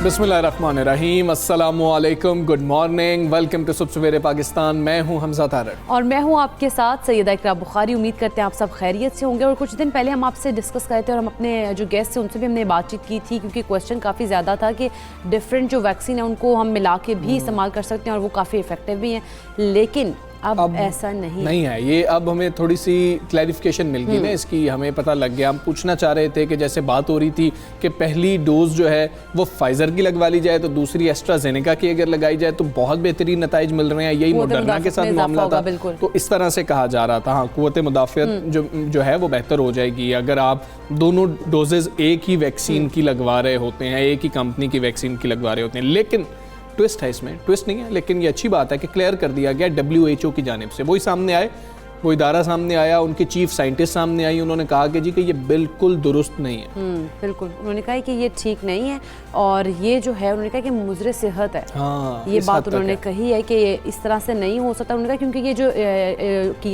बिस्मिल्लाहिर्रहमानिर्रहीम, अस्सलामुअलैकुम, good morning, welcome to सुबह सवेरे पाकिस्तान। मैं हूं हमजा तारक और मैं हूं आपके साथ सैयदा इकरा बुखारी। उम्मीद करते हैं आप सब खैरियत से होंगे। और कुछ दिन पहले हम आपसे डिस्कस कर रहे थे और हम अपने जो गेस्ट थे उनसे भी हमने बातचीत की थी, क्योंकि क्वेश्चन काफ़ी ज़्यादा था कि डिफरेंट जो वैक्सीन है उनको हम मिला के भी इस्तेमाल कर सकते हैं और वो काफ़ी इफेक्टिव भी हैं, लेकिन अब ऐसा नहीं है। ये अब हमें थोड़ी सी क्लैरिफिकेशन मिल गई ना इसकी, हमें पता लग गया। हम पूछना चाह रहे थे कि जैसे बात हो रही थी कि पहली डोज जो है वो फाइजर की लगवा ली जाए तो दूसरी एस्ट्राजेनेका की अगर लगाई जाए तो बहुत बेहतरीन नताइज मिल रहे हैं। यही मॉडर्ना के साथ मामला था, तो इस तरह से कहा जा रहा था। हाँ, कुव्वत मुदाफ़ियत जो है वो बेहतर हो जाएगी अगर आप दोनों डोजेज एक ही वैक्सीन की लगवा रहे होते हैं, एक ही कंपनी की वैक्सीन की लगवा रहे होते हैं। लेकिन ट्विस्ट है इसमें, ट्विस्ट नहीं है लेकिन ये अच्छी बात है कि क्लियर कर दिया गया WHO की जानिब से। वही सामने आए, वो इदारा सामने आया, उनके चीफ साइंटिस्ट सामने आई, उन्होंने कहा कि जी कि ये बिल्कुल दुरुस्त नहीं है। बिल्कुल, उन्होंने कहा कि ये ठीक नहीं है और ये जो है उन्होंने कहा कि मुज़र सेहत है। हाँ, ये बात उन्होंने कही है कि ये इस तरह से नहीं हो सकता। उन्होंने कहा क्योंकि ये जो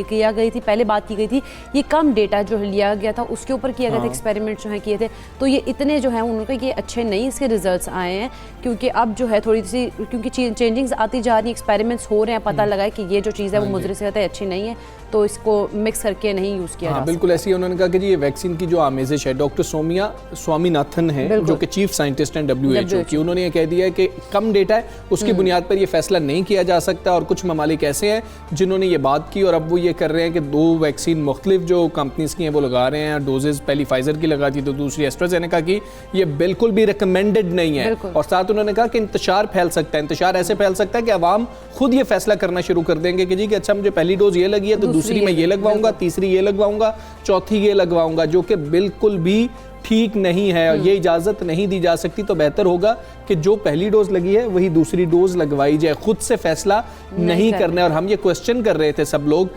किया गई थी, पहले बात की गई थी, ये कम डेटा जो लिया गया था उसके ऊपर किया गया था, एक्सपेरिमेंट जो है किए थे, तो ये इतने जो है उन्होंने कहा ये अच्छे नहीं इसके रिजल्ट्स आए हैं। क्योंकि अब जो है थोड़ी सी क्योंकि चेंजिंग्स आती जा रही हैं, एक्सपेरिमेंट्स हो रहे हैं, पता लगा है कि ये जो चीज़ है वो मुज़र सेहत है, अच्छी नहीं है, तो इसको मिक्स करके नहीं यूज़ किया जा बिल्कुल ऐसी उन्होंने कहा कि जी ये वैक्सीन की जो आमेजिश है, डॉक्टर सोमिया स्वामीनाथन है जो कि चीफ साइंटिस्ट हैं WHO की, उन्होंने ये कह दिया है कि कम डेटा है, उसकी बुनियाद पर ये फैसला नहीं किया जा सकता। और कुछ ममालिक ऐसे हैं जिन्होंने ये बात की और अब वो ये कर रहे हैं कि दो वैक्सीन मुख्तलिफ जो कंपनीज की हैं वो लगा रहे हैं डोजेज, पहली फाइजर की लगा दी तो दूसरी एस्ट्राजेनेका की। ये बिल्कुल भी रिकमेंडेड नहीं है। और साथ उन्होंने कहा कि इंतशार फैल सकता है, इंतशार ऐसे फैल सकता है कि अवाम खुद ये फैसला करना शुरू कर देंगे कि जी कि अच्छा मुझे पहली डोज ये लगी है तो दूसरी में ये लगवाऊंगा, तीसरी ये लगवाऊंगा, चौथी ये लगवाऊंगा, जो कि बिल्कुल भी ठीक नहीं है और ये इजाजत नहीं दी जा सकती। तो बेहतर होगा कि जो पहली डोज लगी है वही दूसरी डोज लगवाई जाए, खुद से फैसला नहीं करना है। और हम ये क्वेश्चन कर रहे थे सब लोग,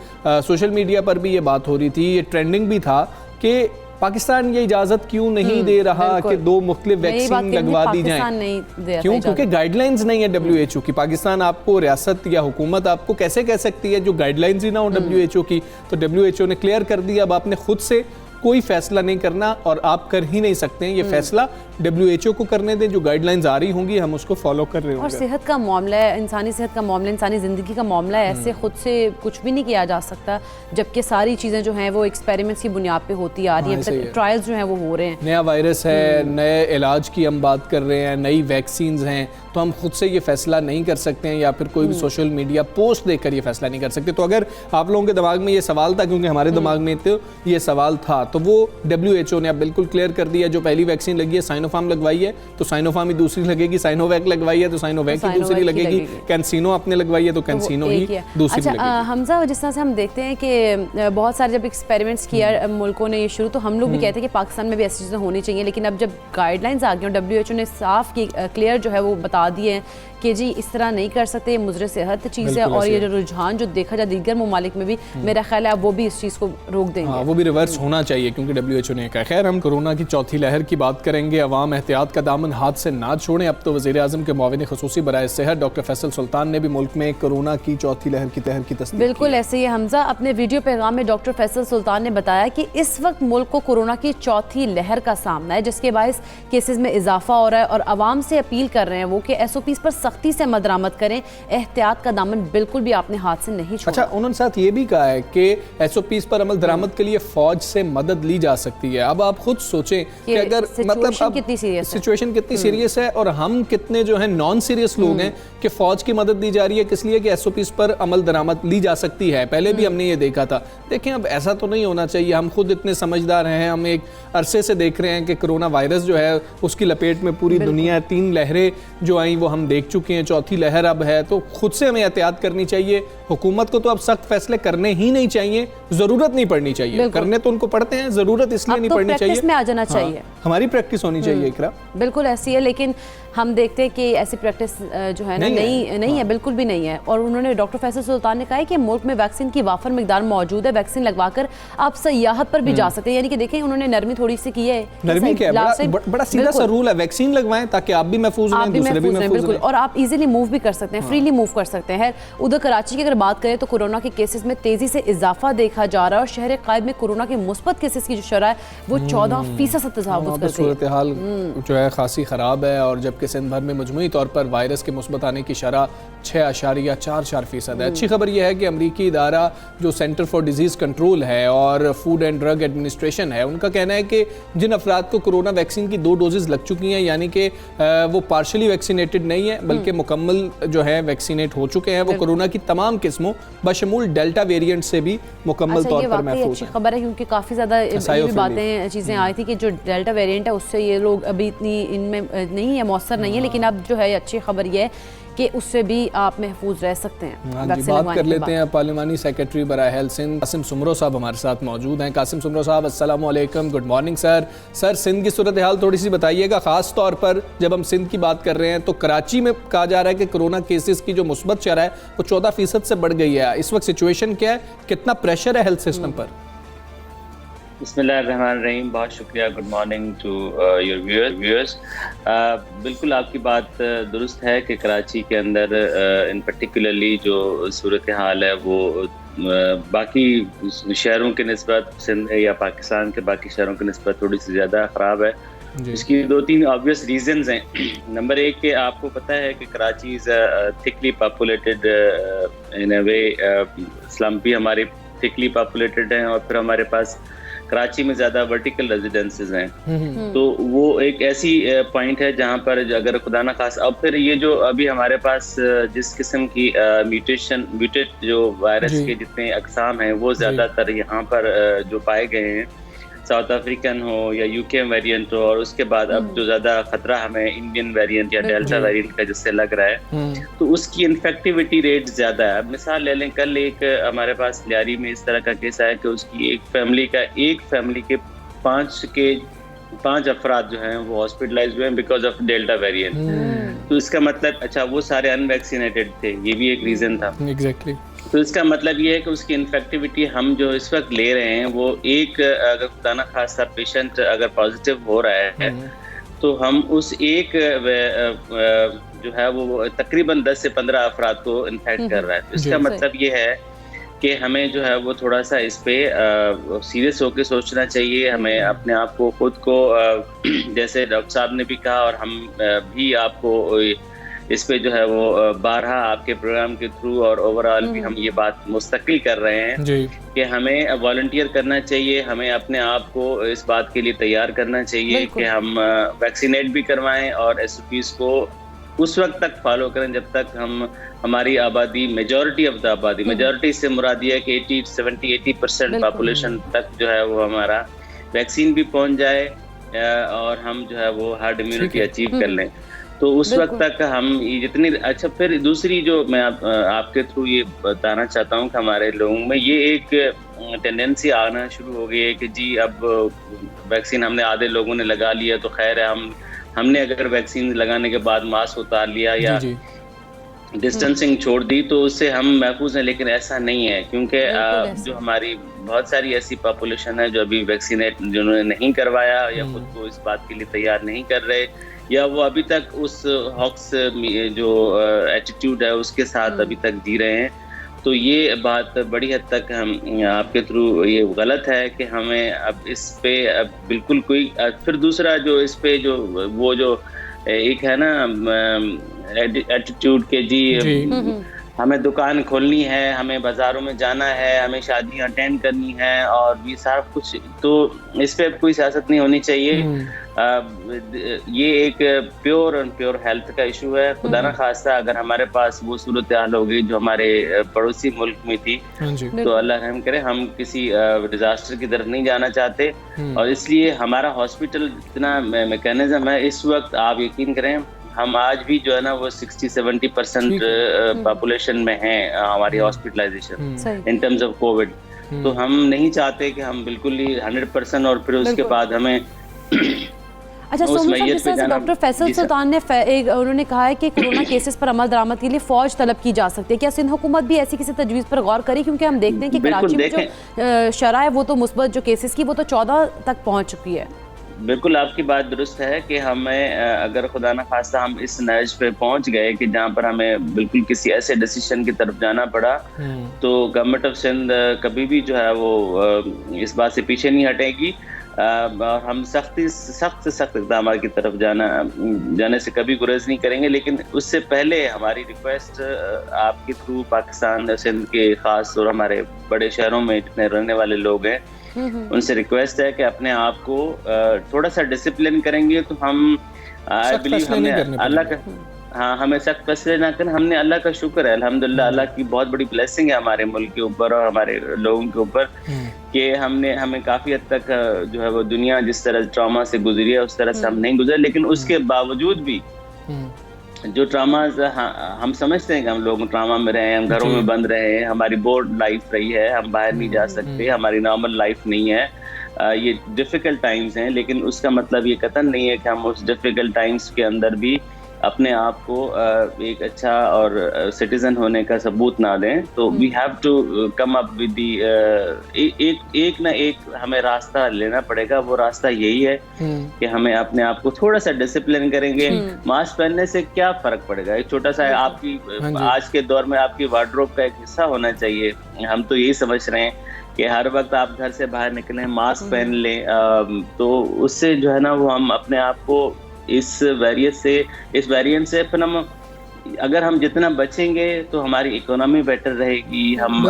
सोशल मीडिया पर भी ये बात हो रही थी, ये ट्रेंडिंग भी था कि पाकिस्तान ये इजाजत क्यों नहीं दे रहा कि दो मुख्तलिफ वैक्सीन लगवा दी जाएं। क्यों? क्योंकि गाइडलाइंस नहीं है WHO की। पाकिस्तान आपको रियासत या हुकूमत आपको कैसे कह सकती है जो गाइडलाइंस ही ना हो WHO की। तो WHO ने क्लियर कर दिया अब आपने खुद से कोई फैसला नहीं करना और आप कर ही नहीं सकते हैं। ये फैसला WHO को करने दें, जो गाइडलाइंस आ रही होंगी हम उसको फॉलो कर रहे होंगे। और सेहत का मामला है, इंसानी सेहत का मामला, इंसानी ज़िंदगी का मामला है, ऐसे खुद से कुछ भी नहीं किया जा सकता, जबकि सारी चीज़ें जो हैं वो एक्सपेरिमेंट्स की बुनियाद पे होती आ रही हैं, ट्रायल्स जो हैं वो हो रहे हैं। नया वायरस है, नए इलाज की हम बात कर रहे हैं, नई वैक्सीन्स हैं, तो हम खुद से ये फैसला नहीं कर सकते हैं या फिर कोई भी सोशल मीडिया पोस्ट देखकर ये फैसला नहीं कर सकते। तो अगर आप लोगों के दिमाग में ये सवाल था, क्योंकि हमारे दिमाग में तो ये सवाल था, तो वो WHO ने अब बिल्कुल क्लियर कर दिया। जो पहली वैक्सीन लगी है साइनोफार्म लगवाई है तो साइनोफार्म ही दूसरी लगेगी, साइनोवैक लगवाई है तो साइनोवैक ही दूसरी लगेगी, कैंसिनो आपने लगवाई है तो कैंसिनो ही दूसरी लगेगी। हमजा, जिस तरह से हम देखते हैं कि बहुत सारे जब एक्सपेरिमेंट्स किया मुल्कों ने ये शुरू, तो हम लोग भी कहते हैं कि पाकिस्तान में भी ऐसी चीज़ें होनी चाहिए, लेकिन अब जब गाइडलाइंस आ गई और WHO ने साफ की क्लियर जो है वो बता दिए हैं कि जी इस तरह नहीं कर सकते, ये मुज़र सेहत चीज़ है। और ये जो रुझान जो देखा जाए दीगर ममालिक में भी, मेरा ख्याल है वो भी इस चीज़ को रोक देंगे। हाँ, वो भी रिवर्स होना चाहिए क्योंकि WHO ने कहा। खैर, हम कोरोना की चौथी लहर की बात करेंगे। अवाम एहतियात का दामन हाथ से ना छोड़ें। अब तो वज़ीर आज़म के मुआविन ख़ुसूसी बराए सेहत डॉक्टर फैसल सुल्तान ने भी मुल्क में कोरोना की चौथी लहर की तहर की तस्दीक बिल्कुल ऐसे ही हमजा, अपने वीडियो पैगाम में डॉक्टर फैसल सुल्तान ने बताया कि इस वक्त मुल्क को कोरोना की चौथी लहर का सामना है, जिसके बायस केसेस में इजाफा हो रहा है और अवाम से अपील कर रहे हैं वो कि SOPs पर सख्ती से अमल दरामद करें, एहतियात का दामन बिल्कुल भी आपने हाथ से नहीं छोड़ा। अच्छा, उन्होंने साथ ये भी कहा है कि SOPs पर अमल दरामद के लिए फौज से मदद ली जा सकती है। अब आप खुद सोचें कि अगर मतलब सिचुएशन कितनी सीरियस है और हम कितने जो है नॉन सीरियस लोग हैं कि फौज की मदद दी जा रही है, किस लिए कि SOPs पर अमल दरामद ली जा सकती है। पहले भी हमने ये देखा था। देखें, अब ऐसा तो नहीं होना चाहिए। हम खुद इतने समझदार हैं, हम एक अरसे से देख रहे हैं कि कोरोना वायरस जो है उसकी लपेट में पूरी दुनिया, 3 लहरें जो आई वो हम देख चुके हैं, चौथी लहर अब है, तो खुद से हमें एहतियात करनी चाहिए। हुकूमत को तो अब सख्त फैसले करने ही नहीं चाहिए, जरूरत नहीं पड़नी चाहिए। करने तो उनको पड़ते हैं, जरूरत इसलिए नहीं पड़नी चाहिए, में आ जाना चाहिए। हमारी प्रैक्टिस होनी चाहिए। इकरा, बिल्कुल ऐसी है। लेकिन हम देखते हैं कि ऐसी प्रैक्टिस जो है ना नहीं है, बिल्कुल भी नहीं है। और उन्होंने डॉक्टर फैसल सुल्तान ने कहा है कि मुल्क में वैक्सीन की वाफर मिकदार मौजूद है, वैक्सीन लगवाकर आप सयाहत पर भी जा सकते हैं। यानी कि देखें उन्होंने नरमी थोड़ी सी की है, नरमी क्या है, बड़ा सीधा सा रूल है, वैक्सीन लगवाएं ताकि आप भी महफूज रहें, दूसरे भी महफूज बिल्कुल, और आप इजीली मूव भी कर सकते हैं, फ्रीली मूव कर सकते हैं। उधर कराची की अगर बात करें तो कोरोना के केसेस में तेजी से इजाफा देखा जा रहा है और शहर कायद में कोरोना के मुस्बत केसेस की जो शरह है वो 14% से तजावुज़ करती है। सूरत हाल जो है खासी ख़राब है, और जबकि सिंध भर में मजमूई तौर पर वायरस के मुस्बत आने की शरह 6.44% है। अच्छी खबर यह है कि अमरीकी इदारा जो सेंटर फॉर डिजीज़ कंट्रोल है और फूड एंड ड्रग एडमिनिस्ट्रेशन है, उनका कहना है कि जिन अफराद को कोरोना वैक्सीन की 2 डोजेज़ लग चुकी हैं, यानी कि वो पार्शली वैक्सीनेटेड नहीं है बल्कि मुकम्मल जो है वैक्सीनेट हो चुके हैं, वो कोरोना की तमाम किस्मों बशमूल डेल्टा वेरिएंट से भी मुकम्मल तौर पर महफूज है। खबर है क्योंकि काफ़ी ज़्यादा ये बातें चीज़ें आई थी कि जो डेल्टा वेरिएंट है उससे ये लोग अभी इतनी इनमें नहीं है, मौसर नहीं है, लेकिन अब जो है अच्छी खबर ये है कि उससे भी आप महफूज रह सकते हैं। हाँ जी, बात कर लेते हैं पार्लिमानी सेक्रेटरी बराए हेल्थ सिंध कासिम सुमरो साहब हमारे साथ मौजूद हैं। कासिम सुमरो साहब, अस्सलाम वालेकुम, good morning sir. Sir, Sindh की सूरत हाल थोड़ी सी बताइएगा, ख़ास तौर पर जब हम सिंध की बात कर रहे हैं तो कराची में कहा जा रहा है कि कोरोना केसेस की जो मुस्बत शरह है वो 14% से बढ़ गई है। इस वक्त सिचुएशन क्या है, कितना प्रेशर है हेल्थ सिस्टम पर? बिस्मिल्लाहिर्रहमानिर्रहीम, बहुत शुक्रिया। Good morning to your viewers. बिल्कुल आपकी बात दुरुस्त है कि कराची के अंदर इन पर्टिकुलरली जो सूरत हाल है वो बाकी शहरों के निस्बत सिंध या पाकिस्तान के बाकी शहरों के निस्बत थोड़ी सी ज़्यादा ख़राब है। इसकी 2-3 ऑब्वियस रीजंस हैं। नंबर 1 कि आपको पता है कि Karachi is thickly populated in a way, slum भी हमारे थिकली पॉपुलेटेड हैं, और फिर हमारे पास कराची में ज़्यादा वर्टिकल रेजिडेंसेज हैं। तो वो एक ऐसी पॉइंट है जहाँ पर अगर खुदा ना खास अब फिर ये जो अभी हमारे पास जिस किस्म की म्यूटेट जो वायरस के जितने अकसाम हैं वो ज़्यादातर यहाँ पर जो पाए गए हैं, साउथ अफ्रीकन हो या यूके वेरिएंट हो, और उसके बाद अब जो ज़्यादा ख़तरा हमें इंडियन वेरिएंट या डेल्टा वेरिएंट का जिससे लग रहा है, तो उसकी इन्फेक्टिविटी रेट ज़्यादा है। अब मिसाल ले लें, कल एक हमारे पास लियारी में इस तरह का केस आया कि उसकी एक फैमिली के 5 अफराद जो हैं वो हॉस्पिटलाइज हुए हैं बिकॉज ऑफ डेल्टा वेरिएंट। तो इसका मतलब, अच्छा वो सारे अनवैक्सीनेटेड थे, ये भी एक रीज़न था। एग्जैक्टली। तो इसका मतलब ये है कि उसकी इन्फेक्टिविटी हम जो इस वक्त ले रहे हैं वो एक, अगर खुदा ना खासा पेशेंट अगर पॉजिटिव हो रहा है तो हम उस एक जो है वो तकरीबन 10 से 15 अफराद को इन्फेक्ट कर रहा है। तो इसका मतलब ये है कि हमें जो है वो थोड़ा सा इस पे सीरियस होकर सोचना चाहिए। हमें अपने आप को खुद को जैसे डॉक्टर साहब ने भी कहा और हम भी आपको इस पे जो है वो बारहा आपके प्रोग्राम के थ्रू और ओवरऑल भी हम ये बात मुस्तकिल कर रहे हैं कि हमें वॉलंटियर करना चाहिए, हमें अपने आप को इस बात के लिए तैयार करना चाहिए कि हम वैक्सीनेट भी करवाएं और SOPs को उस वक्त तक फॉलो करें जब तक हमारी आबादी, मेजॉरिटी ऑफ द आबादी, मेजॉरिटी से मुराद ये है कि 80% पॉपुलेशन तक जो है वो हमारा वैक्सीन भी पहुंच जाए और हम जो है वो हर्ड इम्यूनिटी अचीव कर लें। तो उस वक्त तक हम जितनी, अच्छा फिर दूसरी जो मैं आपके थ्रू ये बताना चाहता हूँ कि हमारे लोगों में ये एक टेंडेंसी आना शुरू हो गई है कि जी अब वैक्सीन हमने आधे लोगों ने लगा लिया तो खैर है, हमने अगर वैक्सीन लगाने के बाद मास्क उतार लिया या डिस्टेंसिंग छोड़ दी तो उससे हम महफूज हैं, लेकिन ऐसा नहीं है क्योंकि जो हमारी बहुत सारी ऐसी पॉपुलेशन है जो अभी वैक्सीनेट जिन्होंने नहीं करवाया या खुद को इस बात के लिए तैयार नहीं कर रहे या वो अभी तक उस हॉक्स जो एटीट्यूड है उसके साथ अभी तक जी रहे हैं। तो ये बात बड़ी हद तक हम आपके थ्रू ये गलत है कि हमें अब इस पे अब बिल्कुल कोई, फिर दूसरा जो इस पे जो वो जो एक है ना एटीट्यूड के जी हमें दुकान खोलनी है, हमें बाज़ारों में जाना है, हमें शादियां अटेंड करनी है और ये सारा कुछ, तो इस पे कोई सियासत नहीं होनी चाहिए। ये एक प्योर हेल्थ का इशू है। खुदा ना खास्ता अगर हमारे पास वो सूरत हाल होगी जो हमारे पड़ोसी मुल्क में थी तो अल्लाह रहम करे, हम किसी डिजास्टर की तरफ नहीं जाना चाहते और इसलिए हमारा हॉस्पिटल जितना मैकेनिज्म है इस वक्त आप यकीन करें हम आज भी जो है ना वो 60-70% पॉपुलेशन में है हमारी hospitalization in terms of covid. तो हम नहीं चाहते कि हम बिल्कुल ही 100% और फिर उसके बाद हमें अच्छा, सोमू साहब, जिस तरह से डॉक्टर फैसल सुल्तान ने उन्होंने कहा है कि कोरोना केसेस पर अमल दरामद के लिए फौज तलब की जा सकती है, क्या सिंध हुकूमत भी ऐसी किसी तजवीज़ पर गौर करे? क्योंकि हम देखते हैं कि कराची में जो शरह है वो तो मुस्बत जो केसेस की वो तो 14 तक पहुँच चुकी है। बिल्कुल आपकी बात दुरुस्त है कि हमें अगर खुदा न खास्ता हम इस नर्ज पे पहुंच गए कि जहां पर हमें बिल्कुल किसी ऐसे डिसीजन की तरफ जाना पड़ा, तो गवर्नमेंट ऑफ सिंध कभी भी जो है वो इस बात से पीछे नहीं हटेगी और हम सख्त इक़दाम की तरफ जाने से कभी गुरेज नहीं करेंगे। लेकिन उससे पहले हमारी रिक्वेस्ट आपके थ्रू पाकिस्तान सिंध के ख़ास और हमारे बड़े शहरों में जितने रहने वाले लोग हैं उनसे रिक्वेस्ट है कि अपने आप को थोड़ा सा डिसिप्लिन करेंगे तो हम आई बिलीव हमने अल्लाह का हमें सख्त फैसले ना करें। हमने अल्लाह का शुक्र है अल्हम्दुलिल्लाह, अल्लाह की बहुत बड़ी ब्लेसिंग है हमारे मुल्क के ऊपर और हमारे लोगों के ऊपर कि हमें काफ़ी हद तक जो है वो दुनिया जिस तरह ट्रॉमा से गुजरी है उस तरह से हम नहीं गुजरे। लेकिन उसके बावजूद भी जो ट्रामाज हम समझते हैं कि हम लोग ट्रामा में रहे हैं, हम घरों में बंद रहे हैं, हमारी बोर्ड लाइफ रही है, हम बाहर नहीं जा सकते, हमारी नॉर्मल लाइफ नहीं है, ये डिफ़िकल्ट टाइम्स हैं। लेकिन उसका मतलब ये कतई नहीं है कि हम उस डिफ़िकल्ट टाइम्स के अंदर भी अपने आप को एक अच्छा और सिटीजन होने का सबूत ना दें। तो we have to come up with the एक ना एक हमें रास्ता लेना पड़ेगा। वो रास्ता यही है कि हमें अपने आप को थोड़ा सा डिसिप्लिन करेंगे। मास्क पहनने से क्या फर्क पड़ेगा? एक छोटा सा आपकी आज के दौर में आपकी वार्डरोब का एक हिस्सा होना चाहिए। हम तो यही समझ रहे हैं कि हर वक्त आप घर से बाहर निकलें मास्क पहन लें, तो उससे जो है ना वो हम अपने आप को इस वेरिएंट से फिर हम अगर हम जितना बचेंगे तो हमारी इकोनॉमी बेटर रहेगी। हम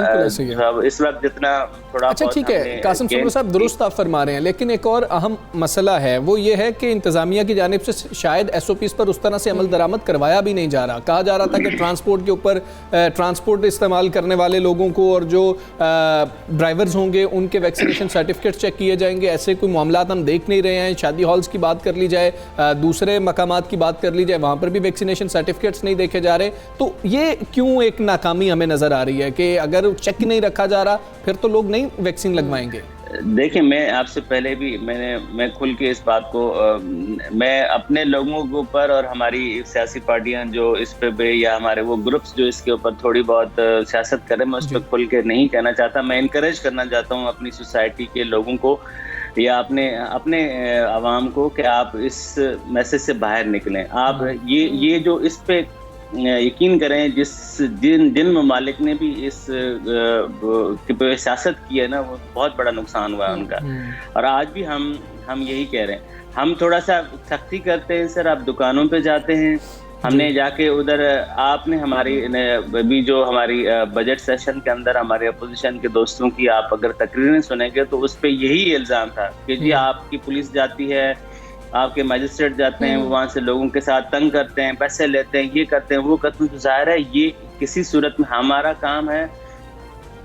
इस वक्त जितना थोड़ा अच्छा ठीक है कासिम सुमरू साहब, दुरुस्त आप फरमा रहे हैं, लेकिन एक और अहम मसला है वो ये है कि इंतज़ामिया की जानिब से शायद SOPs पर उस तरह से अमल दरामद करवाया भी नहीं जा रहा। कहा जा रहा था कि ट्रांसपोर्ट के ऊपर ट्रांसपोर्ट इस्तेमाल करने वाले लोगों को और जो ड्राइवर्स होंगे उनके वैक्सीनेशन सर्टिफिकेट चेक किए जाएंगे। ऐसे कोई मामला हम देख नहीं रहे हैं। शादी हॉल्स की बात कर ली जाए, दूसरे मकामात की बात कर ली जाए, वहाँ पर भी वैक्सीनेशन सर्टिफिकेट्स नहीं देखे जा रहे। तो ये क्यों एक नाकामी हमें नजर आ रही है कि अगर चेक नहीं रखा जा रहा फिर तो लोग नहीं वैक्सीन लगवाएंगे? देखिए, मैं आपसे पहले भी मैं खुल के इस बात को मैं अपने लोगों के ऊपर और हमारी सियासी पार्टियां जो इस पे या हमारे वो ग्रुप्स जो इसके ऊपर थोड़ी बहुत सियासत करें, मैं उस पर खुल के नहीं कहना चाहता। मैं इनकरेज करना चाहता हूँ अपनी सोसाइटी के लोगों को या अपने आवाम को कि आप इस मैसेज से बाहर निकलें। आप ये जो इस पे यकीन करें, जिन ममालिक ने भी इस पे सियासत की है ना, वो बहुत बड़ा नुकसान हुआ है उनका। और आज भी हम यही कह रहे हैं, हम थोड़ा सा सख्ती करते हैं सर। आप दुकानों पे जाते हैं, हमने जाके उधर आपने हमारी भी जो हमारी बजट सेशन के अंदर हमारे अपोजिशन के दोस्तों की आप अगर तकरीरें सुनेंगे तो उस पर यही इल्ज़ाम था कि जी आपकी पुलिस जाती है, आपके मजिस्ट्रेट जाते हैं, वो वहाँ से लोगों के साथ तंग करते हैं, पैसे लेते हैं, ये करते हैं, वो करते हैं। तो जाहिर है ये किसी सूरत में हमारा काम है,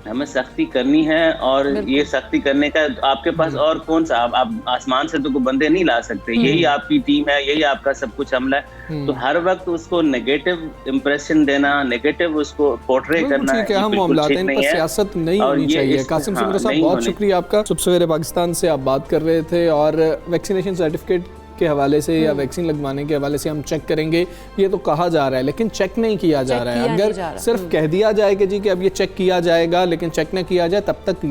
हमें सख्ती करनी है। और ये सख्ती करने का आपके पास और कौन सा, आप आसमान से तो कोई बंदे नहीं ला सकते। यही आपकी टीम है, यही आपका सब कुछ अमला है। तो हर वक्त उसको नेगेटिव इंप्रेशन देना, नेगेटिव उसको पोर्ट्रे करना ठीक है, हम मामलात इन पर सियासत नहीं होनी चाहिए। कासिम सुमरू साहब, बहुत शुक्रिया आपका। सुबह सवेरे पाकिस्तान से आप बात कर रहे थे और वैक्सीनेशन सर्टिफिकेट के हवाले से या वैक्सीन लगवाने के हवाले से हम चेक करेंगे, ये तो कहा जा रहा है, लेकिन चेक नहीं किया जा रहा है। अगर सिर्फ कह दिया जाए कि जी कि अब ये चेक किया जाएगा, लेकिन चेक न किया जाए, तब तक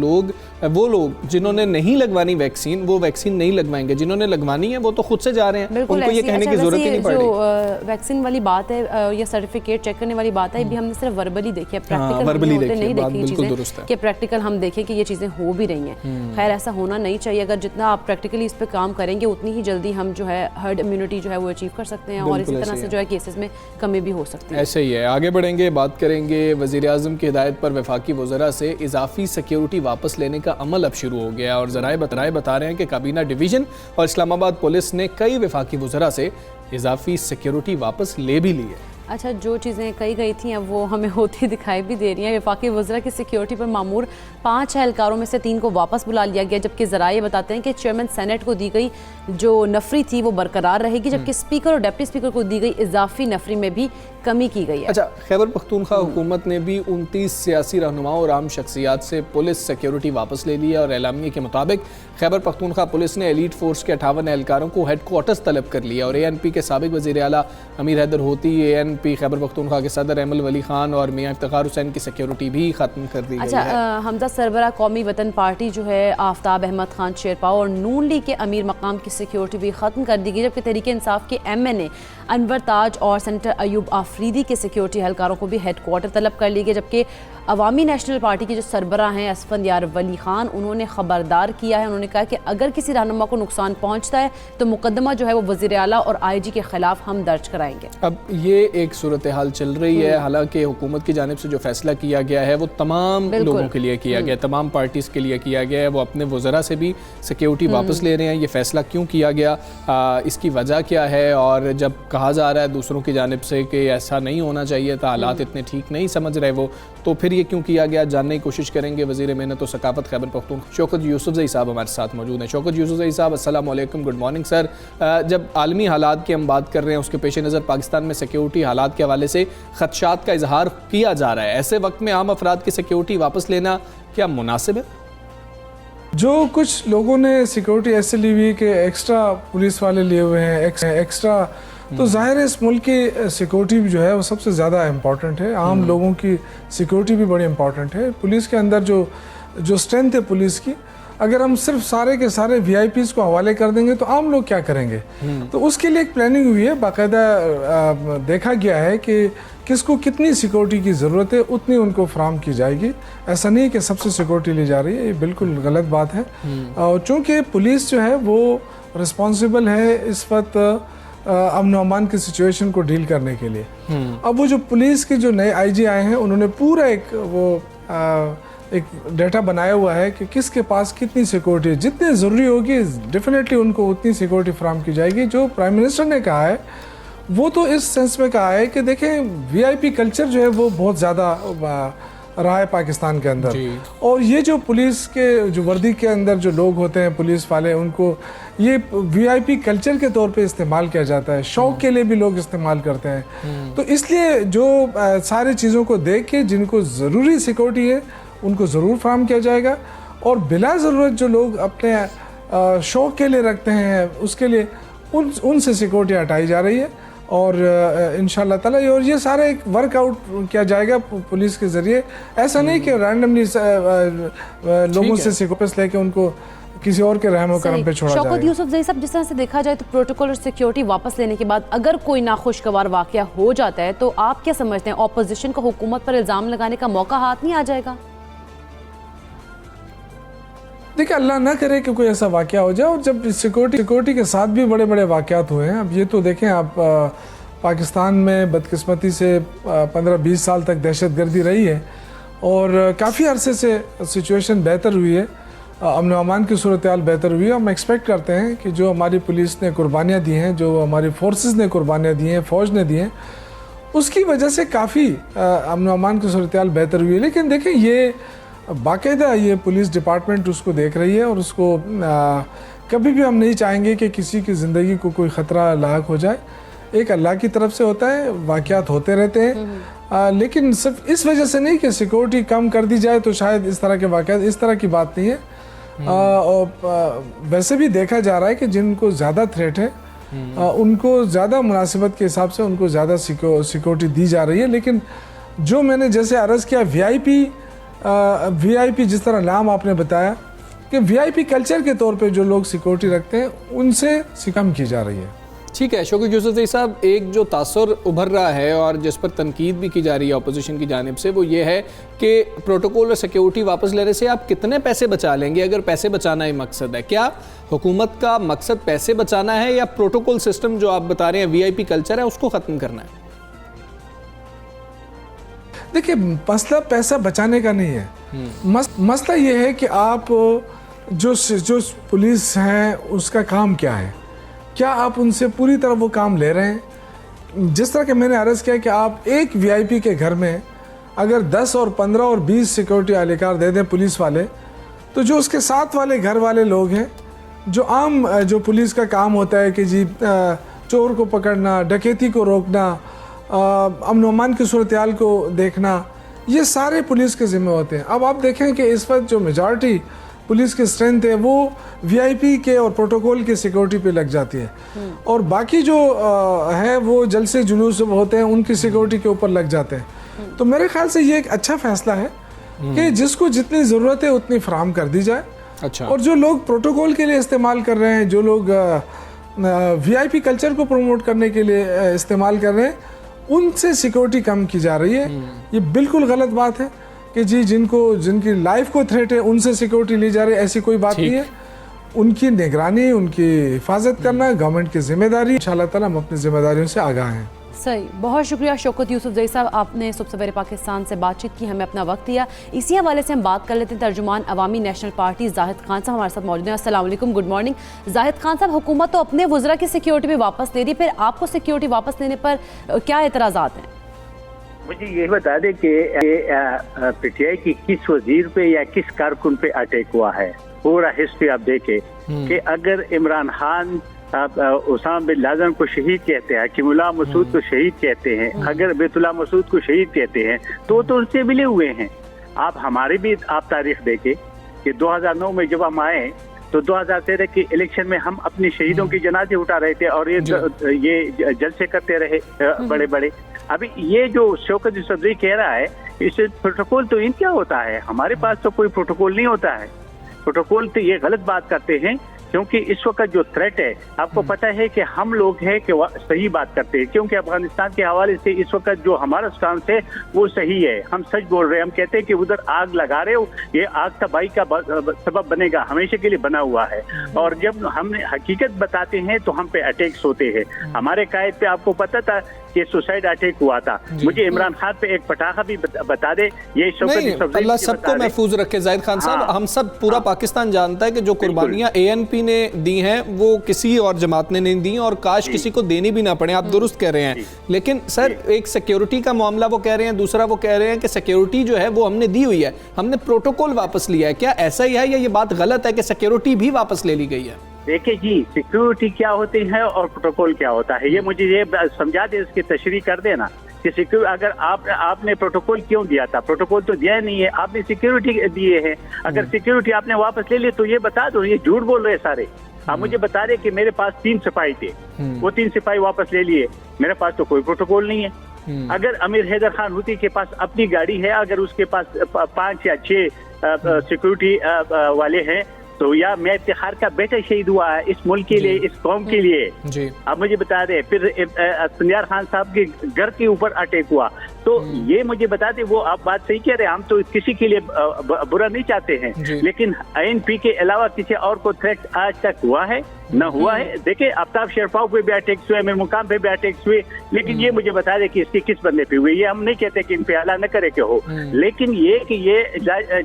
वो लोग जिन्होंने नहीं लगवानी वैक्सीन, वो वैक्सीन नहीं लगवाएंगे। जिन्होंने लगवानी है वो तो खुद से जा रहे हैं, उनको ये कहने की जरूरत ही नहीं पड़ रही। वैक्सीन वाली बात है या सर्टिफिकेट चेक करने वाली बात है, भी हमने सिर्फ वर्बली देखी है, प्रैक्टिकल नहीं देखी चीजें कि प्रैक्टिकल हम देखें कि ये चीजें हो भी रही हैं। खैर, ऐसा होना नहीं चाहिए। अगर जितना आप प्रैक्टिकली इस पर काम करेंगे उतनी ही जल्दी हम जो है हर्ड इम्यूनिटी जो है वो अचीव कर सकते हैं और इसी तरह से जो है केसेस में कमी भी हो सकती है। ऐसे ही है। आगे बढ़ेंगे, बात करेंगे वज़ीर आज़म की हिदायत पर वफाकी वज़रा से इजाफी सिक्योरिटी वापस लेने का अमल अब शुरू हो गया और ज़राए बता रहे हैं कि काबीना डिवीज़न और इस्लामाबाद पुलिस ने कई वफाकी वज़रा से इजाफी सिक्योरिटी वापस ले भी ली है। अच्छा, जो चीज़ें कही गई थी अब वो हमें होती दिखाई भी दे रही हैं। वफाकी वज़रा की सिक्योरिटी पर मामूर 5 एहलकारों में से 3 को वापस बुला लिया गया, जबकि ज़राए बताते हैं कि चेयरमैन सेनेट को दी गई जो नफरी थी वो बरकरार रहेगी, जबकि स्पीकर और डिप्टी स्पीकर को दी गई इजाफी नफरी में भी कमी की गई है। अच्छा, खैबर पख्तूनख्वा हुकूमत ने भी 29 सियासी रहनुमाओं और आम शख्सियात से पुलिस सिक्योरिटी वापस ले ली है और एलामिया के मुताबिक खैबर पख्तूनख्वा पुलिस ने एलीट फोर्स के 58 एहलकारों को हेडक्वार्टर्स तलब कर लिया और ANP के साबिक वज़ीर आला अमीर हैदर होती, ANP खैबर पख्तूनख्वा के सदर अहमद वली खान और मियां इफ्तिखार हुसैन की सिक्योरिटी भी ख़त्म कर दी गई है। हमजा सरबरा कौमी वतन पार्टी जो है आफ्ताब अहमद खान शेरपा और नून लीग के अमीर मकाम की सिक्योरिटी भी ख़त्म कर दी गई, जबकि तहरीक इंसाफ के MNA अनवर ताज और सेनेटर अयूब आफरीदी के सिक्योरिटी एहलकारों को भी हेडक्वार्टर तलब कर ली गई। जबकि अवामी नेशनल पार्टी के जो सरबरा हैं असफंदयार वली खान, उन्होंने खबरदार किया है, उन्होंने कहा कि अगर किसी रहनुमा को नुकसान पहुंचता है तो मुकदमा जो है वो वज़ीर आला और IG के खिलाफ हम दर्ज कराएंगे। अब ये एक सूरत हाल चल रही है, हालांकि हुकूमत की जानिब से जो फैसला किया गया है वो तमाम लोगों के लिए किया गया, तमाम पार्टीज़ के लिए किया गया है। वो अपने वज़रा से भी सिक्योरिटी वापस ले रहे हैं। ये फैसला क्यों किया गया, इसकी वजह क्या है, और जब कहा जा रहा है दूसरों की जानिब से कि ऐसा नहीं होना चाहिए था, हालात इतने ठीक नहीं समझ रहे वो, तो फिर ये क्यों किया गया, जानने की कोशिश करेंगे। वज़ीर मेहनत और सकाफ़त खैबर पख्तूनख्वा शौकत यूसुफ़ज़ई साहब हमारे साथ मौजूद हैं। शौकत यूसुफ़ज़ई साहब, अस्सलाम वालेकुम, गुड मॉर्निंग सर। जब आलमी हालात की हम बात कर रहे हैं, उसके पेश नज़र पाकिस्तान में सिक्योरिटी हालात के हवाले से खदशात का इजहार किया जा रहा है, ऐसे वक्त में आम अफराद की सिक्योरिटी वापस लेना क्या मुनासिब है? जो कुछ लोगों ने सिक्योरिटी ऐसे ली हुई कि एक्स्ट्रा पुलिस वाले लिए हुए हैं, एक्स्ट्रा, तो जाहिर है इस मुल्क की सिक्योरिटी जो है वो सबसे ज़्यादा इम्पॉर्टेंट है। आम लोगों की सिक्योरिटी भी बड़ी इम्पॉर्टेंट है। पुलिस के अंदर जो स्ट्रेंथ है पुलिस की, अगर हम सिर्फ सारे के सारे VIPs को हवाले कर देंगे तो आम लोग क्या करेंगे। तो उसके लिए एक प्लानिंग हुई है, बाकायदा देखा गया है कि किसको कितनी सिक्योरिटी की ज़रूरत है उतनी उनको फराम की जाएगी। ऐसा नहीं कि सबसे सिक्योरिटी ली जा रही है, ये बिल्कुल गलत बात है। और चूँकि पुलिस जो है वो रिस्पॉन्सिबल है इस वक्त अमन अमान की सिचुएशन को डील करने के लिए। अब वो जो पुलिस के जो नए IG आए हैं, उन्होंने पूरा एक डाटा बनाया हुआ है कि किसके पास कितनी सिक्योरिटी, जितनी ज़रूरी होगी डेफिनेटली उनको उतनी सिक्योरिटी फराम की जाएगी। जो प्राइम मिनिस्टर ने कहा है वो तो इस सेंस में कहा है कि देखें VIP कल्चर जो है वो बहुत ज़्यादा रहा है पाकिस्तान के अंदर, और ये जो पुलिस के जो वर्दी के अंदर जो लोग होते हैं पुलिस वाले, उनको ये VIP कल्चर के तौर पे इस्तेमाल किया जाता है, शौक के लिए भी लोग इस्तेमाल करते हैं। तो इसलिए जो सारी चीज़ों को देख के जिनको ज़रूरी सिक्योरिटी है उनको ज़रूर फराहम किया जाएगा, और बिला ज़रूरत जो लोग अपने शौक के लिए रखते हैं उसके लिए उनसे सिक्योरिटी हटाई जा रही है। और इंशाल्लाह ताला और ये सारा एक वर्कआउट किया जाएगा पुलिस के ज़रिए। ऐसा नहीं कि रैंडमली लोगों से सिक्योरिटी लेके उनको किसी और के रहम और करम पे छोड़ा जाएगा। शौकत यूसुफ़ज़ई साहब, जिस तरह से देखा जाए तो प्रोटोकॉल और सिक्योरिटी वापस लेने के बाद अगर कोई नाखुशगवार वाक़या हो जाता है तो आप क्या समझते हैं, ऑपोजिशन को हुकूमत पर इल्ज़ाम लगाने का मौका हाथ नहीं आ जाएगा? देखिए, अल्लाह ना करे कि कोई ऐसा वाक़या हो जाए, और जब सिक्योरिटी के साथ भी बड़े बड़े वाक़यात हुए हैं। अब ये तो देखें आप, पाकिस्तान में बदकिस्मती से 15-20 साल तक दहशतगर्दी रही है और काफ़ी अरसे से सिचुएशन बेहतर हुई है, अमन अमान की सूरत हाल बेहतर हुई है। हम एक्सपेक्ट करते हैं कि जो हमारी पुलिस ने कुर्बानियाँ दी हैं, जो हमारी फोर्सेस ने कुर्बानियाँ दी हैं, फ़ौज ने दी हैं, उसकी वजह से काफ़ी अमन अमान की सूरत हाल बेहतर हुई है। लेकिन देखें, ये बाकायदा ये पुलिस डिपार्टमेंट उसको देख रही है, और उसको कभी भी हम नहीं चाहेंगे कि किसी की ज़िंदगी को कोई ख़तरा लाक हो जाए। एक अल्लाह की तरफ से होता है, वाक़यात होते रहते हैं, लेकिन सिर्फ इस वजह से नहीं कि सिक्योरिटी कम कर दी जाए तो शायद इस तरह के वाक़यात, इस तरह की बात नहीं है। और वैसे भी देखा जा रहा है कि जिनको ज़्यादा थ्रेट है उनको ज़्यादा मुनासिबत के हिसाब से उनको ज़्यादा सिक्योरिटी दी जा रही है। लेकिन जो मैंने जैसे अर्ज़ किया, VIP जिस तरह नाम आपने बताया कि VIP कल्चर के तौर पे जो लोग सिक्योरिटी रखते हैं उनसे कम की जा रही है। ठीक है शौकत यूसुफ़ज़ई साहब, एक जो तासुर उभर रहा है और जिस पर तनकीद भी की जा रही है अपोजिशन की जानिब से, वो ये है कि प्रोटोकॉल और सिक्योरिटी वापस लेने से आप कितने पैसे बचा लेंगे, अगर पैसे बचाना ही मकसद है। क्या हुकूमत का मकसद पैसे बचाना है या प्रोटोकॉल सिस्टम जो आप बता रहे हैं VIP कल्चर है उसको ख़त्म करना है? देखिए, मसला पैसा बचाने का नहीं है, मसला ये है कि आप जो पुलिस हैं उसका काम क्या है, क्या आप उनसे पूरी तरह वो काम ले रहे हैं। जिस तरह के मैंने अर्ज़ किया कि आप एक VIP के घर में अगर 10 और 15 और 20 सिक्योरिटी एहलकार दे दें पुलिस वाले, तो जो उसके साथ वाले घर वाले लोग हैं, जो आम जो पुलिस का काम होता है कि जी चोर को पकड़ना, डकैती को रोकना, अमन अमान की सूरत हाल को देखना, ये सारे पुलिस के ज़िम्मे होते हैं। अब आप देखें कि इस वक्त जो मेजॉरिटी पुलिस की स्ट्रेंथ है वो वीआईपी के और प्रोटोकॉल की सिक्योरिटी पे लग जाती है, और बाकी जो है वो जलसे जुलूस होते हैं उनकी सिक्योरिटी के ऊपर लग जाते हैं। तो मेरे ख्याल से ये एक अच्छा फैसला है कि जिसको जितनी ज़रूरत है उतनी फराहम कर दी जाए। अच्छा। और जो लोग प्रोटोकॉल के लिए इस्तेमाल कर रहे हैं, जो लोग वीआईपी कल्चर को प्रमोट करने के लिए इस्तेमाल कर रहे हैं, उनसे सिक्योरिटी कम की जा रही है। ये बिल्कुल गलत बात है कि जी जिनकी लाइफ को थ्रेट है उनसे सिक्योरिटी ली जा रही है, ऐसी कोई बात नहीं है। उनकी निगरानी, उनकी हिफाजत करना गवर्नमेंट की जिम्मेदारी। इंशाअल्लाह ताला हम अपनी जिम्मेदारियों से आगाह हैं। सही, बहुत शुक्रिया शौकत यूसुफजई साहब, आपने सुबह सवेरे पाकिस्तान से बातचीत की, हमें अपना वक्त दिया। इसी हवाले से हम बात कर लेते हैं तर्जुमान अवामी नेशनल पार्टी जाहिद खान साहब हमारे साथ मौजूद हैं। अस्सलाम वालेकुम, गुड मॉर्निंग। जाहिद खान साहब, हुकूमत तो अपने वज़रा की सिक्योरिटी भी वापस ले रही है, फिर आपको सिक्योरिटी वापस लेने पर क्या एतराज़ात हैं? मुझे ये बता दें कि पीटीआई की किस वजीर पे या किस कारकुन पे अटैक हुआ है। पूरा हिस्ट्री आप देखें कि अगर इमरान खान उसामा बिन लादेन को शहीद कहते हैं, हकीमुल्लाह मसूद को शहीद कहते हैं, अगर बैतुल्लाह मसूद को शहीद कहते हैं तो उनसे मिले हुए हैं। आप हमारी भी आप तारीख देखें कि 2009 में जब हम आए तो 2013 के इलेक्शन में हम अपने शहीदों की जनाजे उठा रहे थे और ये जलसे करते रहे बड़े बड़े। अभी ये जो शौकत यूसुफजई कह रहा है, इससे प्रोटोकॉल तो इनका होता है, हमारे पास तो कोई प्रोटोकॉल नहीं होता है। प्रोटोकॉल तो ये गलत बात करते हैं, क्योंकि इस वक्त जो थ्रेट है, आपको पता है कि हम लोग हैं कि सही बात करते हैं, क्योंकि अफगानिस्तान के हवाले से इस वक्त जो हमारा स्टांस है वो सही है। हम सच बोल रहे हैं, हम कहते हैं कि उधर आग लगा रहे हो, ये आग तबाही का सबब बनेगा, हमेशा के लिए बना हुआ है। और जब हम हकीकत बताते हैं तो हम पे अटैक्स होते हैं। हमारे कायद पे आपको पता था कि सुसाइड अटैक हुआ था। मुझे इमरान खान पे एक पटाखा भी बता दे। ये अल्लाह सबको महफूज रखे जाहिद खान साहब। हम सब पूरा पाकिस्तान जानता है कि जो कुर्बानियां एएनपी ने दी हैं वो किसी और जमात ने नहीं दी, और काश किसी को देनी भी ना पड़े। आप दुरुस्त कह रहे हैं, लेकिन सर एक सिक्योरिटी का मामला वो कह रहे हैं, दूसरा वो कह रहे हैं कि सिक्योरिटी जो है वो हमने दी हुई है, हमने प्रोटोकॉल वापस लिया है। क्या ऐसा ही है या ये बात गलत है कि सिक्योरिटी भी वापस ले ली गई है? देखिए जी, सिक्योरिटी क्या होती है और प्रोटोकॉल क्या होता है, ये मुझे ये समझा दे, इसकी तशरीह कर देना कि सिक्योरिटी अगर आपने प्रोटोकॉल क्यों दिया था? प्रोटोकॉल तो दिया नहीं है, आपने सिक्योरिटी दिए है। अगर सिक्योरिटी आपने वापस ले ली तो ये बता दो, ये झूठ बोल रहे सारे। आप मुझे बता रहे कि मेरे पास 3 सिपाही थे, वो 3 सिपाही वापस ले लिए, मेरे पास तो कोई प्रोटोकॉल नहीं है। अगर अमीर हैदर खान हुती के पास अपनी गाड़ी है, अगर उसके पास 5 या 6 सिक्योरिटी वाले हैं, तो या मैं इफ्तिखार का बेटा शहीद हुआ है इस मुल्क के लिए, इस कौम के लिए। आप मुझे बता दें, फिर संजार खान साहब के घर के ऊपर अटैक हुआ, तो ये मुझे बता दें, वो आप बात सही कह रहे हैं, हम तो किसी के लिए बुरा नहीं चाहते हैं, लेकिन आईएनपी के अलावा किसी और को थ्रेट आज तक हुआ है न हुआ है? देखिए, आफ्ताब शेरपाव पे भी अटैक्स हुए, मेरे मुकाम पे भी अटैक्स हुए, लेकिन ये मुझे बता दे कि इसकी किस बंदे पे हुए। ये हम नहीं कहते कि इन पे अल्लाह न करे कि हो, लेकिन ये कि ये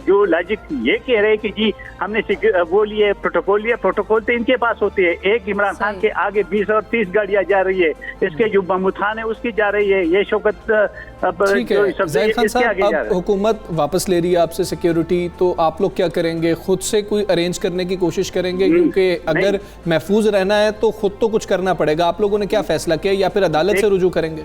जो लॉजिक ये कह रहे हैं कि जी हमने वो लिए प्रोटोकॉल लिया, प्रोटोकॉल तो इनके पास होते हैं। एक इमरान खान के आगे 20 और 30 गाड़ियां जा रही है, इसके जो महमूद खान है उसकी जा रही है, ये शौकत ठीक है। जाहिद खान साहब, अब हुकूमत वापस ले रही है आपसे सिक्योरिटी, तो आप लोग क्या करेंगे? खुद से कोई अरेंज करने की कोशिश करेंगे? क्योंकि अगर महफूज रहना है तो खुद तो कुछ करना पड़ेगा। आप लोगों ने क्या फैसला किया, या फिर अदालत से रुजू करेंगे?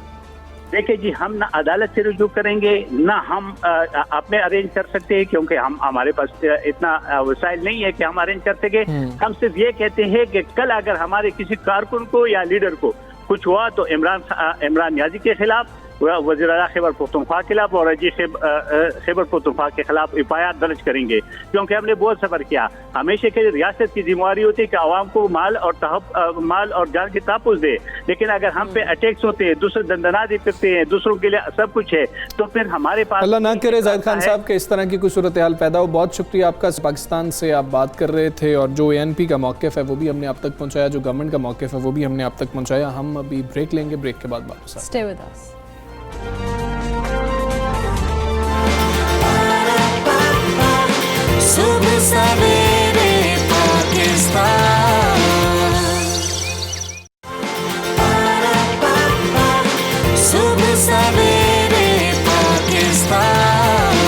देखिए जी, हम ना अदालत से रुजू करेंगे, ना हम अपने अरेंज कर सकते हैं, क्योंकि हमारे पास इतना वसाइल नहीं है कि हम अरेंज कर सके। हम सिर्फ ये कहते हैं कि कल अगर हमारे किसी कारकुन को या लीडर को कुछ हुआ तो इमरान नियाजी के खिलाफ, वज़ीर आला खैबर पख्तूनख्वा के खिलाफ और अजी खैबर पख्तूनख्वा के खिलाफ एफआईआर दर्ज करेंगे, क्योंकि हमने बहुत सफर किया। हमेशा के रियासत की जिम्मेवारी होती है कि आवाम को माल और जान की तहफ़्फ़ुज़ दे, लेकिन अगर हम पे अटैक्स होते हैं, दूसरे दंदनादी करते हैं, दूसरों के लिए सब कुछ है, तो फिर हमारे पास अल्लाह ना करे जाहिद खान साहब के इस तरह की कोई सूरत हाल पैदा हो। बहुत शुक्रिया आपका। पाकिस्तान से आप बात कर रहे थे, और जो एएनपी का मौक़िफ़ है वो भी हमने आप तक पहुँचाया, जो गवर्नमेंट का मौक़िफ़ है वो भी हमने आप तक पहुँचाया। हम अभी ब्रेक लेंगे, ब्रेक के बाद वापस आएंगे। Stay with us. सुबह सवेरे पाकिस्तान, सुबह सवेरे पाकिस्तान।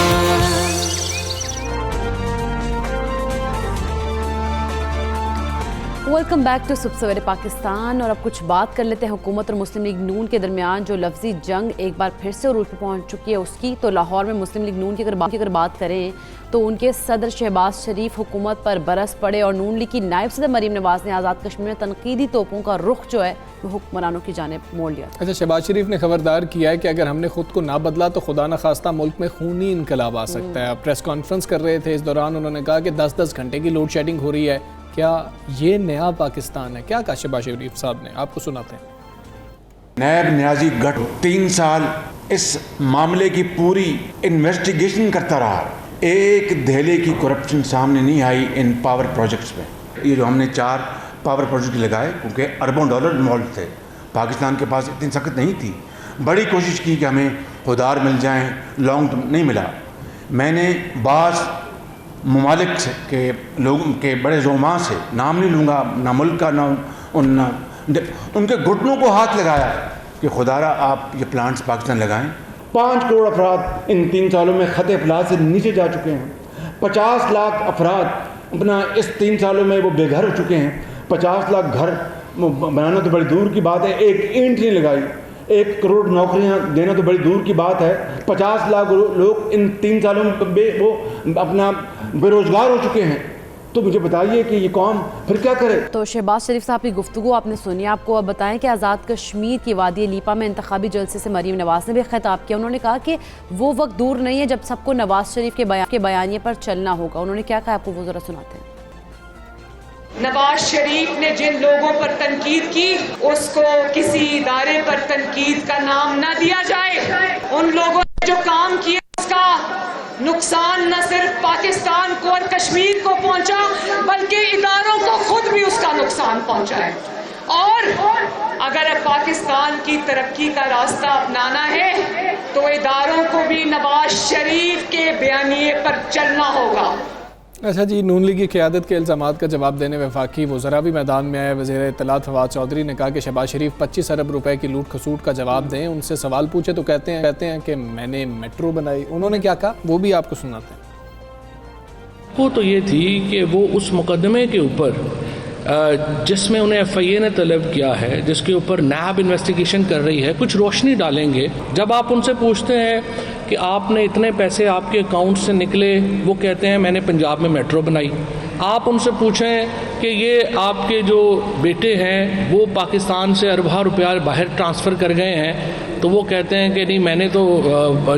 वेलकम बैक टू सुबह सवेरे पाकिस्तान। और अब कुछ बात कर लेते हैं हुकूमत और मुस्लिम लीग नून के दरमियान जो लफ्जी जंग एक बार फिर से उरूज पर पहुंच चुकी है उसकी। तो लाहौर में मुस्लिम लीग नून की अगर बात करें तो उनके सदर शहबाज शरीफ हुकूमत पर बरस पड़े और नून लीग की नायब सदर मरीम नवाज ने आज़ाद कश्मीर में तनकीदी तोपों का रुख जो है वो हुक्मरानों की जानिब मोड़ लिया। अच्छा, शहबाज शरीफ ने खबरदार किया है कि अगर हमने खुद को ना बदला तो खुदा न खास्ता मुल्क में खूनी इनकलाब आ सकता है। प्रेस कॉन्फ्रेंस कर रहे थे, इस दौरान उन्होंने कहा कि 10-10 घंटे की लोड शेडिंग हो रही है। क्या ये नया पाकिस्तान है? क्या कहा शहबाज शरीफ साहब ने, आपको सुनाते हैं। नैब न्याजी गठ 3 साल इस मामले की पूरी इन्वेस्टिगेशन करता रहा, एक धेले की करप्शन सामने नहीं आई इन पावर प्रोजेक्ट्स में। ये जो हमने 4 पावर प्रोजेक्ट लगाए, क्योंकि अरबों डॉलर इन्वॉल्व थे, पाकिस्तान के पास इतनी सख्त नहीं थी, बड़ी कोशिश की कि हमें खुदार मिल जाएं, लॉन्ग टर्म नहीं मिला। मैंने बास ममालिक के लोगों के बड़े जोमा से, नाम नहीं लूँगा, ना मुल्क का ना उनके घुटनों को हाथ लगाया कि खुदारा आप ये प्लांट्स पाकिस्तान लगाएं। 5 करोड़ अफराद इन 3 सालों में खत अफलास से नीचे जा चुके हैं। 50 लाख अफराद अपना इस 3 सालों में वो बेघर हो चुके हैं। 50 लाख घर बनाना तो बड़ी दूर की बात है, एक ईंट नहीं लगाई। 1 करोड़ नौकरियां देना तो बड़ी दूर की बात है। 50 लाख लोग इन 3 सालों में वो अपना बेरोजगार हो चुके हैं। तो मुझे बताइए कि ये कौम फिर क्या करे। तो शहबाज शरीफ साहब की गुफ्तगू आपने सुनी। आपको अब बताएं कि आज़ाद कश्मीर की वादी लीपा में इंतखाबी जलसे से मरीम नवाज ने भी खिताब किया। उन्होंने कहा कि वो वक्त दूर नहीं है जब सबको नवाज शरीफ के बयानिए पर चलना होगा। उन्होंने क्या कहा, आपको वो जरा सुनाते हैं। नवाज शरीफ ने जिन लोगों पर तनकीद की उसको किसी इदारे पर तनकीद का नाम न दिया जाए। उन लोगों ने जो काम किया उसका नुकसान न सिर्फ पाकिस्तान को और कश्मीर को पहुंचा, बल्कि इदारों को खुद भी उसका नुकसान पहुंचा है। और अगर पाकिस्तान की तरक्की का रास्ता अपनाना है तो इदारों को भी नवाज शरीफ के बयानिए पर चलना होगा। अच्छा जी, नून लीग की क़यादत के इल्ज़ामात का जवाब देने वफाकी वज़रा भी मैदान में आए। वज़ीर इत्तलात फवाद चौधरी ने कहा कि शहबाज शरीफ 25 अरब रुपए की लूट खसूट का जवाब दें। उनसे सवाल पूछे तो कहते हैं कि मैंने मेट्रो बनाई। उन्होंने क्या कहा वो भी आपको सुनाते हैं। वो तो ये थी कि वो उस मुकदमे के ऊपर जिसमें उन्हें FIA ने तलब किया है, जिसके ऊपर नैब इन्वेस्टिगेशन कर रही है, कुछ रोशनी डालेंगे। जब आप उनसे पूछते हैं कि आपने इतने पैसे आपके अकाउंट से निकले, वो कहते हैं मैंने पंजाब में मेट्रो बनाई। आप उनसे पूछें कि ये आपके जो बेटे हैं वो पाकिस्तान से अरबों रुपया बाहर ट्रांसफ़र कर गए हैं, तो वो कहते हैं कि नहीं मैंने तो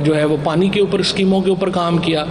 जो है वो पानी के ऊपर स्कीमों के ऊपर काम किया।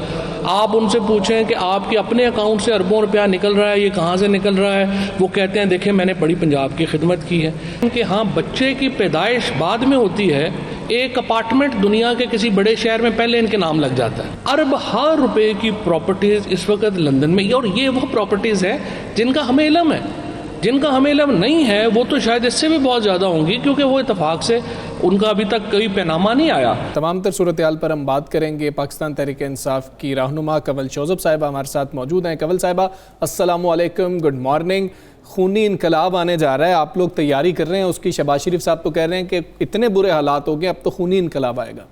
आप उनसे पूछें कि आपके अपने अकाउंट से अरबों रुपया निकल रहा है, ये कहाँ से निकल रहा है, वो कहते हैं देखें मैंने बड़ी पंजाब की खिदमत की है। क्योंकि हाँ, बच्चे की पैदाइश बाद में होती है, एक अपार्टमेंट दुनिया के किसी बड़े शहर में पहले इनके नाम लग जाता है। अरबों रुपए की प्रॉपर्टीज इस वक्त लंदन में, और ये वो प्रॉपर्टीज है जिनका हमें इल्म है। जिनका हमें इल्म नहीं है वो तो शायद इससे भी बहुत ज़्यादा होंगी, क्योंकि वो इत्तेफाक से उनका अभी तक कोई पैनामा नहीं आया। तमाम तर सूरत हाल पर हम बात करेंगे। पाकिस्तान तहरीक इंसाफ की रहनुमा कंवल शोज़ब साहिबा हमारे साथ मौजूद हैं। कंवल साहिबा, अस्सलामु अलैकुम, गुड मॉर्निंग। खूनी इनकलाब आने जा रहा है, आप लोग तैयारी कर रहे हैं उसकी। शहबाज शरीफ साहब तो कह रहे हैं कि इतने बुरे हालात हो गए, अब तो खूनी इनकलाब आएगा।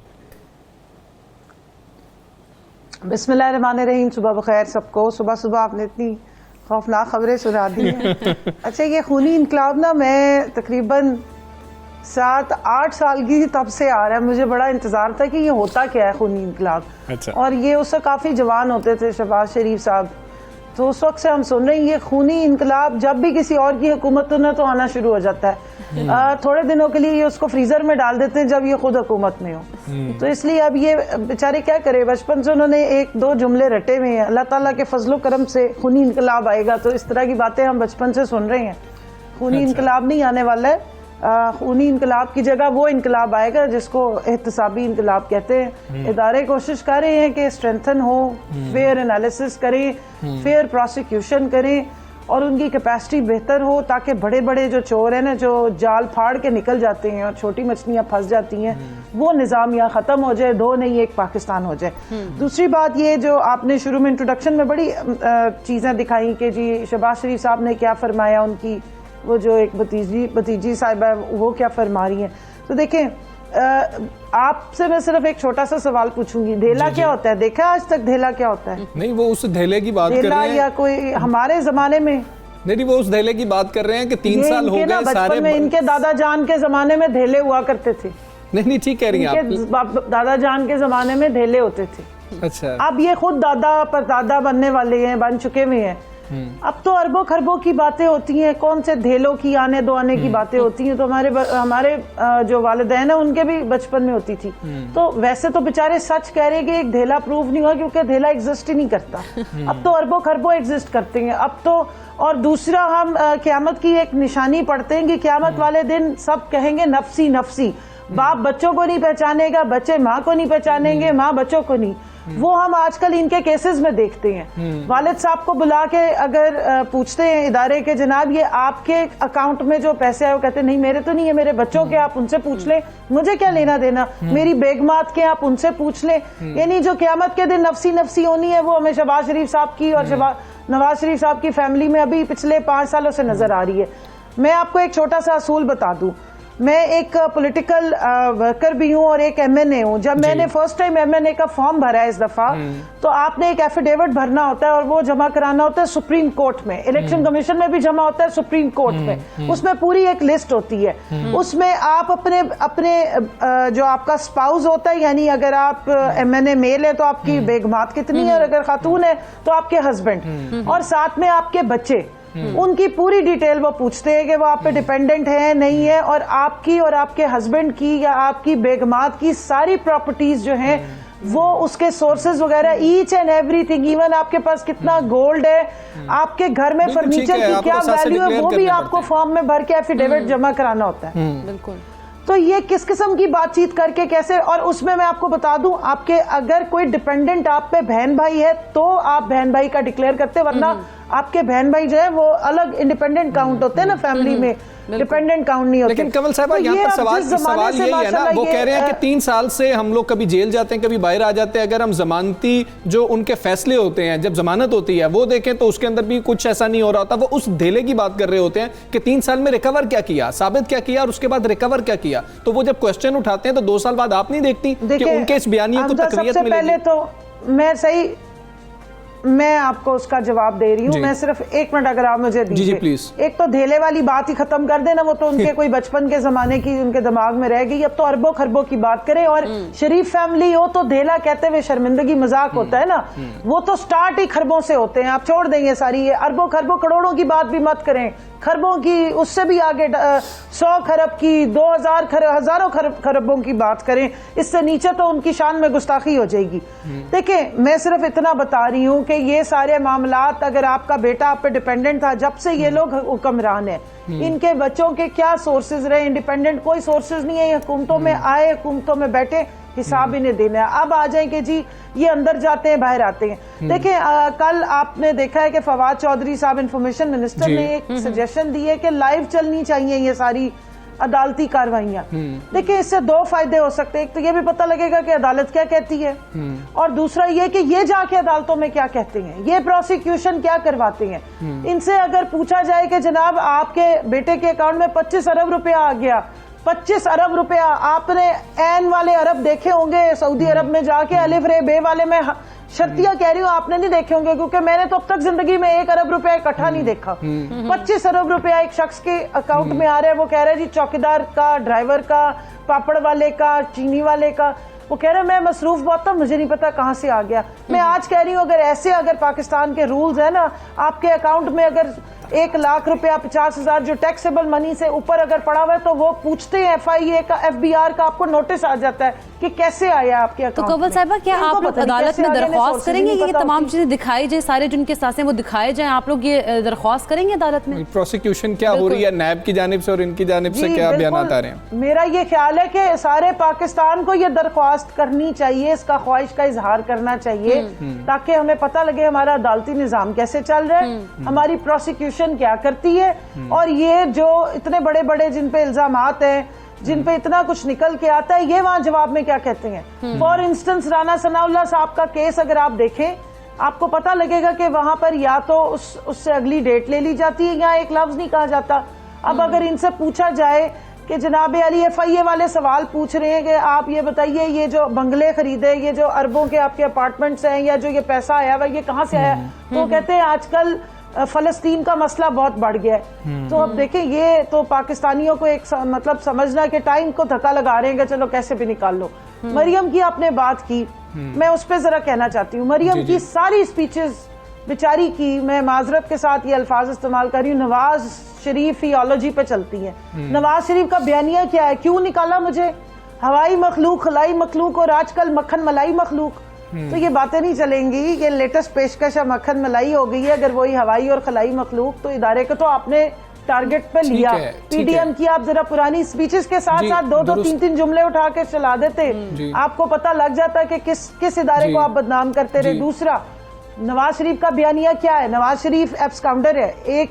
बिस्मिल्लाहिर्रहमानिर्रहीम। सुबह बखैर सबको। सुबह सुबह आपने इतनी खौफनाक खबरें सुना दी हैं। अच्छा, ये खूनी इनकलाब ना मैं तकरीबन 7-8 साल की तब से आ रहा है। मुझे बड़ा इंतज़ार था कि ये होता क्या है खूनी इनकलाब। अच्छा। और ये उससे काफ़ी जवान होते थे शहबाज शरीफ साहब, तो उस वक्त से हम सुन रहे हैं ये खूनी इनकलाब जब भी किसी और की हुकूमत में तो आना शुरू हो जाता है। थोड़े दिनों के लिए ये उसको फ्रीजर में डाल देते हैं जब ये खुद हुकूमत में हो। तो इसलिए अब ये बेचारे क्या करे, बचपन से उन्होंने 1-2 जुमले रटे हुए हैं, अल्लाह ताला के फजलो करम से खूनी इनकलाब आएगा। तो इस तरह की बातें हम बचपन से सुन रहे हैं। खूनी इनकलाब नहीं आने वाला है। खूनी इनकलाब की जगह वो इनकलाब आएगा जिसको एहतसाबी इनकलाब कहते हैं। इदारे कोशिश कर रहे हैं कि स्ट्रेंथन हो, फेयर एनालिसिस करें, फेयर प्रोसिक्यूशन करें और उनकी कैपेसिटी बेहतर हो, ताकि बड़े बड़े जो चोर हैं ना, जो जाल फाड़ के निकल जाते हैं और छोटी मछलियां फंस जाती हैं, वो निज़ाम यहाँ ख़त्म हो जाए, 2 नहीं 1 पाकिस्तान हो जाए। दूसरी बात ये जो आपने शुरू में इंट्रोडक्शन में बड़ी चीज़ें दिखाई कि जी शहबाज शरीफ साहब ने क्या फरमाया, उनकी वो जो एक भतीजी साहिबा है वो क्या फरमा रही हैं। तो देखें, आपसे मैं सिर्फ एक छोटा सा सवाल पूछूंगी, ढेला क्या होता है? देखा आज तक ढेला क्या होता है? नहीं, वो उस ढेले की बात कर रहे हैं। या कोई हमारे जमाने में नहीं, वो उस धेले की बात कर रहे हैं कि 3 साल हो गए सारे में इनके दादा जान के जमाने में धेले हुआ करते थे। नहीं ठीक कह रही हैं आप, दादा जान के जमाने में धेले होते थे। अच्छा, अब ये खुद दादा परदादा बनने वाले हैं, बन चुके हुए हैं। अब तो अरबों खरबों की बातें होती हैं, कौन से धेलों की आने दो आने की बातें होती हैं। तो हमारे जो वालिदैन है उनके भी बचपन में होती थी। तो वैसे तो बेचारे सच कह रहे हैं कि एक धेला प्रूफ नहीं हुआ, क्योंकि धेला एग्जिस्ट ही नहीं करता। अब तो अरबों खरबों एग्जिस्ट करते हैं अब तो। और दूसरा, हम क़यामत की एक निशानी पढ़ते हैं कि क़यामत वाले दिन सब कहेंगे नफसी नफसी। बाप बच्चों को नहीं पहचानेगा, बच्चे माँ को नहीं पहचानेंगे, माँ बच्चों को नहीं। वो हम आजकल इनके केसेस में देखते हैं। वालिद साहब को बुला के अगर पूछते हैं इदारे के, जनाब ये आपके अकाउंट में जो पैसे आए, वो कहते नहीं मेरे तो नहीं है, मेरे बच्चों के, आप उनसे पूछ लें, मुझे क्या लेना देना, मेरी बेगमात के आप उनसे पूछ लें। यानी जो क़यामत के दिन नफसी नफसी होनी है वो हमें शहबाज शरीफ साहब की और नवाज शरीफ साहब की फैमिली में अभी पिछले 5 सालों से नजर आ रही है। मैं आपको एक छोटा सा असूल बता दूं, मैं एक पॉलिटिकल वर्कर भी हूं और एक MNA हूं। जब मैंने फर्स्ट टाइम MNA का फॉर्म भरा है इस दफा, तो आपने एक एफिडेविट भरना होता है और वो जमा कराना होता है सुप्रीम कोर्ट में। इलेक्शन कमीशन में भी जमा होता है, सुप्रीम कोर्ट में। उसमें पूरी एक लिस्ट होती है। उसमें आप अपने जो आपका स्पाउस होता है, यानी अगर आप MNA मेल है तो आपकी बेगमात कितनी है, और अगर खातून है तो आपके हस्बैंड, और साथ में आपके बच्चे, उनकी पूरी डिटेल वो पूछते हैं कि वो आप पे डिपेंडेंट है नहीं है, और आपकी और आपके हस्बैंड की या आपकी बेगमात की सारी प्रॉपर्टीज जो हैं वो उसके सोर्सेज वगैरह, ईच एंड एवरीथिंग, इवन आपके पास कितना गोल्ड है, आपके घर में फर्नीचर की क्या वैल्यू है, वो भी आपको फॉर्म में भर के एफिडेविट जमा कराना होता है। बिल्कुल। तो ये किस किस्म की बातचीत करके कैसे, और उसमें मैं आपको बता दूं, आपके अगर कोई डिपेंडेंट आप पे बहन भाई है तो आप बहन भाई का डिक्लेयर करते, वरना आपके बहन भाई जो है वो अलग इंडिपेंडेंट काउंट होते हैं ना फैमिली में, डिपेंडेंट काउंट नहीं होते। लेकिन कमल साहब यहाँ पर सवाल यही है ना, वो कह रहे हैं कि 3 साल से हम लोग कभी जेल जाते हैं, कभी बाहर आ जाते हैं। अगर हम जमानती जो उनके फैसले होते हैं, जब जमानत होती है वो देखें तो उसके अंदर भी कुछ ऐसा नहीं हो रहा होता। वो उस धेले की बात कर रहे होते हैं कि 3 साल में रिकवर क्या किया, साबित क्या किया, और उसके बाद रिकवर क्या किया। तो वो जब क्वेश्चन उठाते हैं तो 2 साल बाद आप नहीं देखती कि उनके इस बयानिए को तकरीयत मिलेगी? पहले तो मैं आपको उसका जवाब दे रही हूँ। मैं सिर्फ 1 मिनट अगर आप मुझे दीजिए। जी प्लीज। एक तो धेले वाली बात ही खत्म कर देना, वो तो उनके कोई बचपन के जमाने की उनके दिमाग में रह गई। अब तो अरबों खरबों की बात करें, और शरीफ फैमिली हो तो धेला कहते हुए शर्मिंदगी मजाक होता है ना, वो तो स्टार्ट ही खरबों से होते हैं। आप छोड़ देंगे सारी ये अरबों खरबों करोड़ों की बात भी मत करें, खरबों की, उससे भी आगे 100 खरब की, 2000 खरब, हजारों खरबों की बात करें, इससे नीचे तो उनकी शान में गुस्ताखी हो जाएगी। देखिए, मैं सिर्फ इतना बता रही हूँ कि ये सारे मामलात, अगर आपका बेटा आप पे डिपेंडेंट था, जब से ये लोग हुक्मरान है, इनके बच्चों के क्या सोर्सेज रहे, इंडिपेंडेंट कोई सोर्सेज नहीं है। हुकूमतों में आए, हुकूमतों में बैठे, हिसाब इन्हें देना है। अब आ जाए कि जी ये अंदर जाते हैं बाहर आते हैं। देखिए, कल आपने देखा है कि फवाद चौधरी साहब इंफॉर्मेशन मिनिस्टर ने एक सजेशन दी है कि लाइव चलनी चाहिए ये सारी अदालती कार्रवाइयां। देखिए, इससे 2 फायदे हो सकते हैं। एक तो ये भी पता लगेगा कि अदालत क्या कहती है, और दूसरा ये कि ये जाके अदालतों में क्या कहते हैं, ये प्रोसिक्यूशन क्या करवाते हैं। इनसे अगर पूछा जाए कि जनाब आपके बेटे के अकाउंट में 25 अरब रुपया आ गया, 25 अरब रुपया, आपने एन वाले अरब देखे होंगे सऊदी अरब में जाके, अलिफ रे बे वाले में शर्तिया कह रही हूँ, आपने नहीं देखे होंगे, क्योंकि मैंने तो अब तक जिंदगी में 1 अरब रुपया इकट्ठा नहीं देखा। 25 अरब रुपया एक शख्स के अकाउंट में आ रहा है। वो कह रहा है जी चौकीदार का, ड्राइवर का, पापड़ वाले का, चीनी वाले का। वो कह रहे हैं मैं मसरूफ बहुत था, मुझे नहीं पता कहाँ से आ गया। मैं आज कह रही हूँ, अगर पाकिस्तान के रूल्स है ना, आपके अकाउंट में अगर 1 लाख रुपया 50,000 जो टैक्सेबल मनी से ऊपर अगर पड़ा हुआ है, तो वो पूछते हैं FIA का, FBR का, आपको नोटिस आ जाता है कि कैसे आया आपके अकाउंट। तो कवल साहिबा, क्या आप लोग अदालत में दरख्वास्त करेंगे कि ये तमाम चीजें दिखाई जाए, सारे जो उनके साथ हैं वो दिखाए जाए? आप लोग ये दरख्वास्त करेंगे अदालत में? प्रोसिक्यूशन क्या हो रही है नैब की जानिब से और इनकी जानिब से क्या बयान आ रहे हैं? मेरा ये ख्याल है कि सारे पाकिस्तान को ये दरख्वास्त करनी चाहिए, इसका ख्वाहिश का इजहार करना चाहिए, ताकि हमें पता लगे हमारा अदालती निजाम कैसे चल रहा है, हमारी प्रोसिक्यूशन क्या करती है, और ये जो इतने बड़े बड़े जिन पे इल्जामात हैं, जिन पे इतना कुछ निकल के आता है, ये वहां जवाब में क्या कहते हैं। फॉर इंस्टेंस राना सनाउल्लाह साहब का केस अगर आप देखें, आपको पता लगेगा कि वहां पर या तो उससे अगली डेट ले ली जाती है या एक लफ्ज नहीं कहा जाता। अब अगर इनसे पूछा जाए कि जनाब अली FIA वाले सवाल पूछ रहे हैं कि आप ये बताइए, ये जो बंगले खरीदे, ये जो अरबों के आपके अपार्टमेंट्स हैं, या जो ये पैसा आया हुआ, ये कहाँ से आया, तो कहते हैं आजकल फ़लस्तीन का मसला बहुत बढ़ गया है। तो अब देखें, ये तो पाकिस्तानियों को एक मतलब समझना कि टाइम को धक्का लगा रहे हैं कि चलो कैसे भी निकाल लो। मरियम की आपने बात की, मैं उस पर ज़रा कहना चाहती हूँ। मरियम की सारी स्पीचेस बेचारी की, मैं माजरत के साथ ये अल्फाज इस्तेमाल कर रही हूँ, नवाज शरीफ ईडियोलॉजी पे चलती है। नवाज शरीफ का बयानिया क्या है, क्यों निकाला मुझे, हवाई मखलूक, खलाई मखलूक और आजकल मक्खन मलाई मखलूक। तो ये बातें नहीं चलेंगी। ये लेटेस्ट पेशकश मक्खन मलाई हो गई है। अगर वही हवाई और खलाई मखलूक, तो इदारे को तो आपने टारगेट पे लिया। पीडीएम की आप जरा पुरानी स्पीचेस के साथ साथ दो तीन जुमले उठा के चला देते, आपको पता लग जाता कि किस इदारे को आप बदनाम करते रहे। दूसरा, नवाज शरीफ का बयानिया क्या है, नवाज शरीफ एब्सकाउंडर है। एक,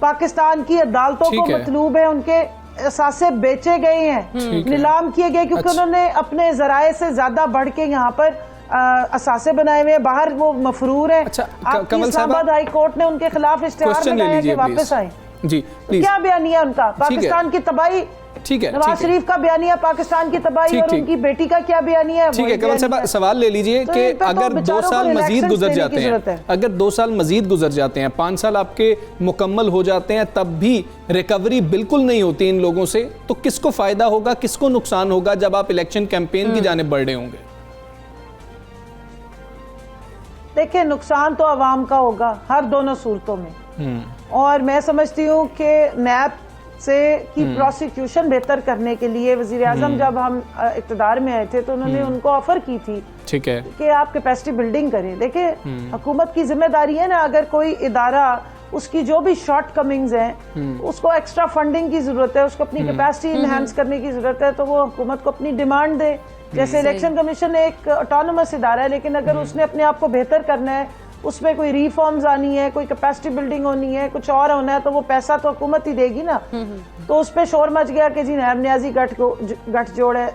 पाकिस्तान की अदालतों को मतलूब है उनके असासे बेचे गए हैं, नीलाम किए गए, क्योंकि उन्होंने अपने जराए से ज्यादा बढ़ के यहाँ पर असासे बनाए हुए हैं। बाहर वो मफरूर है। इस्लामाबाद हाई कोर्ट ने उनके खिलाफ इश्तिहार लगाया कि वापस आए। जी प्लीज। क्या बयानिया उनका, पाकिस्तान की तबाही। ठीक है, नवाज शरीफ का बयानिया पाकिस्तान की तबाही, और उनकी बेटी का क्या बयानिया है। ठीक है, कमल साहब सवाल ले लीजिए कि अगर 2 साल मजीद गुजर जाते हैं, अगर 2 साल मजीद गुजर जाते हैं, 5 साल आपके मुकम्मल हो जाते हैं, तब भी रिकवरी बिल्कुल नहीं होती इन लोगों से, तो किसको फायदा होगा, किसको नुकसान होगा जब आप इलेक्शन कैंपेन की जानिब बढ़ रहे होंगे? देखिए, नुकसान तो अवाम का होगा हर दोनों सूरतों में। और मैं समझती हूँ कि नैब से की प्रोसिक्यूशन बेहतर करने के लिए वजीर आजम जब हम इक़्तिदार में आए थे तो उन्होंने उनको ऑफर की थी, ठीक है, कि आप कैपेसिटी बिल्डिंग करें। देखिए, हुकूमत की जिम्मेदारी है ना, अगर कोई इदारा उसकी जो भी शॉर्ट कमिंग्स हैं उसको एक्स्ट्रा फंडिंग की जरूरत है, उसको अपनी कैपेसिटी इनहेंस करने की जरूरत है, तो वो हुकूमत को अपनी डिमांड दे। जैसे इलेक्शन कमीशन एक ऑटोनोमस इदारा है, लेकिन अगर उसने अपने आप को बेहतर करना है, उसमें कोई रिफॉर्म्स आनी है, कोई कैपेसिटी बिल्डिंग होनी है, कुछ और होना है, तो वो पैसा तो हुकूमत ही देगी ना। तो उस पर शोर मच गया कि जी नैब न्याजी गठजोड़ है।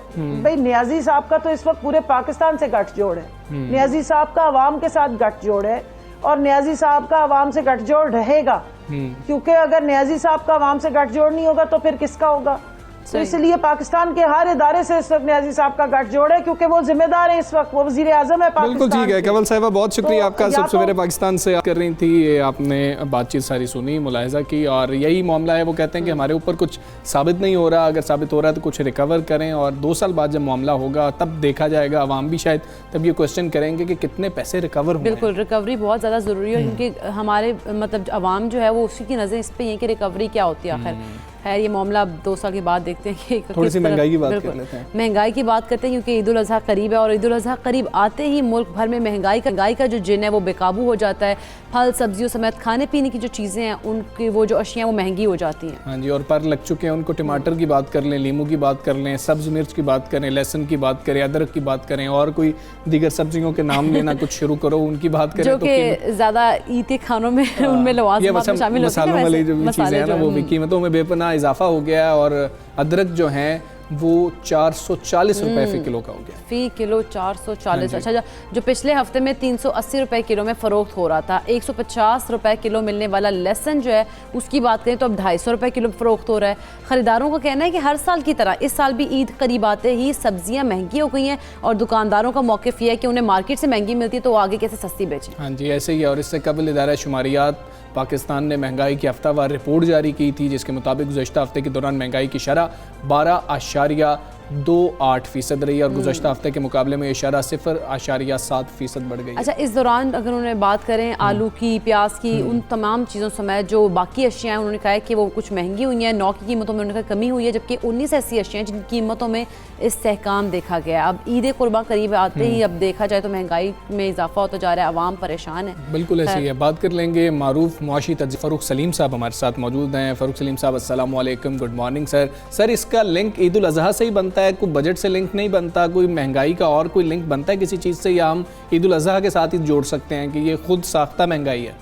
भाई, न्याजी साहब का तो इस वक्त पूरे पाकिस्तान से गठजोड़ है। न्याजी साहब का अवाम के साथ गठजोड़ है, और न्याजी साहब का अवाम से गठजोड़ रहेगा, क्योंकि अगर न्याजी साहब का अवाम से गठजोड़ नहीं होगा तो फिर किसका होगा। तो इसलिए पाकिस्तान के हर इदारे से इस वक्त न्याजी साहब का गठजोड़ है, क्योंकि वो जिम्मेदार है, इस वक्त वो वजीर आजम है पाकिस्तान। बिल्कुल ठीक है कमल साहिबा, बहुत शुक्रिया आपका। सब सवेरे पाकिस्तान से कर रही थी, ये आपने बातचीत सारी सुनी, मुलाहिजा की, और यही मामला है। वो कहते हैं कि हमारे ऊपर कुछ साबित नहीं हो रहा, अगर साबित हो रहा है तो कुछ रिकवर करें, और 2 साल बाद जब मामला होगा तब देखा जाएगा। अवाम भी शायद तब ये क्वेश्चन करेंगे कि कितने पैसे रिकवर हुए। बिल्कुल, रिकवरी बहुत ज़्यादा ज़रूरी है, क्योंकि हमारे मतलब अवाम जो है वो उसी की नज़र इस पर है कि रिकवरी क्या होती है। आखिर है ये मामला 2 साल के बाद देखते हैं कि थोड़ी सी महंगाई की बात कर लेते हैं। महंगाई की बात करते हैं, क्योंकि ईद उल अज़हा करीब है, और ईद उल अज़हा करीब आते ही मुल्क भर में महंगाई का जो जिन है वो बेकाबू हो जाता है। फल सब्जियों समेत खाने पीने की जो चीज़ें हैं, उनकी वो जो अशियाँ वो महंगी हो जाती हैं। हाँ जी, और पर लग चुके हैं उनको। टमाटर की बात कर लें, लीमू की बात कर लें, सब्ज़ मिर्च की बात करें, लहसुन की बात करें, अदरक की बात करें, और कोई दीगर सब्जियों के नाम लेना कुछ शुरू करो, उनकी बात करें, जो कि ज़्यादा ईद के खानों में उनमें लवाज़िमात शामिल होती हैं, मसालों वाली जो चीज़ें हैं ना, वो भी कीमतों में बेपनाह इजाफा हो गया है, और अदरक जो है वो 440 रुपए फी किलो का हो गया। फी किलो 440। अच्छा, जो पिछले हफ्ते में 380 रुपए किलो में फरोख्त हो रहा था, 150 रुपए किलो मिलने वाला लहसुन जो है उसकी बात करें तो अब 250 रुपए किलो फरोख्त हो रहा है। खरीदारों का कहना है कि हर साल की तरह इस साल भी ईद करीब आते ही सब्जियां महंगी हो गई हैं, और दुकानदारों का मौक़िफ़ यह है कि उन्हें मार्केट से महंगी मिलती है तो वो आगे कैसे सस्ती बेचें। हाँ जी, ऐसे ही। और इससे कबल इदारा शुमारियात पाकिस्तान ने महंगाई की हफ्तावार रिपोर्ट जारी की थी, जिसके मुताबिक गुज़श्ता हफ्ते के दौरान महंगाई की शरह 12.28% रही, और गुज़श्ता हफ्ते के मुकाबले में ये शरह 0.7% बढ़ गई। अच्छा, इस दौरान अगर उन्होंने बात करें आलू की, प्याज की, उन तमाम चीज़ों समेत जो बाकी अशियाँ उन्होंने कहा है कि वो कुछ महंगी हुई हैं। 9 की कीमतों में उन्होंने कहा कमी हुई है, जबकि 19 ऐसी अशियाँ जिन कीमतों में इस्तेहकाम देखा गया। अब ईद कुर्बान करीब आते ही अब देखा जाए तो महंगाई में इजाफा होता जा रहा है, आवाम परेशान है। बिल्कुल ऐसी है। बात कर लेंगे मारूफ मुआशी तज्ज़ीर फ़रूख सलीम साहब हमारे साथ मौजूद हैं। फ़रूख सलीम साहब, अस्सलाम वालेकुम, गुड मॉर्निंग सर। सर, इसका लिंक ईद उल अज़हा से ही बनता है, कोई बजट से लिंक नहीं बनता, कोई महंगाई का और कोई लिंक बनता है किसी चीज़ से, या हम ईद उल अज़हा के साथ ही जोड़ सकते हैं कि ये खुद साख्ता महंगाई है?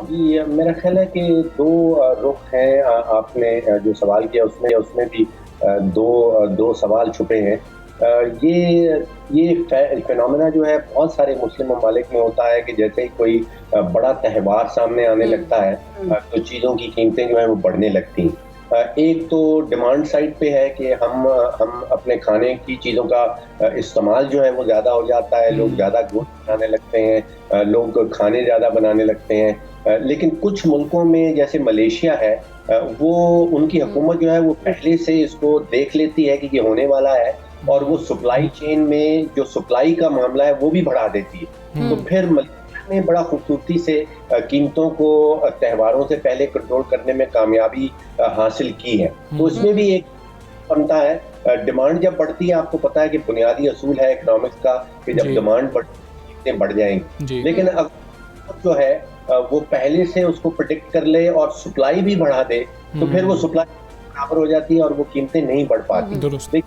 जी, मेरा ख्याल है कि 2 रुख हैं। आपने जो सवाल किया उसमें भी दो सवाल छुपे हैं। ये फिनोमेना जो है बहुत सारे मुस्लिम ममालिक में होता है कि जैसे ही कोई बड़ा त्यौहार सामने आने लगता है तो चीज़ों की कीमतें जो है वो बढ़ने लगती हैं। एक तो डिमांड साइड पे है कि हम अपने खाने की चीज़ों का इस्तेमाल जो है वो ज़्यादा हो जाता है, लोग ज़्यादा गोश्त खाने लगते हैं, लोग खाने ज़्यादा बनाने लगते हैं। लेकिन कुछ मुल्कों में जैसे मलेशिया है, वो उनकी हुकूमत जो है वो पहले से इसको देख लेती है कि ये होने वाला है और वो सप्लाई चेन में जो सप्लाई का मामला है वो भी बढ़ा देती है। तो फिर ने बड़ा खूबसूरती से कीमतों को त्योहारों से पहले कंट्रोल करने में कामयाबी हासिल की है। तो इसमें भी एक बनता है, डिमांड जब बढ़ती है, आपको पता है कि बुनियादी असूल है इकोनॉमिक्स का कि जब डिमांड बढ़ जाएंगी, लेकिन अब जो है वो पहले से उसको प्रेडिक्ट कर ले और सप्लाई भी बढ़ा दे तो फिर वो सप्लाई बराबर हो जाती है और वो कीमतें नहीं बढ़ पाती।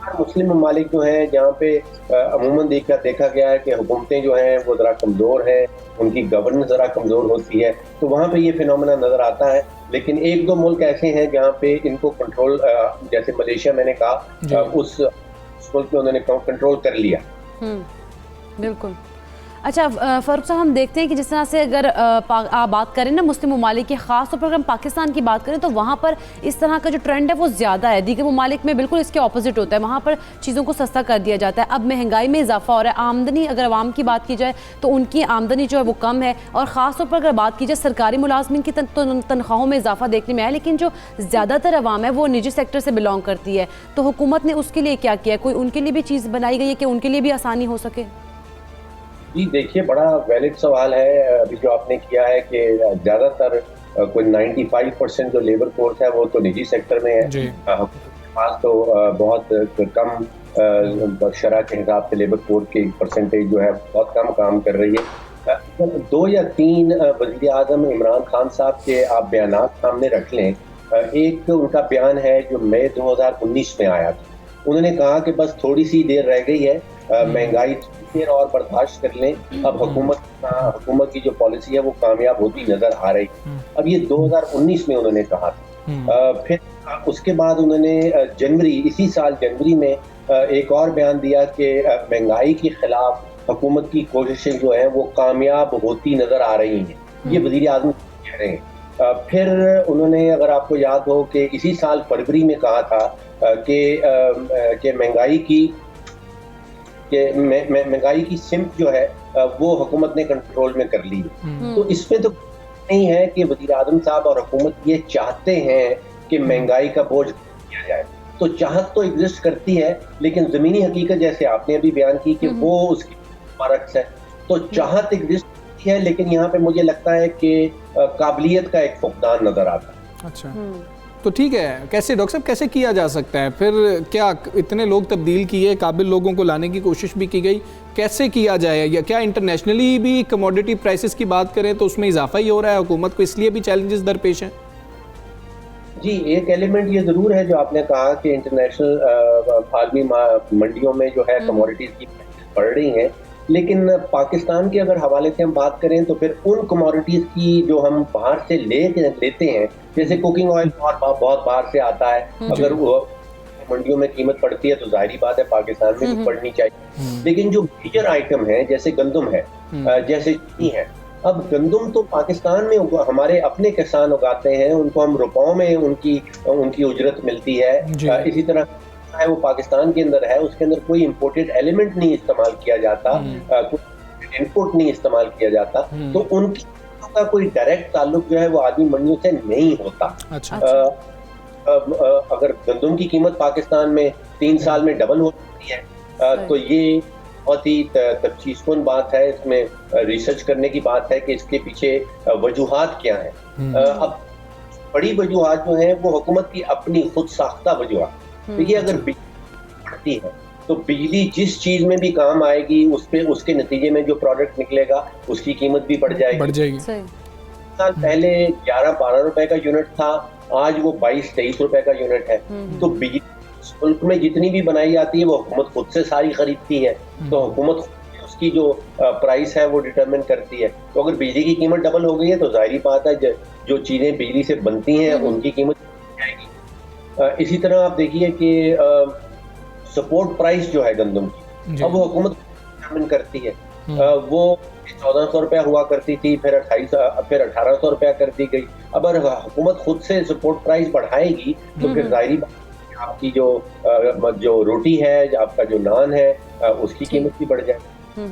मुस्लिम ममालिक जो हैं जहाँ पे अमूमन देखा गया है कि हुकूमतें जो हैं वो ज़रा कमज़ोर हैं, उनकी गवर्नेंस ज़रा कमज़ोर होती है, तो वहाँ पे ये फिनोमेना नज़र आता है। लेकिन एक दो मुल्क ऐसे हैं जहाँ पे इनको कंट्रोल, जैसे मलेशिया मैंने कहा, उस मुल्क में उन्होंने कंट्रोल कर लिया। बिल्कुल। अच्छा फ़ारूक साहब, हम देखते हैं कि जिस तरह से अगर आप बात करें ना मुस्लिम ममालिक की, ख़ास तौर पर अगर हम पाकिस्तान की बात करें तो वहाँ पर इस तरह का जो ट्रेंड है वो ज़्यादा है। दीगर ममालिक में बिल्कुल इसके ऑपोजिट होता है, वहाँ पर चीज़ों को सस्ता कर दिया जाता है। अब महंगाई में इजाफा हो रहा है, आमदनी अगर आवाम की बात की जाए तो उनकी आमदनी जो है वो कम है, और ख़ास तौर पर अगर बात की जाए सरकारी मुलाजमिन की तनख्वाहों में इजाफा देखने में आया, लेकिन जो ज़्यादातर आवाम है वो निजी सेक्टर से बिलोंग करती है। तो हुकूमत ने उसके लिए क्या किया? कोई उनके लिए भी चीज़ बनाई गई है कि उनके लिए भी आसानी हो सके? जी देखिए, बड़ा वैलिड सवाल है अभी जो आपने किया है कि ज़्यादातर कोई 95% जो लेबर फोर्स है वो तो निजी सेक्टर में है। पास तो बहुत कम शरह के हिसाब से लेबर फोर्स की परसेंटेज जो है बहुत कम काम कर रही है। 2 या 3 वज़ीर आज़म इमरान खान साहब के आप बयानात सामने रख लें। एक उनका बयान है जो मई 2019 में आया था, उन्होंने कहा कि बस थोड़ी सी देर रह गई है, महंगाई देर और बर्दाश्त कर लें, अब हुकूमत की जो पॉलिसी है वो कामयाब होती नजर आ रही। अब ये 2019 में उन्होंने कहा था। फिर उसके बाद उन्होंने इसी साल जनवरी में एक और बयान दिया कि महंगाई के खिलाफ हुकूमत की कोशिशें जो हैं वो कामयाब होती नजर आ रही हैं, ये वज़ीर आज़म कह रहे हैं। फिर उन्होंने, अगर आपको याद हो, कि इसी साल फरवरी में कहा था कि महंगाई की सिमत जो है वो हुकूमत ने कंट्रोल में कर ली। तो इसमें तो नहीं है कि वज़ीर आज़म साहब और हुकूमत ये चाहते हैं कि महंगाई का बोझ किया जाए, तो चाहत तो एग्जिस्ट करती है, लेकिन ज़मीनी हकीकत जैसे आपने अभी बयान की कि वो उसकी फर्क है। तो चाहत एग्जिस्ट करती है, लेकिन यहाँ पे मुझे लगता है कि काबिलियत का एक फुकदान नजर आता है। अच्छा, तो ठीक है, कैसे डॉक्टर साहब कैसे किया जा सकता है फिर? क्या इतने लोग तब्दील किए, काबिल लोगों को लाने की कोशिश भी की गई, कैसे किया जाए? या क्या इंटरनेशनली भी कमोडिटी प्राइसेस की बात करें तो उसमें इजाफा ही हो रहा है, हुकूमत को इसलिए भी चैलेंजेस दरपेश हैं? जी, एक एलिमेंट ये ज़रूर है जो आपने कहा कि इंटरनेशनल आलमी मंडियों में जो है कमोडिटीज़ की बढ़ रही हैं, लेकिन पाकिस्तान के अगर हवाले से हम बात करें तो फिर उन कमोडिटीज़ की जो हम बाहर से लेते हैं, जैसे कुकिंग ऑयल बहुत बाहर से आता है, अगर वो मंडियों में कीमत पड़ती है तो जाहिर बात है पाकिस्तान में भी पड़नी चाहिए। लेकिन जो मेजर आइटम है जैसे गंदम है, जैसे चीनी है, अब गंदम तो पाकिस्तान में हमारे अपने किसान उगाते हैं, उनको हम रुपयों में उनकी उजरत मिलती है। इसी तरह है वो पाकिस्तान के अंदर है, उसके अंदर कोई इंपोर्टेड एलिमेंट नहीं इस्तेमाल किया जाता, कोई इनपुट नहीं इस्तेमाल किया जाता, तो उनकी का कोई डायरेक्ट ताल्लुक जो है वो आदमी मंडियों से नहीं होता। अच्छा। अगर गंदम की कीमत पाकिस्तान में 3 साल में डबल हो जाती है तो ये बहुत ही तफ्तीशकुन बात है, इसमें रिसर्च करने की बात है कि इसके पीछे वजूहात क्या है। अब बड़ी वजूहात जो है वो हुकूमत की अपनी खुद साख्ता वजूहात। देखिए, अगर बिजली बढ़ती है तो बिजली जिस चीज में भी काम आएगी उसके नतीजे में जो प्रोडक्ट निकलेगा उसकी कीमत भी बढ़ जाएगी। साल पहले 11-12 रुपए का यूनिट था, आज वो 22-23 रुपए का यूनिट है। तो बिजली मुल्क में जितनी भी बनाई जाती है वो हुकूमत खुद से सारी खरीदती है, तो हुकूमत उसकी जो प्राइस है वो डिटरमिन करती है। तो अगर बिजली की कीमत डबल हो गई है तो जाहिर बात है जो चीजें बिजली से बनती हैं उनकी कीमत जाएगी। इसी तरह आप देखिए कि सपोर्ट प्राइस जो है गंदम की, अब वो हुकूमत डिटरमिन करती है। वो 1400 रुपया हुआ करती थी, फिर 1800 रुपया कर दी गई। अब अगर हुकूमत खुद से सपोर्ट प्राइस बढ़ाएगी तो फिर जाहिर बात है आपकी जो रोटी है, आपका जो नान है, उसकी कीमत भी बढ़ जाएगी।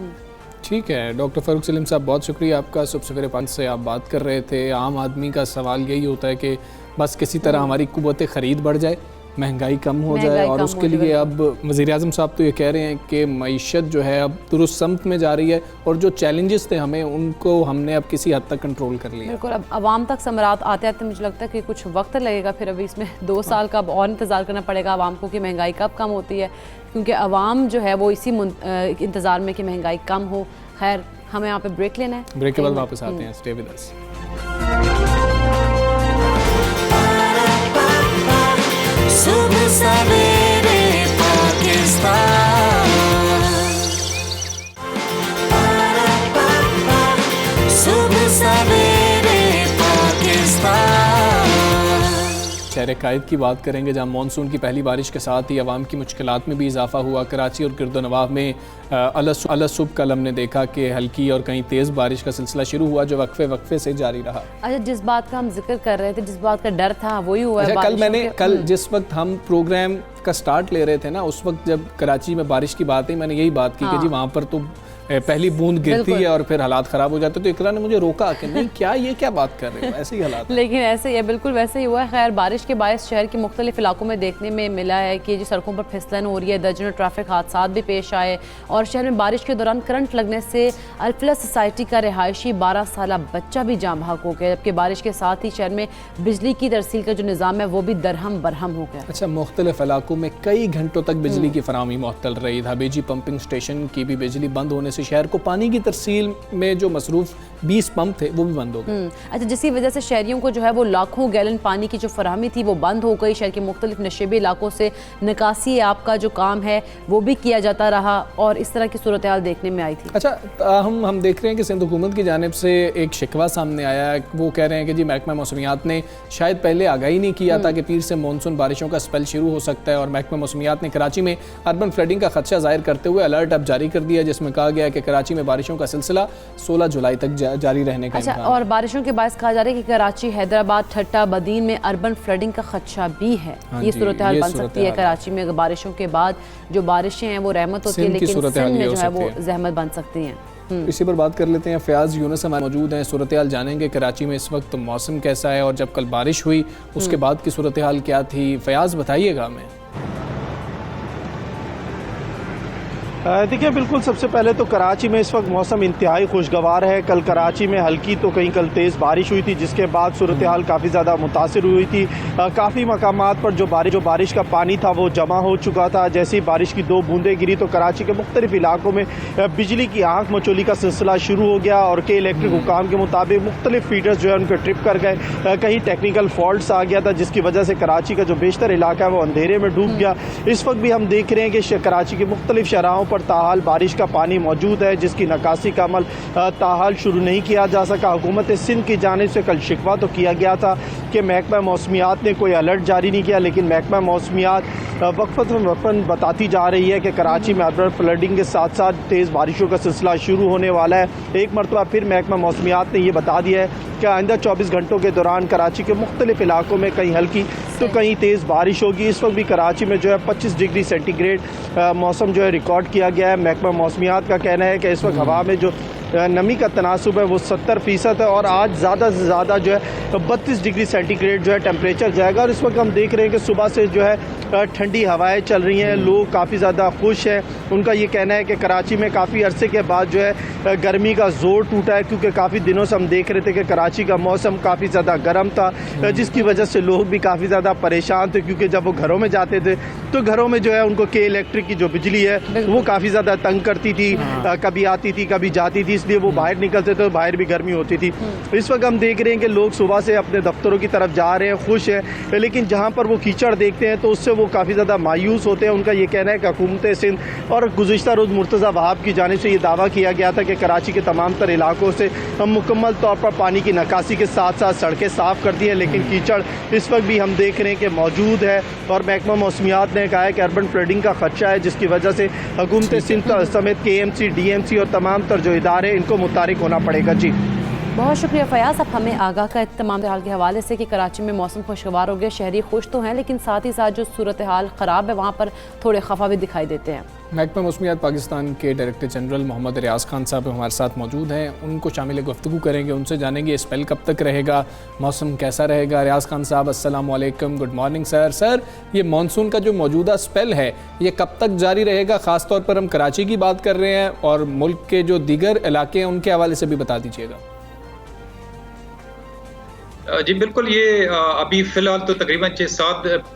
ठीक है डॉक्टर फ़ारूक सलीम साहब, बहुत शुक्रिया आपका। सुबह सवेरे 5 से आप बात कर रहे थे। आम आदमी का सवाल यही होता है कि बस किसी तरह हमारी कुव्वत ख़रीद बढ़ जाए, महंगाई कम हो जाए, और उसके लिए अब वज़ीर-ए-आज़म साहब तो ये कह रहे हैं कि मईशत जो है अब दुरुस्त समत में जा रही है, और जो चैलेंजेस थे हमें उनको हमने अब किसी हद तक कंट्रोल कर लिया। बिल्कुल, अब आवाम तक समरात आते आते मुझे लगता है कि कुछ वक्त लगेगा। फिर अभी इसमें 2 साल का और इंतज़ार करना पड़ेगा आवाम को कि महंगाई कब कम होती है, क्योंकि आवाम जो है वो इसी इंतज़ार में कि महंगाई कम हो। खैर, हमें यहाँ पे ब्रेक लेना है, ब्रेक के बाद वापस आते हैं। Stay with us. सुबह सवेरे पाकिस्तान, सुबह सवेरे पाकिस्तान। शहर कायद की बात करेंगे, जहाँ मानसून की पहली बारिश के साथ ही अवाम की मुश्किलात में भी इजाफा हुआ। कराची और गिरदोनवाह में अलसुब कल हमने देखा कि हल्की और कहीं तेज़ बारिश का सिलसिला शुरू हुआ, जो वक्फे से जारी रहा। अच्छा, जिस बात का हम जिक्र कर रहे थे, जिस बात का डर था, वही हुआ है। कल जिस वक्त हम प्रोग्राम का स्टार्ट ले रहे थे ना, उस वक्त जब कराची में बारिश की बात है, मैंने यही बात की कि जी वहाँ पर तो पहली बूंद गिरती है और फिर हालात ख़राब हो जाते। तो इकरा ने मुझे रोका कि नहीं, क्या बात कर रहे हो, ऐसे ही हालात। लेकिन ऐसे ही बिल्कुल वैसे ही हुआ है। खैर, बारिश के बायस शहर के मुख्तलिफ इलाकों में देखने में मिला है कि जो सड़कों पर फिसलन हो रही है, दर्जनों ट्रैफिक हादसा भी पेश आए, और शहर में बारिश के दौरान करंट लगने से अल्फला सोसाइटी का रिहायशी 12 साल बच्चा भी जाँ बहक हो गया, जबकि बारिश के साथ ही शहर में बिजली की तरसील का जो निज़ाम है वो भी दरहम बरहम हो गया। अच्छा, मुख्तलिफ इलाकों में कई घंटों तक बिजली की फराहमी मुअत्तल रही। हबेजी पंपिंग स्टेशन की भी बिजली बंद होने से शहर को पानी की तरसील में जो मसरूफ 20 पंप थे वो भी बंद हो गए। अच्छा, जिसकी वजह से शहरियों को जो है वो लाखों गैलन पानी की जो फराहमी थी वो बंद हो गई। शहर के मुख्तलिफ नशेबी इलाकों से निकासी आपका जो काम है वो भी किया जाता रहा, और इस तरह की सूरत हाल देखने में आई थी। अच्छा, हम देख रहे हैं कि सिंध हुकूमत की जानिब से एक शिकवा सामने आया है। वो कह रहे हैं कि जी महकमा मौसमियात ने शायद पहले आगाही नहीं किया था कि पीर से मानसून बारिशों का स्पेल शुरू हो सकता है, और महकमा मौसमियात ने कराची में अर्बन फ्लडिंग का खदशा जाहिर करते हुए अलर्ट अब जारी कर दिया, जिसमें कहा गया कि कराची में बारिशों का सिलसिला 16 जुलाई तक जारी रहने का। अच्छा, और बारिशों के बायस कहा जा रहा है कि कराची, हैदराबाद, ठट्टा, बदीन में अर्बन फ्लडिंग का खदशा भी है। ये सूरत हाल बन सकती है कराची में। बारिशों के बाद जो बारिशें हैं वो रहमत होती है, लेकिन सिंध में जो है वो जहमत बन सकती हैं। इसी पर बात कर लेते हैं। फयाज यूनुस हमारे मौजूद हैं, सूरत हाल जानेंगे। कराची में इस वक्त मौसम कैसा है, और जब कल बारिश हुई उसके बाद की सूरत हाल क्या थी? फयाज बताइएगा हमें। देखिए, बिल्कुल सबसे पहले तो कराची में इस वक्त मौसम इंतहाई खुशगवार है। कल कराची में हल्की तो कहीं कल तेज़ बारिश हुई थी, जिसके बाद सूरत हाल काफ़ी ज़्यादा मुतासिर हुई थी। काफ़ी मकामात पर जो बारिश का पानी था वो जमा हो चुका था। जैसे ही बारिश की 2 बूंदें गिरी तो कराची के मुख्तलिफ इलाकों में बिजली की आँख मचोली का सिलसिला शुरू हो गया, और के इलेक्ट्रिक हुकाम के मुताबिक मुख्तलिफ फीडर्स जो है उनके ट्रिप कर गए। कहीं टेक्निकल फॉल्ट्स आ गया था, जिसकी वजह से कराची का जो बेशतर इलाका है वो अंधेरे में डूब गया। इस वक्त भी हम देख रहे हैं कि कराची के मुख्तलिफ शराहों पर ताहाल बारिश का पानी मौजूद है, जिसकी नकासी का अमल ताहाल शुरू नहीं किया जा सका। हुकूमत सिंध की जानिब से कल शिकवा तो किया गया था कि महकमा मौसमियात ने कोई अलर्ट जारी नहीं किया, लेकिन महकमा मौसमियात वक्फन बताती जा रही है कि कराची में अर्बन फ्लडिंग के साथ साथ तेज़ बारिशों का सिलसिला शुरू होने वाला है। एक मरतबा फिर महकमा मौसमियात ने यह बता दिया है कि आइंदा 24 घंटों के दौरान कराची के मुख्तलिफ इलाकों में कहीं हल्की तो कहीं तेज़ बारिश होगी। इस वक्त भी कराची में जो है 25 डिग्री सेंटीग्रेड मौसम जो है रिकॉर्ड किया गया है। महकमा मौसमियात का कहना है कि इस वक्त हवा में जो नमी का तनासुब है वो 70% है, और आज ज़्यादा से ज़्यादा जो है 32 डिग्री सेंटीग्रेड जो है टेम्परेचर जाएगा। और इस वक्त हम देख रहे हैं कि सुबह से जो है ठंडी हवाएं चल रही हैं, लोग काफ़ी ज़्यादा खुश हैं। उनका ये कहना है कि कराची में काफ़ी अरसे के बाद जो है गर्मी का जोर टूटा है, क्योंकि काफ़ी दिनों से हम देख रहे थे कि कराची का मौसम काफ़ी ज़्यादा गर्म था, जिसकी वजह से लोग भी काफ़ी ज़्यादा परेशान थे, क्योंकि जब वो घरों में जाते थे तो घरों में जो है उनको के इलेक्ट्रिक की जो बिजली है वो काफ़ी ज़्यादा तंग करती थी, कभी आती थी कभी जाती थी, इसलिए वो बाहर निकलते थे तो बाहर भी गर्मी होती थी। इस वक्त हम देख रहे हैं कि लोग सुबह से अपने दफ्तरों की तरफ जा रहे हैं, खुश हैं, लेकिन जहाँ पर वो कीचड़ देखते हैं तो उससे वो काफ़ी ज़्यादा मायूस होते हैं। उनका ये कहना है कि हुकूमत सिंध और गुज़िश्ता रोज़ मुर्तज़ा वहाब की जानिब से ये दावा किया गया था कि कराची के तमाम तर इलाकों से मुकम्मल तौर पर पानी की निकासी के साथ साथ सड़कें साफ़ कर दी हैं, लेकिन कीचड़ इस वक्त भी हम देख रहे हैं कि मौजूद है। और महकमा मौसमियात ने कहा है कि अर्बन फ्लडिंग का खदशा है, जिसकी वजह से हुकूमत सिंध समेत KMC, DMC और तमाम तर जो इदारे इनको मुतारिक होना पड़ेगा। जी बहुत शुक्रिया फयाज। अब हमें आगाह का तमाम हाल के हवाले से कि कराची में मौसम खुशगवार हो गया, शहरी खुश तो हैं, लेकिन साथ ही साथ जो सूरत हाल ख़राब है वहाँ पर थोड़े खफा भी दिखाई देते हैं। महकमा मौसमियात पाकिस्तान के डायरेक्टर जनरल मोहम्मद रियाज खान साहब हमारे साथ मौजूद हैं, उनको शामिल गुफ्तगू करेंगे, उनसे जानेंगे स्पेल कब तक रहेगा, मौसम कैसा रहेगा। रियाज खान साहब अस्सलाम वालेकुम, गुड मॉर्निंग सर। सर, ये मानसून का जो मौजूदा स्पेल है ये कब तक जारी रहेगा? ख़ास तौर पर हम कराची की बात कर रहे हैं और मुल्क के जो दीगर इलाके हैं उनके हवाले से भी बता दीजिएगा। जी बिल्कुल, ये अभी फ़िलहाल तो तकरीबन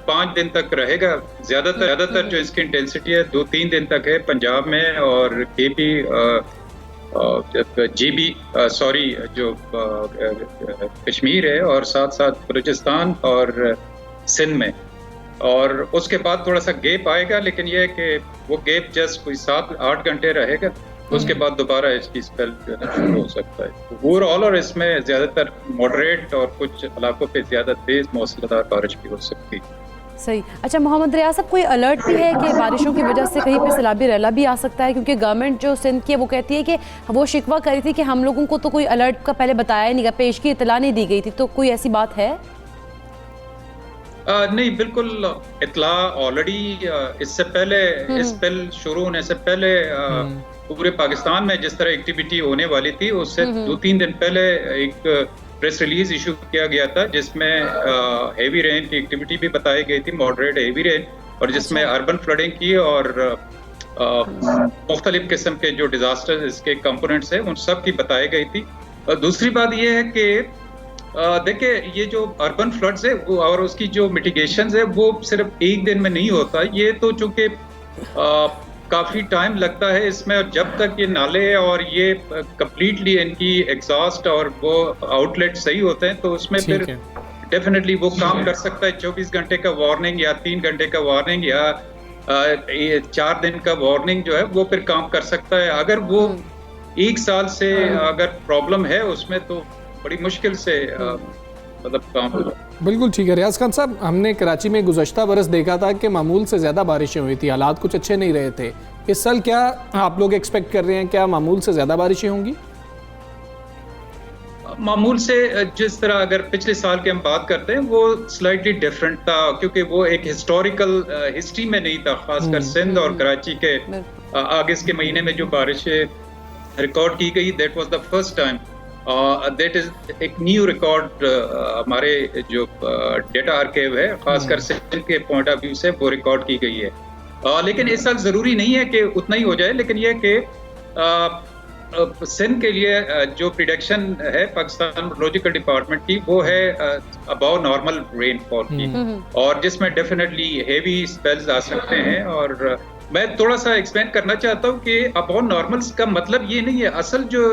5 दिन तक रहेगा। ज़्यादातर जो इसकी इंटेंसिटी है 2-3 दिन तक है पंजाब में और GB जो कश्मीर है और साथ साथ बलूचिस्तान और सिंध में, और उसके बाद थोड़ा सा गैप आएगा, लेकिन यह है कि वो गैप जस्ट कोई 7-8 घंटे रहेगा, उसके बाद दोबारा इसकी स्पेल शुरू हो सकता है। ओवरऑल और इसमें ज़्यादातर मॉडरेट और कुछ इलाकों पे ज़्यादा तेज़ मौसलाधार बारिश भी हो सकती है। सही। अच्छा मोहम्मद रियाज साहब, कोई अलर्ट भी है कि बारिशों की वजह से कहीं पे सैलाबी रैला भी आ सकता है? क्योंकि गवर्नमेंट जो सिंध की है वो कहती है कि वो शिकवा करी थी कि हम लोगों को तो कोई अलर्ट का पहले बताया ही नहीं गया, पेश की इतला नहीं दी गई थी, तो कोई ऐसी बात है? नहीं, बिल्कुल इतला ऑलरेडी इससे पहले स्पेल शुरू होने से पहले पूरे पाकिस्तान में जिस तरह एक्टिविटी होने वाली थी उससे 2-3 दिन पहले एक प्रेस रिलीज इशू किया गया था, जिसमें हेवी रेन की एक्टिविटी भी बताई गई थी, मॉडरेट हेवी रेन, और जिसमें अर्बन फ्लडिंग की और मुख्तलिफ किस्म के जो डिजास्टर इसके कंपोनेंट्स हैं उन सब की बताई गई थी। दूसरी बात यह है कि देखिए, ये जो अर्बन फ्लड्स है वो और उसकी जो मिटिगेशंस है वो सिर्फ एक दिन में नहीं होता, ये तो चूंकि काफ़ी टाइम लगता है इसमें, और जब तक ये नाले और ये कम्प्लीटली इनकी एग्जॉस्ट और वो आउटलेट सही होते हैं तो उसमें फिर डेफिनेटली वो काम कर सकता है। 24 घंटे का वार्निंग या 3 घंटे का वार्निंग या 4 दिन का वार्निंग जो है वो फिर काम कर सकता है। अगर वो 1 साल से अगर प्रॉब्लम है उसमें तो बड़ी मुश्किल से मतलब काम हो। बिल्कुल ठीक है रियाज खान साहब, हमने कराची में गुज़श्ता बरस देखा था कि मामूल से ज़्यादा बारिशें हुई थी, हालात कुछ अच्छे नहीं रहे थे। इस साल क्या आप लोग एक्सपेक्ट कर रहे हैं, क्या मामूल से ज़्यादा बारिशें होंगी? मामूल से जिस तरह अगर पिछले साल की हम बात करते हैं वो स्लाइटली डिफरेंट था, क्योंकि वो एक हिस्टोरिकल हिस्ट्री में नहीं था, खासकर सिंध और कराची के अगस्त के महीने में जो बारिशें रिकॉर्ड की गई, that was the first time, that is एक न्यू रिकॉर्ड हमारे जो डेटा आर्काइव है खासकर सिंध के पॉइंट ऑफ व्यू से वो रिकॉर्ड की गई है। लेकिन इस साल ज़रूरी नहीं है कि उतना ही हो जाए, लेकिन यह कि सिंध के लिए जो प्रिडिक्शन है पाकिस्तान मेट्रोलॉजिकल डिपार्टमेंट की वो है अबाव नॉर्मल रेनफॉल की, और जिसमें डेफिनेटली हेवी स्पेल्स आ सकते हैं। और मैं थोड़ा सा एक्सप्लेन करना चाहता हूँ कि अबाव नॉर्मल्स का मतलब ये नहीं है, असल जो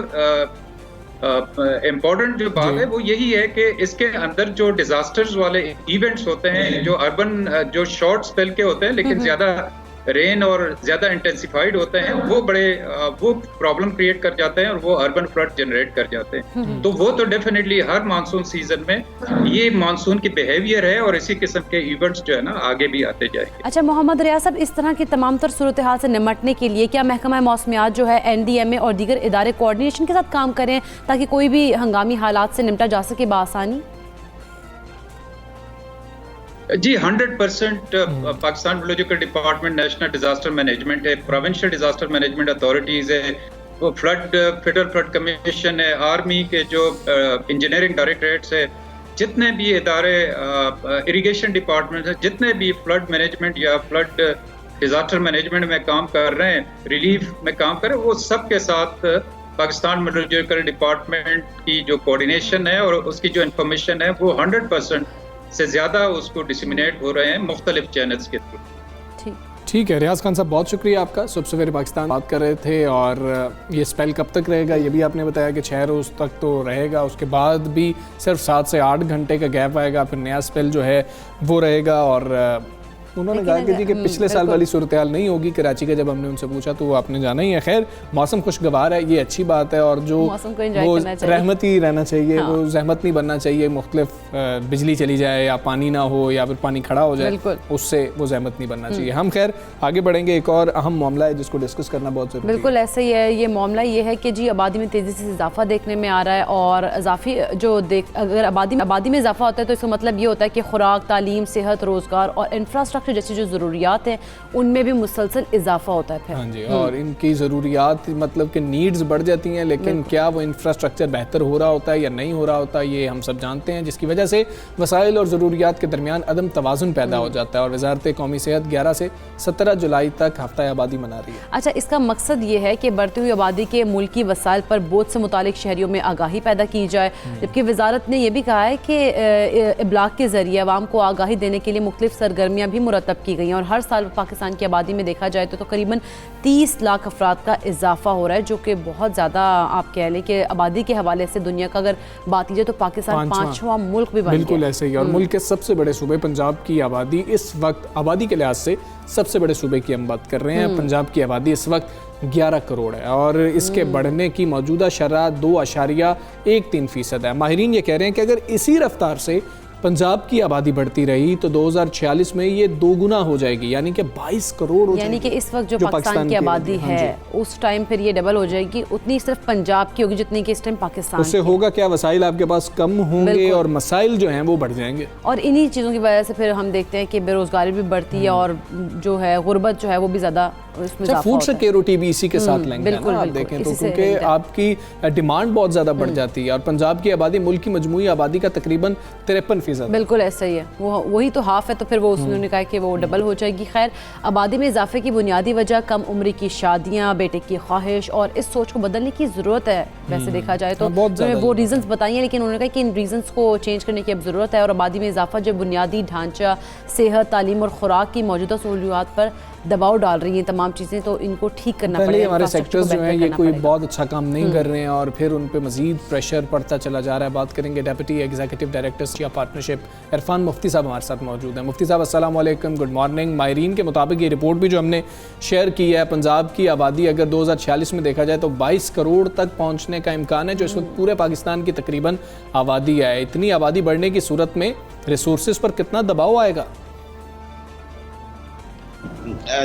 इम्पोर्टेंट जो बात है वो यही है कि इसके अंदर जो डिजास्टर्स वाले इवेंट्स होते हैं जो अर्बन जो शॉर्ट स्पेल के होते हैं लेकिन ज्यादा रेन और ज्यादा इंटेंसिफाइड होते हैं, वो बड़े वो प्रॉब्लम क्रिएट कर जाते हैं और वो अर्बन फ्लड जनरेट कर जाते हैं। तो वो तो डेफिनेटली हर मानसून सीजन में ये मानसून की बिहेवियर है और इसी किस्म के इवेंट्स जो है ना आगे भी आते जाएंगे। अच्छा मोहम्मद रियाज साहब, इस तरह की तमाम तर सूरत हाल से निमटने के लिए क्या महकमा मौसमियात जो है NDMA और दीगर इदारे कोऑर्डिनेशन के साथ काम करें ताकि कोई भी हंगामी हालात से निपटा जा सके बआसानी? जी 100% Pakistan meteorological department, national disaster management है, प्रोविंशियल डिजास्टर मैनेजमेंट अथॉरिटीज़ है, वो फेडरल फ्लड कमीशन है, आर्मी के जो इंजीनियरिंग डायरेक्टरेट्स है, जितने भी इदारे इरिगेशन डिपार्टमेंट है, जितने भी फ्लड मैनेजमेंट या फ्लड डिजास्टर मैनेजमेंट में काम कर रहे हैं, रिलीफ में काम कर रहे हैं, वो सब के साथ पाकिस्तान मेट्रोलॉजिकल डिपार्टमेंट की जो कोऑर्डिनेशन है और उसकी जो इंफॉर्मेशन है वो 100% से ज़्यादा उसको डिसमिनेट हो रहे हैं मुख्तलिफ चैनल्स के थ्रू। ठीक है रियाज खान साहब, बहुत शुक्रिया आपका। सुबह सवेरे पाकिस्तान बात कर रहे थे और ये स्पेल कब तक रहेगा ये भी आपने बताया कि 6 रोज़ तक तो रहेगा, उसके बाद भी सिर्फ 7 से 8 घंटे का गैप आएगा, फिर नया स्पेल जो है वो रहेगा। और उन्होंने कहा कि जी कि पिछले साल वाली सूरत हाल नहीं होगी कराची का। जब हमने उनसे पूछा तो वो आपने जाना ही है। खैर मौसम खुशगवार है, ये अच्छी बात है, और जो वो रहमत ही रहना चाहिए, वो जहमत नहीं बनना चाहिए। मुख्तलिफ बिजली चली जाए या पानी ना हो या फिर पानी खड़ा हो जाए, उससे वो जहमत नहीं बनना चाहिए। हम खैर आगे बढ़ेंगे, एक और अहम मामला है जिसको डिस्कस करना बहुत जरूरी है। बिल्कुल ऐसा ही है। ये मामला ये है कि जी आबादी में तेज़ी से इजाफा देखने में आ रहा है, और अगर आबादी में इजाफा होता है तो इसका मतलब ये होता है कि खुराक, तालीम, सेहत, रोज़गार और इंफ्रास्ट्रक्चर जैसी जो ज़रूरियात हैं उनमें भी मुसलसल इजाफा होता है। हाँ जी, और इनकी ज़रूरियात मतलब कि नीड्स बढ़ जाती हैं, लेकिन क्या वो इंफ्रास्ट्रक्चर बेहतर हो रहा होता है या नहीं हो रहा होता, ये हम सब जानते हैं, जिसकी वजह से वसाइल और ज़रूरियात के दरमियान अदम तवाज़ुन पैदा हो जाता है। और वज़ारत कौमी सेहत 11 से 17 जुलाई तक हफ्ता आबादी मना रही है। अच्छा, इसका मकसद ये है कि बढ़ती हुई आबादी के मुल्की वसाइल पर बोझ से मुतालिक शहरियों में आगाही पैदा की जाए, जबकि वजारत ने यह भी कहा है कि इब्लाग के ज़रिए आवाम को आगाही देने के लिए मुख्तलिफ सरगर्मियाँ भी मुरतब की गई हैं। और हर साल पाकिस्तान की आबादी में देखा जाए तो तकरीबन 30 लाख अफराद का इजाफा हो रहा है, जो कि बहुत ज़्यादा आप कह लें कि आबादी के हवाले से दुनिया का अगर बात की जाए तो पाकिस्तान 5वां मुल्क भी बन गया। बिल्कुल ऐसे ही। और मुल्क के सबसे बड़े सूबे पंजाब की आबादी इस वक्त आबादी के लिहाज से सबसे बड़े सूबे की हम बात कर रहे हैं। पंजाब की आबादी इस वक्त 11 करोड़ है और इसके बढ़ने की मौजूदा शरह 2.13% है। माहिरीन ये कह रहे हैं कि अगर इसी रफ्तार से पंजाब की आबादी बढ़ती रही तो 2046 में ये 2 गुना हो जाएगी, यानी कि 22 करोड़ हो जाएगी। यानी कि इस वक्त जो पाकिस्तान की आबादी है उस टाइम फिर ये डबल हो जाएगी, उतनी सिर्फ पंजाब की होगी जितनी कि इस टाइम पाकिस्तान। उससे होगा क्या, वसाइल आपके पास कम होंगे और मसाइल जो हैं वो बढ़ जाएंगे। और इन्हीं चीज़ों की वजह से फिर हम देखते हैं कि बेरोजगारी भी बढ़ती है और जो है गुर्बत जो है वो भी ज़्यादा फूड सिक्योरिटी भी इसी के साथ लेंगे ना आप देखें तो, क्योंकि आपकी डिमांड बहुत ज़्यादा बढ़ जाती है। और पंजाब की आबादी मुल्क की मजमूई आबादी का तकरीबन 53%। बिल्कुल ऐसा ही है, वही तो हाफ है, तो फिर वो उन्होंने कहा कि वो डबल हो जाएगी। खैर आबादी में इजाफे की बुनियादी वजह कम उम्र की शादियाँ, बेटे की ख्वाहिश और इस सोच को बदलने की ज़रूरत है। वैसे देखा जाए तो वो रीजंस बताई हैं, लेकिन उन्होंने कहा कि इन रीजंस को चेंज करने की अब ज़रूरत है। और आबादी में इजाफा जो बुनियादी ढांचा, सेहत, तालीम और खुराक की मौजूदा सहूलियात पर दबाव डाल रही हैं तमाम चीज़ें, तो इनको ठीक करना पड़ेगा। हमारे सेक्टर्स जो हैं ये कोई बहुत अच्छा काम नहीं कर रहे हैं और फिर उन पे मजीद प्रेशर पड़ता चला जा रहा है। बात करेंगे डेप्यूटी एग्जीक्यूटिव डायरेक्टर या पार्टनरशिप इरफान मुफ्ती साहब हमारे साथ मौजूद हैं। मुफ्ती साहब अस्सलाम वालेकुम, गुड मॉर्निंग। माहिरीन के मुताबिक ये रिपोर्ट भी जो हमने शेयर की है, पंजाब की आबादी अगर 2046 में देखा जाए तो 22 करोड़ तक पहुँचने का इम्कान है, जो इस वक्त पूरे पाकिस्तान की तकरीबन आबादी है। इतनी आबादी बढ़ने की सूरत में रिसोर्सेज पर कितना दबाव आएगा?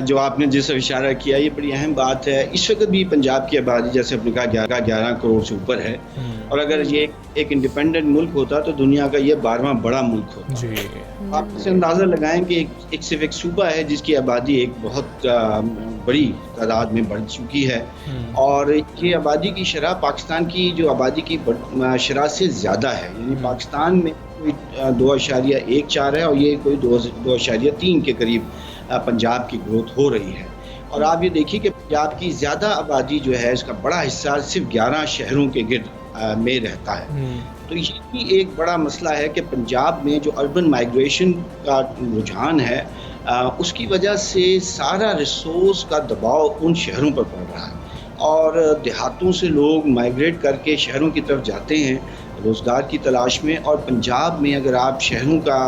जो आपने जिस इशारा किया ये बड़ी अहम बात है। इस वक्त भी पंजाब की आबादी जैसे आपने कहा 11 करोड़ से ऊपर है, और अगर ये एक इंडिपेंडेंट मुल्क होता तो दुनिया का ये 12वां बड़ा मुल्क होता। आप इसे अंदाज़ा लगाएं कि एक सिर्फ एक सूबा है जिसकी आबादी एक बहुत बड़ी तादाद में बढ़ चुकी है, और ये आबादी की शरह पाकिस्तान की जो आबादी की शरह से ज़्यादा है। यानी पाकिस्तान में कोई 2.14 है और ये कोई 2.3 के करीब पंजाब की ग्रोथ हो रही है। और आप ये देखिए कि पंजाब की ज़्यादा आबादी जो है इसका बड़ा हिस्सा सिर्फ 11 शहरों के गिर्द में रहता है। तो ये भी एक बड़ा मसला है कि पंजाब में जो अर्बन माइग्रेशन का रुझान है उसकी वजह से सारा रिसोर्स का दबाव उन शहरों पर पड़ रहा है, और देहातों से लोग माइग्रेट करके शहरों की तरफ जाते हैं रोज़गार की तलाश में। और पंजाब में अगर आप शहरों का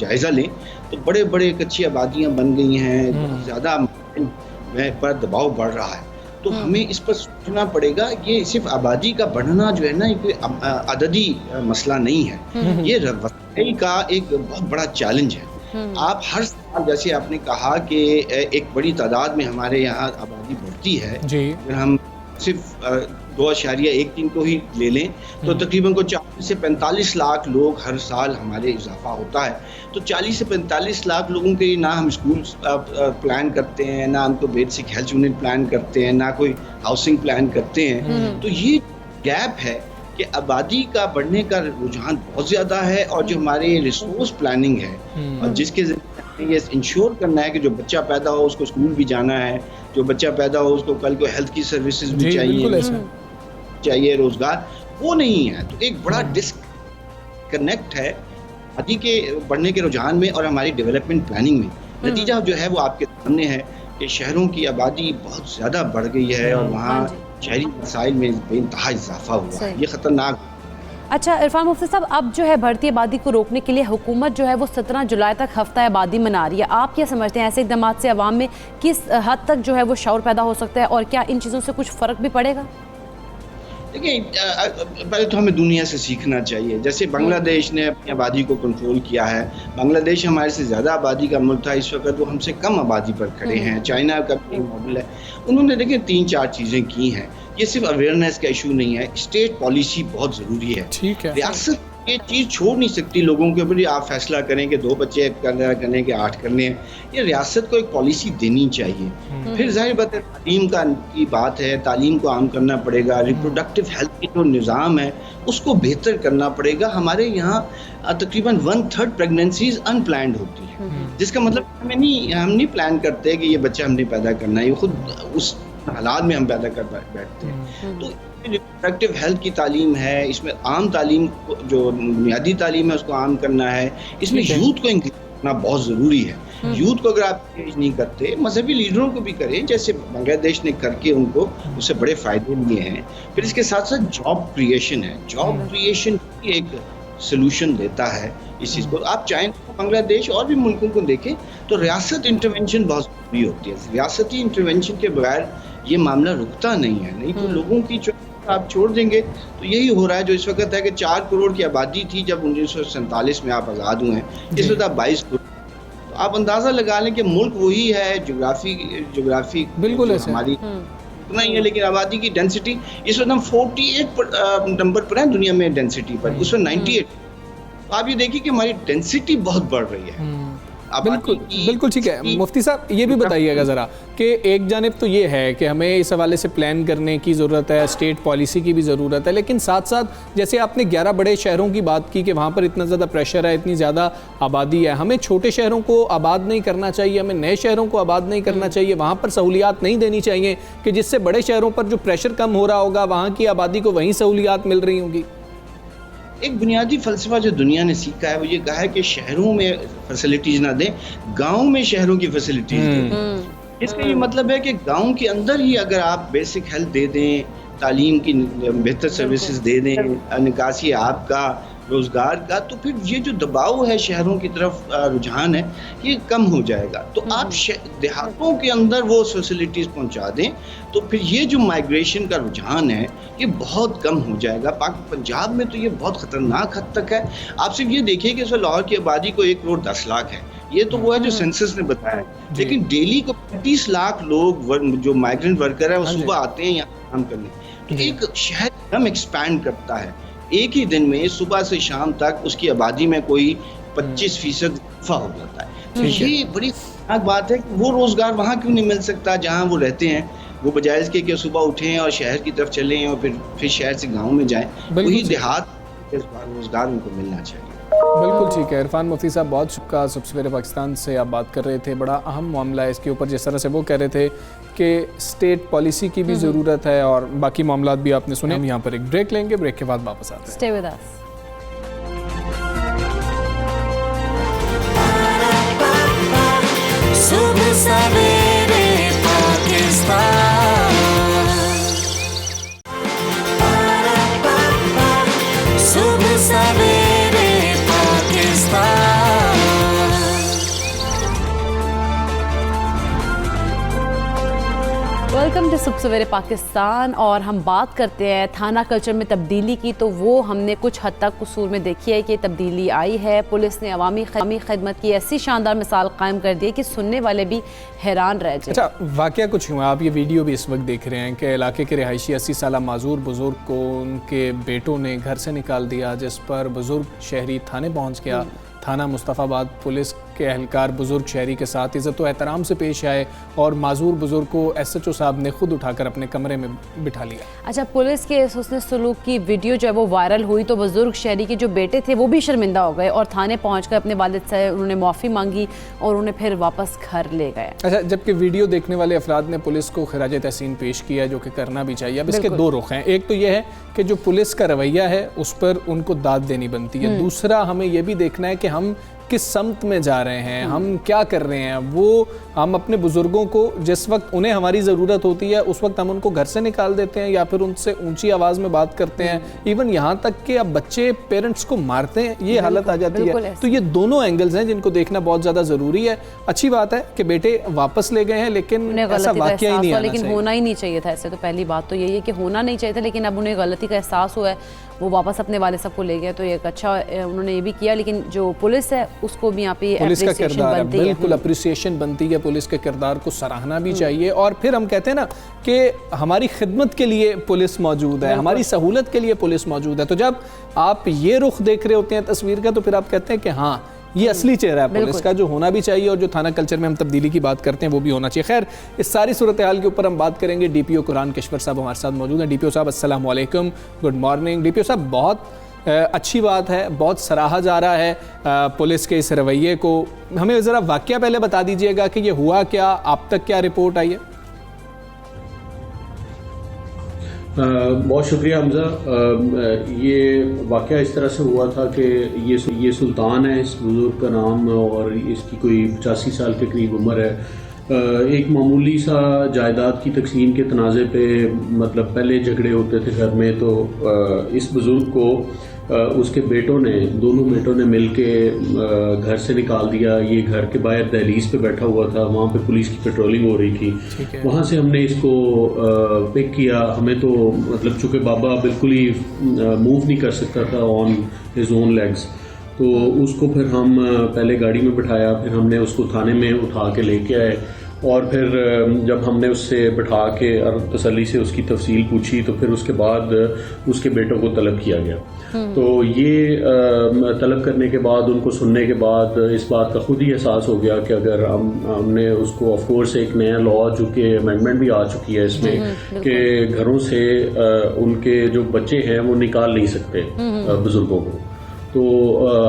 जायज़ा लें तो बड़े बड़े कच्ची आबादियाँ बन गई हैं, बहुत ज़्यादा पर दबाव बढ़ रहा है। तो हमें इस पर सोचना पड़ेगा। ये सिर्फ आबादी का बढ़ना जो है ना, ये कोई अददी मसला नहीं है, ये रवाई का एक बहुत बड़ा चैलेंज है। आप हर साल जैसे आपने कहा कि एक बड़ी तादाद में हमारे यहाँ आबादी बढ़ती है, अगर हम सिर्फ 2.13 को ही ले लें तो तकरीबन को 40 से 45 लाख लोग हर साल हमारे इजाफा होता है। तो 40 से 45 लाख लोगों के ना हम स्कूल प्लान करते हैं, ना हमको बेसिक हेल्थ यूनिट प्लान करते हैं, ना कोई हाउसिंग प्लान करते हैं। तो ये गैप है कि आबादी का बढ़ने का रुझान बहुत ज़्यादा है, और जो हमारे रिसोर्स प्लानिंग है और जिसके ये इंश्योर करना है कि जो बच्चा पैदा हो उसको स्कूल भी जाना है, जो बच्चा पैदा हो उसको कल को हेल्थ की सर्विसेज भी चाहिए, रोजगार, वो नहीं है। तो एक बड़ा डिस्कनेक्ट है आबादी के बढ़ने के रुझान में और हमारी डेवलपमेंट प्लानिंग में। नतीजा जो है वो आपके सामने है कि शहरों की आबादी बहुत ज़्यादा बढ़ गई है और वहाँ शहरी वसाइल में बेइंतहा इजाफा हुआ है। ये ख़तरनाक। अच्छा इरफान मुफ्ती साहब, अब जो है बढ़ती आबादी को रोकने के लिए हुकूमत जो है वो 17 जुलाई तक हफ्ता आबादी मना रही है। आप क्या समझते हैं ऐसे इक़दाम से अवाम में किस हद तक जो है वो शऊर पैदा हो सकता है और क्या इन चीज़ों से कुछ फ़र्क भी पड़ेगा? देखिए, पहले तो हमें दुनिया से सीखना चाहिए। जैसे बांग्लादेश ने अपनी आबादी को कंट्रोल किया है, बांग्लादेश हमारे से ज़्यादा आबादी का मुल्क था, इस वक्त वो हमसे कम आबादी पर खड़े हैं। चाइना का भी मॉडल है, उन्होंने देखिए 3-4 चीज़ें की हैं। ये सिर्फ अवेयरनेस का इशू नहीं है, स्टेट पॉलिसी बहुत ज़रूरी है। ठीक है, रियासत ये चीज़ छोड़ नहीं सकती लोगों के ऊपर, आप फैसला करें कि 2 बच्चे करने के 8 करने हैं। ये रियासत को एक पॉलिसी देनी चाहिए। फिर जाहिर बात है तालीम की बात है, तालीम को आम करना पड़ेगा। रिप्रोडक्टिव हेल्थ की जो निज़ाम है उसको बेहतर करना पड़ेगा। हमारे यहाँ तकरीबन 1/3 प्रेगनेंसीज अनप्लान्ड होती है, जिसका मतलब हम नहीं प्लान करते कि ये बच्चा हमने पैदा करना है, ये खुद उस हालात में हम पैदा कर बैठते हैं। तो रिप्रोडक्टिव हेल्थ की तालीम है, इसमें आम तालीम जो बुनियादी तालीम है उसको आम करना है, इसमें यूथ को इंगेज करना बहुत ज़रूरी है। यूथ को अगर आप इंगेज नहीं करते, मजहबी लीडरों को भी करें, जैसे बांग्लादेश ने करके उनको उससे बड़े फ़ायदे लिए हैं। फिर इसके साथ साथ जॉब क्रिएशन है, जॉब क्रिएशन भी एक सोल्यूशन देता है इस चीज़ को। आप चाइना, बांग्लादेश और भी मुल्कों को देखें तो रियासत इंटरवेंशन बहुत ज़रूरी होती है। रियासती इंटरवेंशन के बगैर ये मामला रुकता नहीं है, नहीं तो लोगों की आप छोड़ देंगे तो यही हो रहा है जो इस वक्त है कि 4 करोड़ की आबादी थी जब 1947 में आप आज़ाद हुए हैं, इस वक्त आप 22 करोड़। तो आप अंदाज़ा लगा लें कि मुल्क वही है, जोग्राफी बिल्कुल हमारी उतना ही है, लेकिन आबादी की डेंसिटी इस वक्त हम 48 नंबर पर हैं दुनिया में डेंसिटी पर, उस वक्त 98। तो आप ये देखिए कि हमारी डेंसिटी बहुत बढ़ रही है। बिल्कुल ठीक है। मुफ्ती साहब ये भी बताइएगा ज़रा कि एक जानिब तो ये है कि हमें इस हवाले से प्लान करने की ज़रूरत है, स्टेट पॉलिसी की भी ज़रूरत है, लेकिन साथ साथ जैसे आपने 11 बड़े शहरों की बात की कि वहाँ पर इतना ज़्यादा प्रेशर है, इतनी ज़्यादा आबादी है, हमें छोटे शहरों को आबाद नहीं करना चाहिए, हमें नए शहरों को आबाद नहीं करना चाहिए, वहाँ पर सहूलियात नहीं देनी चाहिए कि जिससे बड़े शहरों पर जो प्रेशर कम हो रहा होगा वहाँ की आबादी को वहीं सहूलियात मिल रही होंगी। एक बुनियादी फ़लसफ़ा जो दुनिया ने सीखा है वो ये कहा है कि शहरों में फैसिलिटीज़ ना दें, गाँव में शहरों की फैसिलिटीज़ दें। इसका ये मतलब है कि गाँव के अंदर ही अगर आप बेसिक हेल्थ दे दें, तालीम की बेहतर सर्विसेज दे दें, निकासी आपका रोज़गार का, तो फिर ये जो दबाव है शहरों की तरफ रुझान है ये कम हो जाएगा। तो आप देहातों के अंदर वो फैसिलिटीज़ पहुंचा दें तो फिर ये जो माइग्रेशन का रुझान है ये बहुत कम हो जाएगा। पंजाब में तो ये बहुत ख़तरनाक हद तक है। आप सिर्फ ये देखिए कि लाहौर की आबादी को 1 करोड़ 10 लाख है, ये तो वो है जो सेंसस ने बताया, लेकिन डेली को 30 लाख लोग जो माइग्रेंट वर्कर है वो सुबह आते हैं यहाँ काम करने। तो एक शहर एकदम एक्सपैंड करता है, एक ही दिन में सुबह से शाम तक उसकी आबादी में कोई 25% इजाफा हो जाता है। तो ये बड़ी खतरनाक बात है कि वो रोज़गार वहाँ क्यों नहीं मिल सकता जहाँ वो रहते हैं, वो बजाय इसके कि सुबह उठें और शहर की तरफ चलें और फिर शहर से गाँव में जाएं, वही देहात रोज़गार उनको मिलना चाहिए। बिल्कुल ठीक है। इरफान मुफ्ती साहब बहुत शुक्रिया। सबसवेरे पाकिस्तान से आप बात कर रहे थे, बड़ा अहम मामला है इसके ऊपर, जिस तरह से वो कह रहे थे कि स्टेट पॉलिसी की भी ज़रूरत है और बाकी मामला भी आपने सुने। हम यहाँ पर एक ब्रेक लेंगे, ब्रेक के बाद वापस आते हैं। Stay with us. सुबह सवेरे पाकिस्तान, सुबह सवेरे पाकिस्तान। वेलकम टू सुबह सवेरे पाकिस्तान। और हम बात करते हैं थाना कल्चर में तब्दीली की, तो वो हमने कुछ हद तक कसूर में देखी है कि तब्दीली आई है। पुलिस ने अवामी खिदमत की ऐसी शानदार मिसाल कायम कर दी है कि सुनने वाले भी हैरान रह जाए। अच्छा, वाकया कुछ हुआ, आप ये वीडियो भी इस वक्त देख रहे हैं कि इलाके के रिहायशी 80 साला माजूर बुजुर्ग को उनके बेटों ने घर से निकाल दिया, जिस पर बुजुर्ग शहरी थाने पहुँच गया। थाना मुस्तफ़ाबाद पुलिस के एहलकार बुजुर्ग शहरी के साथ इज़्ज़त व एहतराम से पेश आए और माजूर बुजुर्ग को SHO साहब ने खुद उठाकर अपने कमरे में बिठा लिया। अच्छा, पुलिस के इस हुस्न सलूक की वीडियो जब वो वायरल हुई तो बुजुर्ग शहरी के जो बेटे थे वो भी शर्मिंदा हो गए और थाने पहुंचकर अपने वालिद से उन्होंने माफ़ी मांगी और उन्हें फिर वापस घर ले गए। अच्छा, जबकि वीडियो देखने वाले अफराद ने पुलिस को खिराज तहसीन पेश किया, जो कि करना भी चाहिए। अब इसके 2 रुख हैं। एक तो ये है कि जो पुलिस का रवैया है उस पर उनको दाद देनी बनती है, दूसरा हमें यह भी देखना है कि हम किस समत में जा रहे हैं, हम क्या कर रहे हैं। वो हम अपने बुज़ुर्गों को जिस वक्त उन्हें हमारी ज़रूरत होती है उस वक्त हम उनको घर से निकाल देते हैं या फिर उनसे ऊंची आवाज़ में बात करते हैं। इवन यहाँ तक कि अब बच्चे पेरेंट्स को मारते हैं, ये हालत आ जाती है। तो ये दोनों एंगल्स हैं जिनको देखना बहुत ज़्यादा ज़रूरी है। अच्छी बात है कि बेटे वापस ले गए हैं, लेकिन ऐसा वाकया ही नहीं आना चाहिए। लेकिन होना ही नहीं चाहिए था ऐसे। तो पहली बात तो यही है कि होना नहीं चाहिए था, लेकिन अब उन्हें गलती का एहसास हुआ है, वो वापस अपने वाले सबको ले गए। तो ये एक अच्छा उन्होंने ये भी किया। लेकिन जो पुलिस है उसको भी यहाँ पे पुलिस का किरदार बिल्कुल अप्रिसिएशन बनती है, पुलिस के किरदार को सराहना भी चाहिए। और फिर हम कहते हैं ना कि हमारी खिदमत के लिए पुलिस मौजूद है, हमारी सहूलत के लिए पुलिस मौजूद है। तो जब आप ये रुख देख रहे होते हैं तस्वीर का, तो फिर आप कहते हैं कि हाँ ये असली चेहरा है पुलिस का, जो होना भी चाहिए। और जो थाना कल्चर में हम तब्दीली की बात करते हैं वो भी होना चाहिए। खैर, इस सारी सूरत हाल के ऊपर हम बात करेंगे। DPO कुरान किश्वर साहब हमारे साथ मौजूद हैं। DPO साहब अस्सलाम वालेकुम, गुड मॉर्निंग। DPO साहब, बहुत अच्छी बात है, बहुत सराहा जा रहा है पुलिस के इस रवैये को। हमें ज़रा वाक़या पहले बता दीजिएगा कि ये हुआ क्या, आप तक क्या रिपोर्ट आई है? बहुत शुक्रिया हमज़ा। ये वाक़या इस तरह से हुआ था कि ये सुल्तान है, इस बुज़ुर्ग का नाम, और इसकी कोई 85 साल के करीब उम्र है। एक मामूली सा जायदाद की तकसीम के तनाज़े पे मतलब पहले झगड़े होते थे घर में, तो इस बुज़ुर्ग को उसके दोनों बेटों ने मिल के घर से निकाल दिया। ये घर के बाहर दहलीज पे बैठा हुआ था, वहाँ पे पुलिस की पेट्रोलिंग हो रही थी। वहाँ से हमने इसको पिक किया। हमें तो मतलब चूँकि बाबा बिल्कुल ही मूव नहीं कर सकता था ऑन हिज ओन लेग्स, तो उसको फिर हम पहले गाड़ी में बिठाया, फिर हमने उसको थाने में उठा के लेके आए। और फिर जब हमने उससे बिठा के और तसल्ली से उसकी तफसील पूछी, तो फिर उसके बाद उसके बेटों को तलब किया गया। तो ये तलब करने के बाद, उनको सुनने के बाद इस बात का खुद ही एहसास हो गया कि अगर हमने उसको, ऑफ कोर्स एक नया लॉ जो कि अमेंडमेंट भी आ चुकी है इसमें, कि घरों से उनके जो बच्चे हैं वो निकाल नहीं सकते बुजुर्गों को। तो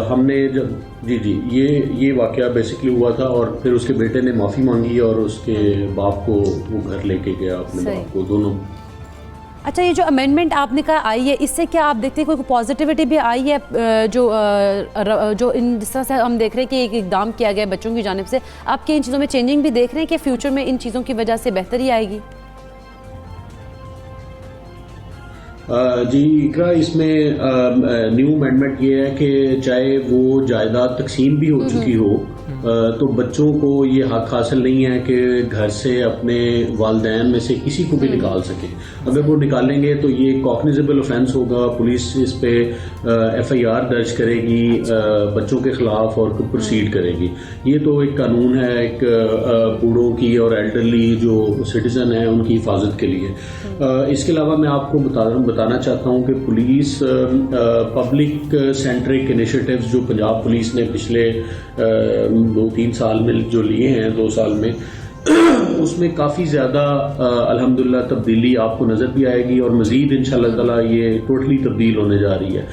हमने जब ये वाकया बेसिकली हुआ था। और फिर उसके बेटे ने माफ़ी मांगी और उसके बाप को वो घर लेके गया, अपने बाप को, दोनों। अच्छा, ये जो अमेंडमेंट आपने कहा आई है, इससे क्या आप देखते हैं कोई पॉजिटिविटी भी आई है? जो इन जिस तरह से हम देख रहे हैं कि एक इकदाम किया गया बच्चों की जानिब से, आपके इन चीज़ों में चेंजिंग भी देख रहे हैं कि फ्यूचर में इन चीज़ों की वजह से बेहतरी आएगी? जी इकरा, इसमें न्यू अमेंडमेंट ये है कि चाहे वो जायदाद तकसीम भी हो चुकी हो, तो बच्चों को ये हक हासिल नहीं है कि घर से अपने वालिदैन में से किसी को भी निकाल सके। अगर वो निकालेंगे तो ये कॉग्निजेबल ऑफेंस होगा, पुलिस इस पे FIR दर्ज करेगी बच्चों के खिलाफ और प्रोसीड करेगी। ये तो एक कानून है एक बूढ़ों की और एल्डरली जो सिटीजन है उनकी हिफाजत के लिए। इसके अलावा मैं आपको बताना चाहता हूँ कि पुलिस पब्लिक सेंट्रिक इनिशिएटिव्स जो पंजाब पुलिस ने पिछले 2-3 साल में जो लिए हैं, 2 साल में, उसमें काफ़ी ज़्यादा अल्हम्दुलिल्लाह तब्दीली आपको नज़र भी आएगी और मज़ीद इंशाअल्लाह ताला ये टोटली तब्दील होने जा रही है।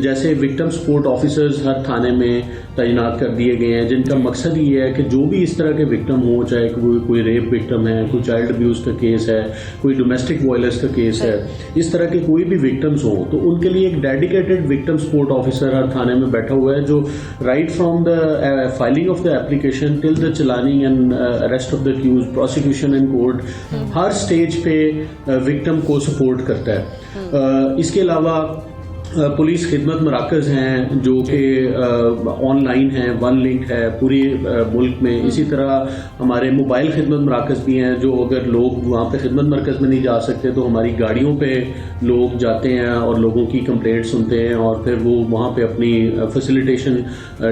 जैसे विक्टिम सपोर्ट ऑफिसर्स हर थाने में तैनात कर दिए गए हैं, जिनका मकसद ये है कि जो भी इस तरह के विक्टिम हो, चाहे कोई रेप विक्टिम है, कोई चाइल्ड अब्यूज़ का केस है, कोई डोमेस्टिक वायलेंस का केस है, इस तरह के कोई भी विक्टिम्स हों, तो उनके लिए एक डेडिकेटेड विक्टिम सपोर्ट ऑफिसर हर थाने में बैठा हुआ है, जो right from the filing of the application till the चलानिंग and arrest of the accused, prosecution in court, हर स्टेज पे विक्टिम को सपोर्ट करता है। इसके अलावा पुलिस खिदमत मराकज़ हैं जो कि ऑनलाइन हैं, वन लिंक है पूरे मुल्क में। इसी तरह हमारे मोबाइल खिदमत मराकज़ भी हैं, जो अगर लोग वहाँ पे खिदमत मरकज़ में नहीं जा सकते तो हमारी गाड़ियों पे लोग जाते हैं और लोगों की कंप्लेंट सुनते हैं और फिर वो वहाँ पे अपनी फैसिलिटेशन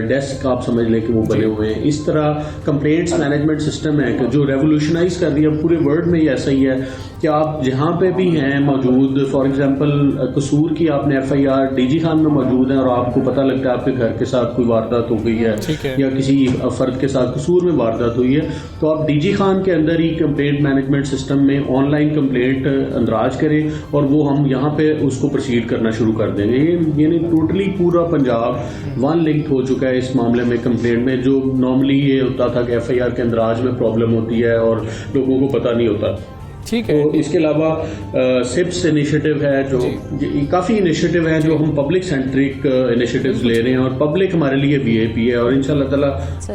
डेस्क आप समझ लें कि वो बने हुए हैं। इस तरह कंप्लेंट्स मैनेजमेंट सिस्टम है जो रेवोल्यूशनाइज कर रही है। पूरे वर्ल्ड में ये ऐसा ही है कि आप जहाँ पे भी हैं मौजूद, फॉर एग्जांपल कसूर की आपने FIR DG खान में मौजूद है और आपको पता लगता है आपके घर के साथ कोई वारदात हो गई है या किसी फर्द के साथ कसूर में वारदात हुई है, तो आप DG खान के अंदर ही कंप्लेंट मैनेजमेंट सिस्टम में ऑनलाइन कंप्लेंट अंदराज करें और वो हम यहाँ पे उसको प्रोसीड करना शुरू कर देंगे। यानी टोटली पूरा पंजाब वन लिंक हो चुका है इस मामले में कंप्लेंट में। जो नॉर्मली ये होता था कि FIR के अंदराज में प्रॉब्लम होती है और लोगों को पता नहीं होता, ठीक है। तो इसके अलावा सिप्स इनिशिएटिव है जो काफ़ी इनिशिएटिव है जो हम पब्लिक सेंट्रिक इनिशिएटिव्स ले रहे हैं और पब्लिक हमारे लिए वीआईपी है और इंशाल्लाह ताला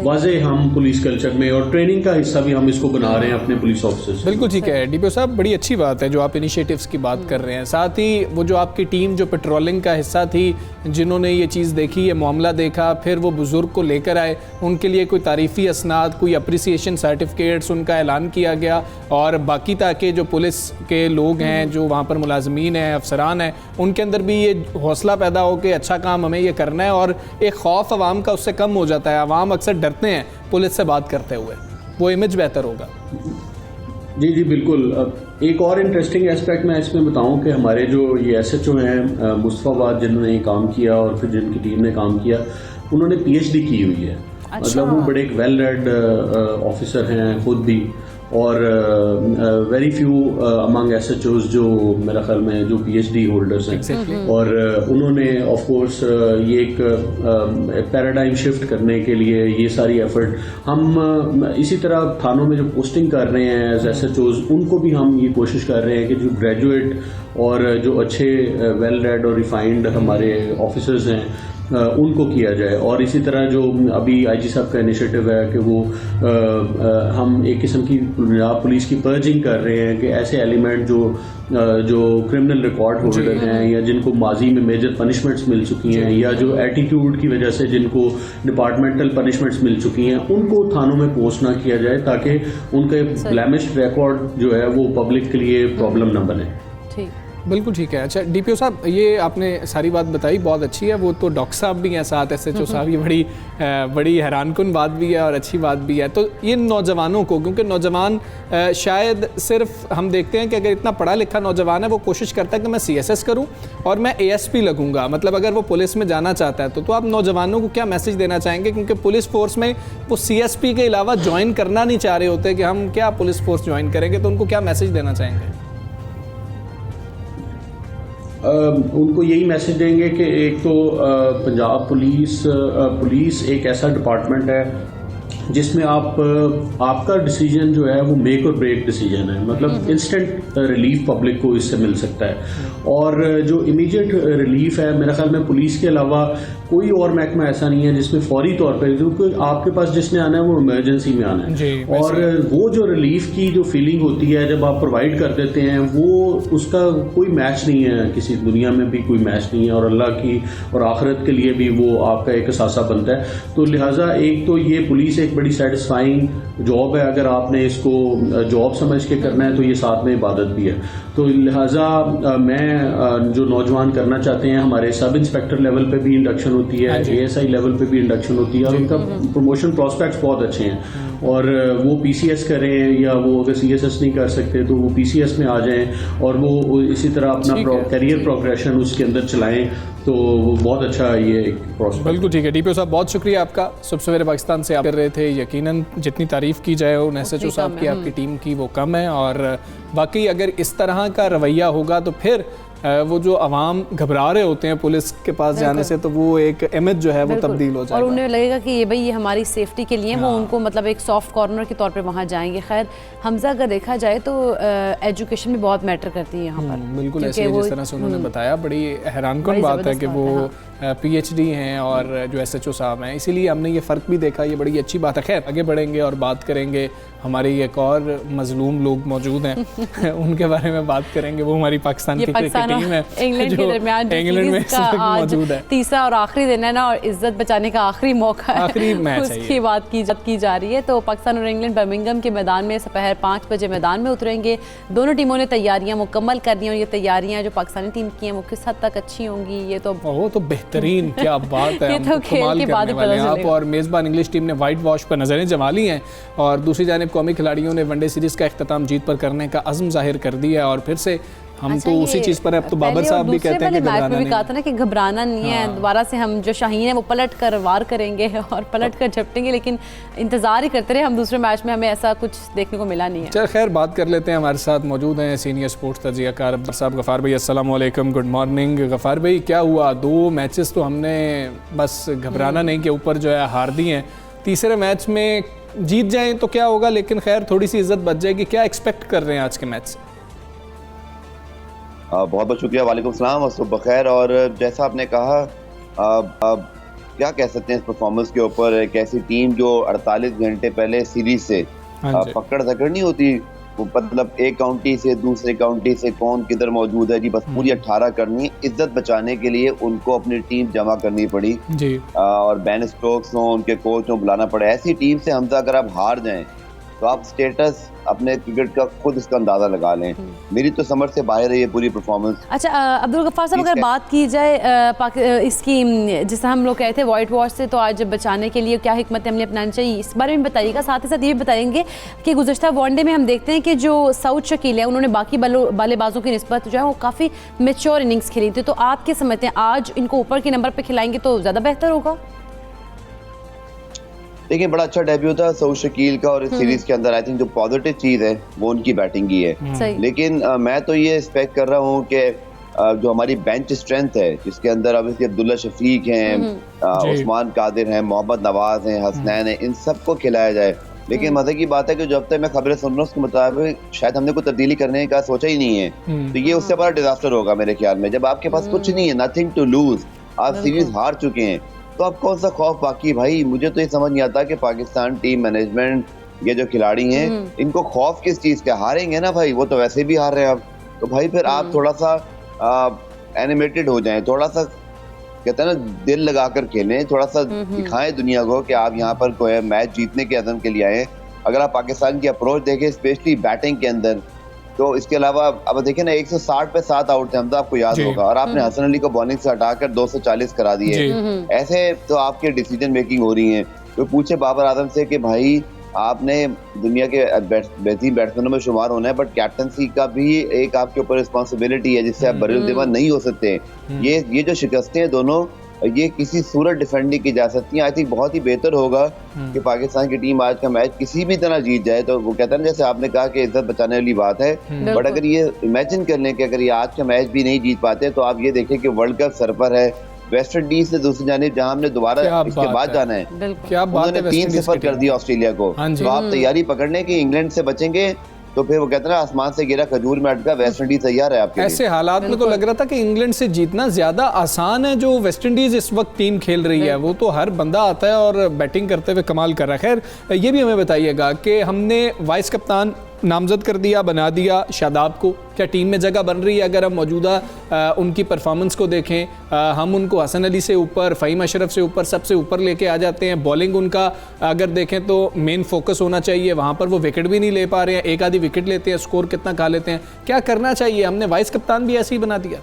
वाज़े हम पुलिस कल्चर में और ट्रेनिंग का हिस्सा भी हम इसको बना रहे हैं अपने पुलिस ऑफिसर्स। बिल्कुल ठीक है डीपीओ साहब, बड़ी अच्छी बात है जो आप इनिशिएटिव्स की बात कर रहे हैं। साथ ही वो जो आपकी टीम जो पेट्रोलिंग का हिस्सा थी, जिन्होंने ये चीज़ देखी, ये मामला देखा, फिर वो बुज़ुर्ग को लेकर आए, उनके लिए कोई तारीफ़ी असनाद, कोई अप्रिसिएशन सर्टिफिकेट्स उनका ऐलान किया गया और बाकी ताकि जो पुलिस के लोग हैं, जो वहाँ पर मुलाजमीन हैं, अफसरान हैं, उनके अंदर भी ये हौसला पैदा हो कि अच्छा काम हमें ये करना है और एक खौफ अवाम का उससे कम हो जाता है। अवाम अक्सर डरते हैं पुलिस से बात करते हुए, वो इमेज बेहतर होगा। जी जी बिल्कुल। एक और इंटरेस्टिंग एस्पेक्ट मैं इसमें बताऊं कि हमारे जो ये SHO हैं मुस्तफाबाद, जिन्होंने ये काम किया और फिर जिनकी टीम ने काम किया, उन्होंने PhD की हुई है। मतलब वो बड़े एक वेल रेड ऑफिसर हैं खुद भी और वेरी फ्यू अमंग SHOs जो मेरा ख्याल में जो PhD होल्डर्स हैं और उन्होंने ऑफ कोर्स ये एक पैराडाइम शिफ्ट करने के लिए ये सारी एफर्ट हम इसी तरह थानों में जो पोस्टिंग कर रहे हैं एज SHOs, उनको भी हम ये कोशिश कर रहे हैं कि जो ग्रेजुएट और जो अच्छे वेल रेड और रिफाइंड हमारे ऑफिसर्स हैं उनको किया जाए। और इसी तरह जो अभी IG साहब का इनिशिएटिव है कि वो हम एक किस्म की पुलिस की पर्जिंग कर रहे हैं कि ऐसे एलिमेंट जो क्रिमिनल रिकॉर्ड होल्डर हैं या जिनको माजी में मेजर पनिशमेंट्स मिल चुकी हैं या जो एटीट्यूड की वजह से जिनको डिपार्टमेंटल पनिशमेंट्स मिल चुकी हैं, उनको थानों में पोस्ट ना किया जाए ताकि उनका ब्लैमिश्ड रिकॉर्ड जो है वो पब्लिक के लिए प्रॉब्लम न बने। बिल्कुल ठीक है। अच्छा डीपीओ साहब, ये आपने सारी बात बताई, बहुत अच्छी है। वो तो डॉक्टर साहब भी हैं साथ, SHO साहब, ये बड़ी हैरानकुन बात भी है और अच्छी बात भी है। तो ये नौजवानों को, क्योंकि नौजवान शायद सिर्फ हम देखते हैं कि अगर इतना पढ़ा लिखा नौजवान है वो कोशिश करता है कि मैं CSS करूं और मैं ASP लगूंगा, मतलब अगर वो पुलिस में जाना चाहता है तो आप नौजवानों को क्या मैसेज देना चाहेंगे? क्योंकि पुलिस फोर्स में वो CSP के अलावा ज्वाइन करना नहीं चाह रहे होते कि हम क्या पुलिस फोर्स ज्वाइन करेंगे, तो उनको क्या मैसेज देना चाहेंगे? उनको यही मैसेज देंगे कि एक तो पंजाब पुलिस एक ऐसा डिपार्टमेंट है जिसमें आपका डिसीजन जो है वो मेक और ब्रेक डिसीजन है। मतलब इंस्टेंट रिलीफ पब्लिक को इससे मिल सकता है और जो इमीडिएट रिलीफ है, मेरा ख्याल में पुलिस के अलावा कोई और महकमा ऐसा नहीं है जिसमें फौरी तौर पर, क्योंकि आपके पास जिसने आना है वो इमरजेंसी में आना है और वो जो रिलीफ की जो फीलिंग होती है जब आप प्रोवाइड कर देते हैं, वो उसका कोई मैच नहीं है, किसी दुनिया में भी कोई मैच नहीं है और अल्लाह की और आखिरत के लिए भी वो आपका एक असासा बनता है। तो लिहाजा एक तो ये पुलिस एक बड़ी सेटिस्फाइंग जॉब है, अगर आपने इसको जॉब समझ के करना है तो ये साथ में इबादत भी है। तो लिहाजा मैं जो नौजवान करना चाहते हैं, हमारे सब इंस्पेक्टर लेवल पे भी इंडक्शन होती है, ASI लेवल पे भी इंडक्शन होती है और उनका प्रमोशन प्रोस्पेक्ट्स बहुत अच्छे हैं और वो PCS करें या वो अगर CSS नहीं कर सकते तो वो PCS में आ जाएं और वो इसी तरह अपना करियर प्रोग्रेशन उसके अंदर चलाएं, तो वो बहुत अच्छा ये एक प्रोस्पेक्ट। बिल्कुल ठीक है डीपीओ साहब, बहुत शुक्रिया आपका। सुबह सवेरे पाकिस्तान से आप कर रहे थे, यकीनन जितनी तारीफ़ की जाए उन SHO साहब की, आपकी टीम की, वो कम है और वाकई अगर इस तरह का रवैया होगा तो फिर वो जो अवाम घबरा रहे होते हैं पुलिस के पास जाने से, तो वो एक इमेज जो है वो तब्दील हो जाएगा और उन्हें लगेगा कि ये भाई ये हमारी सेफ्टी के लिए वो उनको मतलब एक सॉफ्ट कॉर्नर के तौर पे वहाँ जाएंगे। खैर हमजा, अगर देखा जाए तो एजुकेशन भी बहुत मैटर करती है यहाँ पर। बिल्कुल ऐसे जिस तरह से उन्होंने बताया, बड़ी हैरानकुन बात है कि वो PhD हैं और जो SHO साहब हैं, इसीलिए हमने ये फ़र्क भी देखा, ये बड़ी अच्छी बात है। खैर आगे बढ़ेंगे और बात करेंगे, हमारे एक और मजलूम लोग मौजूद हैं उनके बारे में बात करेंगे। वो हमारी पाकिस्तान की क्रिकेट टीम है, इंग्लैंड के दरमियान इंग्लैंड में मौजूद है। तीसरा और आखिरी दिन है ना, और इज्जत बचाने का आखिरी मौका है, आखिरी मैच है, उसकी बात की जा रही है। तो पाकिस्तान और इंग्लैंड बर्मिंघम के मैदान में दोपहर 5 बजे मैदान में उतरेंगे। दोनों टीमों ने तैयारियां मुकम्मल कर दी और ये तैयारियां जो पाकिस्तानी टीम की हैं वो किस हद तक अच्छी होंगी, ये तो बेहतरीन क्या बात है, तो खेल के बाद वाले हैं आप। और मेज़बान इंग्लिश टीम ने वाइट वॉश पर नज़रें जमा ली हैं और दूसरी जानिब कौमी खिलाड़ियों ने वनडे सीरीज़ का इख्तिताम जीत पर करने का अज़्म जाहिर कर दिया है और फिर से हम तो उसी चीज़ पर, अब तो बाबर साहब भी कहते हैं कि मैच में भी कहा था ना कि घबराना नहीं है, दोबारा से हम जो शाहीन है वो पलट कर वार करेंगे और पलट कर झपटेंगे, लेकिन इंतज़ार ही करते रहे हम। दूसरे मैच में हमें ऐसा कुछ देखने को मिला नहीं है। चल खैर बात कर लेते हैं, हमारे साथ मौजूद हैं सीनियर स्पोर्ट्स तजियाकार साहब गफ़ार भाई। अस्सलाम वालेकुम, गुड मॉर्निंग। गफ़ार भाई, क्या हुआ? 2 मैचेस तो हमने बस घबराना नहीं के ऊपर जो है हार दी हैं, तीसरे मैच में जीत जाएं तो क्या होगा, लेकिन खैर थोड़ी सी इज्जत बच जाएगी। क्या एक्सपेक्ट कर रहे हैं आज के मैच से? बहुत बहुत शुक्रिया, वालेकुम सलाम और सुबह खैर। और जैसा आपने कहा, क्या कह सकते हैं इस परफॉर्मेंस के ऊपर। एक ऐसी टीम जो 48 घंटे पहले सीरीज से पकड़ धकड़ नहीं होती, वो मतलब एक काउंटी से दूसरे काउंटी से कौन किधर मौजूद है जी, बस पूरी 18 करनी। इज्जत बचाने के लिए उनको अपनी टीम जमा करनी पड़ी जी। और बेन स्टोक्स हो, उनके कोच हो, बुलाना पड़ा। ऐसी टीम से हमजा अगर आप हार जाएं तो आप स्टेटस अपने क्रिकेट का खुद इसका अंदाजा लगा लें। मेरी तो समझ से बाहर है ये पूरी परफॉर्मेंस। अच्छा अब्दुल गफ्फार साहब, अगर बात की जाए इसकी, जिससे हम लोग कहते हैं वाइट वॉश से, तो आज बचाने के लिए क्या हिकमत अमली अपनानी चाहिए, इस बारे में बताइएगा। साथ ही साथ ये भी बताएंगे कि गुज़श्ता वनडे में हम देखते हैं कि जो सऊद शकील है, उन्होंने बाकी बल्लेबाजों की निस्बत जो है वो काफ़ी मैच्योर इनिंग्स खेली थी। तो आप क्या समझते हैं, आज इनको ऊपर के नंबर पर खिलाएंगे तो ज़्यादा बेहतर होगा? देखिए, बड़ा अच्छा डेब्यू था सऊद शकील का और इस सीरीज के अंदर आई थिंक जो पॉजिटिव चीज है वो उनकी बैटिंग की है। लेकिन मैं तो ये एक्सपेक्ट कर रहा हूँ कि जो हमारी बेंच स्ट्रेंथ है, जिसके अंदर अब अब्दुल्ला शफीक हैं, उस्मान कादिर हैं, मोहम्मद नवाज हैं, हसनैन हैं, इन सबको खिलाया जाए। लेकिन मजे की बात है कि जो अब तक मैं खबरें सुन रहा हूँ उसके मुताबिक शायद हमने कोई तब्दीली करने का सोचा ही नहीं है। तो ये उससे बड़ा डिजास्टर होगा मेरे ख्याल में। जब आपके पास कुछ नहीं है, नथिंग टू लूज, आप सीरीज हार चुके हैं, तो अब कौन सा खौफ बाकी। भाई मुझे तो ये समझ नहीं आता कि पाकिस्तान टीम मैनेजमेंट, ये जो खिलाड़ी हैं, इनको खौफ किस चीज का। हारेंगे ना भाई, वो तो वैसे भी हार रहे हैं अब। तो भाई फिर आप थोड़ा सा एनिमेटेड हो जाएं, थोड़ा सा कहते हैं ना दिल लगाकर खेलें, थोड़ा सा दिखाएं दुनिया को कि आप यहाँ पर कोई मैच जीतने के अज़म के लिए आए। अगर आप पाकिस्तान की अप्रोच देखें, स्पेशली बैटिंग के अंदर, तो इसके अलावा अब देखिए ना 160 पे 7 आउट थे, हम तो आपको याद होगा, और आपने हसन अली को बॉलिंग से हटाकर 240 करा दिए। ऐसे तो आपके डिसीजन मेकिंग हो रही है। तो पूछे बाबर आजम से कि भाई आपने दुनिया के बेहतरीन बैट्समैनों में शुमार होना है, बट कैप्टनसी का भी एक आपके ऊपर रिस्पॉन्सिबिलिटी है जिससे आप बरील दिमाग नहीं हो सकते। ये जो शिकस्तें हैं दोनों, ये किसी सूरत डिफेंड नहीं की जा सकती हैं। आई थिंक बहुत ही बेहतर होगा कि पाकिस्तान की टीम आज का मैच किसी भी तरह जीत जाए। तो वो कहता है ना, जैसे आपने कहा कि इज्जत बचाने वाली बात है, बट अगर ये इमेजिन कर लें कि अगर ये आज का मैच भी नहीं जीत पाते, तो आप ये देखें कि वर्ल्ड कप सर पर है। वेस्ट इंडीज से दूसरी जानिब जहां हमने दोबारा इसके बाद जाना है, उन्होंने 3-0 कर दिया ऑस्ट्रेलिया को। तो आप तैयारी पकड़ने की इंग्लैंड से बचेंगे, तो फिर वो कहते हैं आसमान से गिरा खजूर में अटका, वेस्ट इंडीज तैयार है आपके। ऐसे हालात में तो लग रहा था कि इंग्लैंड से जीतना ज्यादा आसान है। जो वेस्ट इंडीज इस वक्त टीम खेल रही है, वो तो हर बंदा आता है और बैटिंग करते हुए कमाल कर रहा है। खैर ये भी हमें बताइएगा कि हमने वाइस कप्तान नामजद कर दिया, बना दिया शादाब को, क्या टीम में जगह बन रही है? अगर हम मौजूदा उनकी परफॉर्मेंस को देखें, हम उनको हसन अली से ऊपर, फ़हीम अशरफ से ऊपर, सबसे ऊपर लेके आ जाते हैं। बॉलिंग उनका अगर देखें तो मेन फोकस होना चाहिए, वहाँ पर वो विकेट भी नहीं ले पा रहे हैं। एक आधी विकेट लेते हैं, स्कोर कितना खा लेते हैं। क्या करना चाहिए? हमने वाइस कप्तान भी ऐसे ही बना दिया।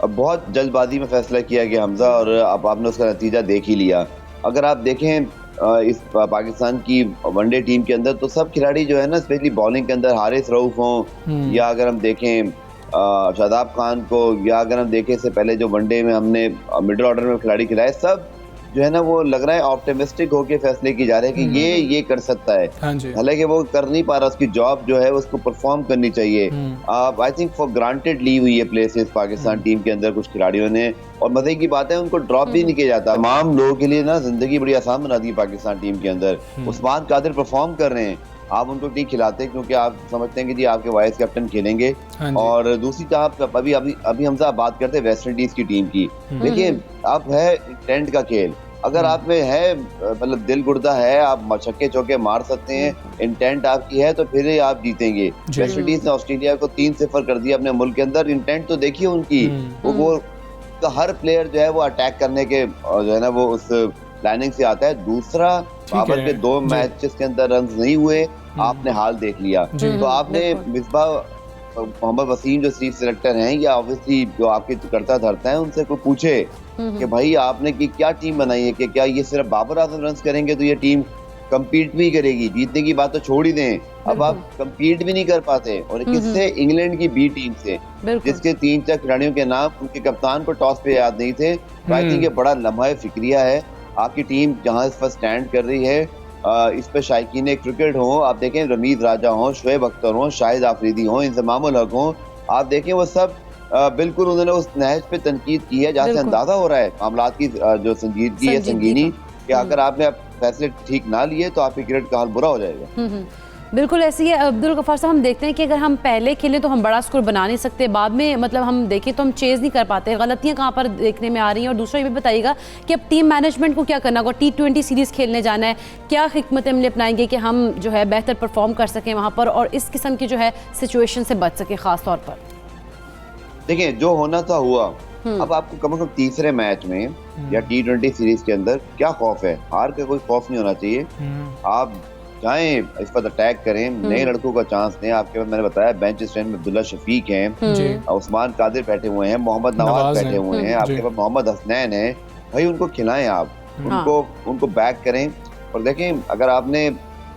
अब बहुत जल्दबाजी में फैसला किया गया हमजा, और अब आपने उसका नतीजा देख ही लिया। अगर आप देखें इस पाकिस्तान की वनडे टीम के अंदर, तो सब खिलाड़ी जो है ना, स्पेशली बॉलिंग के अंदर हारिस रऊफ हों, या अगर हम देखें शादाब खान को, या अगर हम देखें इससे पहले जो वनडे में हमने मिडिल ऑर्डर में खिलाड़ी खिलाए, सब जो है ना वो लग रहा है ऑप्टिमिस्टिक होके फैसले की जा रहे हैं कि ये कर सकता है। हालांकि वो कर नहीं पा रहा, उसकी जॉब जो है उसको परफॉर्म करनी चाहिए। आई थिंक फॉर ग्रांटेड ली हुई है प्लेसेस पाकिस्तान टीम के अंदर कुछ खिलाड़ियों ने, और मजे की बात है उनको ड्रॉप भी नहीं किया जाता। तमाम लोगों के लिए ना जिंदगी बड़ी आसान बना दी पाकिस्तान टीम के अंदर। उस्मान कादिर परफॉर्म कर रहे हैं, आप उनको टी खिलाते हैं क्योंकि आप समझते हैं कि जी आपके वाइस कैप्टन खेलेंगे। और दूसरी तरफ अभी हम बात करते हैं वेस्ट इंडीज की टीम की। देखिए अब है इंटेंट का खेल, अगर आप में है मतलब दिल गुर्दा है, आप छक्के चौके मार सकते हैं, इंटेंट आपकी है, तो फिर ही आप जीतेंगे। वेस्ट इंडीज ने ऑस्ट्रेलिया को 3-0 कर दिया अपने मुल्क के अंदर। इंटेंट तो देखिए उनकी, वो तो हर प्लेयर जो है वो अटैक करने के जो है ना वो उस प्लानिंग से आता है। दूसरा, बाबर के 2 मैचेस के अंदर रन नहीं हुए, आपने हाल देख लिया। तो आपने मिसबाह मोहम्मद वसीम जो चीफ सिलेक्टर हैं, या ऑब्वियसली जो आपके करता धरता है, उनसे कोई पूछे कि भाई आपने की क्या टीम बनाई है, कि क्या ये सिर्फ बाबर आजम रन करेंगे तो ये टीम कम्पीट भी करेगी? जीतने की बात तो छोड़ ही दें, अब आप कम्पीट भी नहीं कर पाते। और किससे? इंग्लैंड की बी टीम से, जिसके 3-4 खिलाड़ियों के नाम उनके कप्तान को टॉस पे याद नहीं थे। आई थिंक ये बड़ा लम्हा फिक्रिया है। आपकी टीम जहां इस पर स्टैंड कर रही है, इस पर शायकीन क्रिकेट हो, आप देखें रमीज राजा हो, शोएब अख्तर हो, शाहिद आफरीदी हो, इंतजामुल हक हो, आप देखें वो सब बिल्कुल उन्होंने उस नहज पे तनकीद की है जहाँ से अंदाजा हो रहा है मामलात की जो संजीदगी है, संगीनी, कि अगर आपने फैसले ठीक ना लिए तो आपके क्रिकेट का हाल बुरा हो जाएगा। बिल्कुल ऐसी है अब्दुल गफ्फार साहब। हम देखते हैं कि अगर हम पहले खेलें तो हम बड़ा स्कोर बना नहीं सकते, बाद में मतलब हम देखें तो हम चेज़ नहीं कर पाते। गलतियां कहाँ पर देखने में आ रही हैं? और दूसरा ये भी बताइएगा कि अब टीम मैनेजमेंट को क्या करना होगा? T20 सीरीज़ खेलने जाना है, क्या हिकमत अमली अपनाएंगे कि हम जो है बेहतर परफॉर्म कर सकें वहाँ पर और इस किस्म की जो है सिचुएशन से बच सकें ख़ास तौर पर? देखिए, जो होना था हुआ। अब आपको कम से कम तीसरे मैच में या T20 सीरीज के अंदर क्या खौफ है? हार का कोई खौफ नहीं होना चाहिए। आप चाहे इस पर अटैक करें, नए लड़कों का चांस दें। आपके पास मैंने बताया बेंच स्ट्रेंथ में अब्दुल्ला शफीक हैं, उस्मान कादिर बैठे हुए हैं, मोहम्मद नवाज बैठे हुए हैं, आपके पास मोहम्मद हसनैन है। भाई उनको खिलाएं, आप उनको बैक करें। और देखें, अगर आपने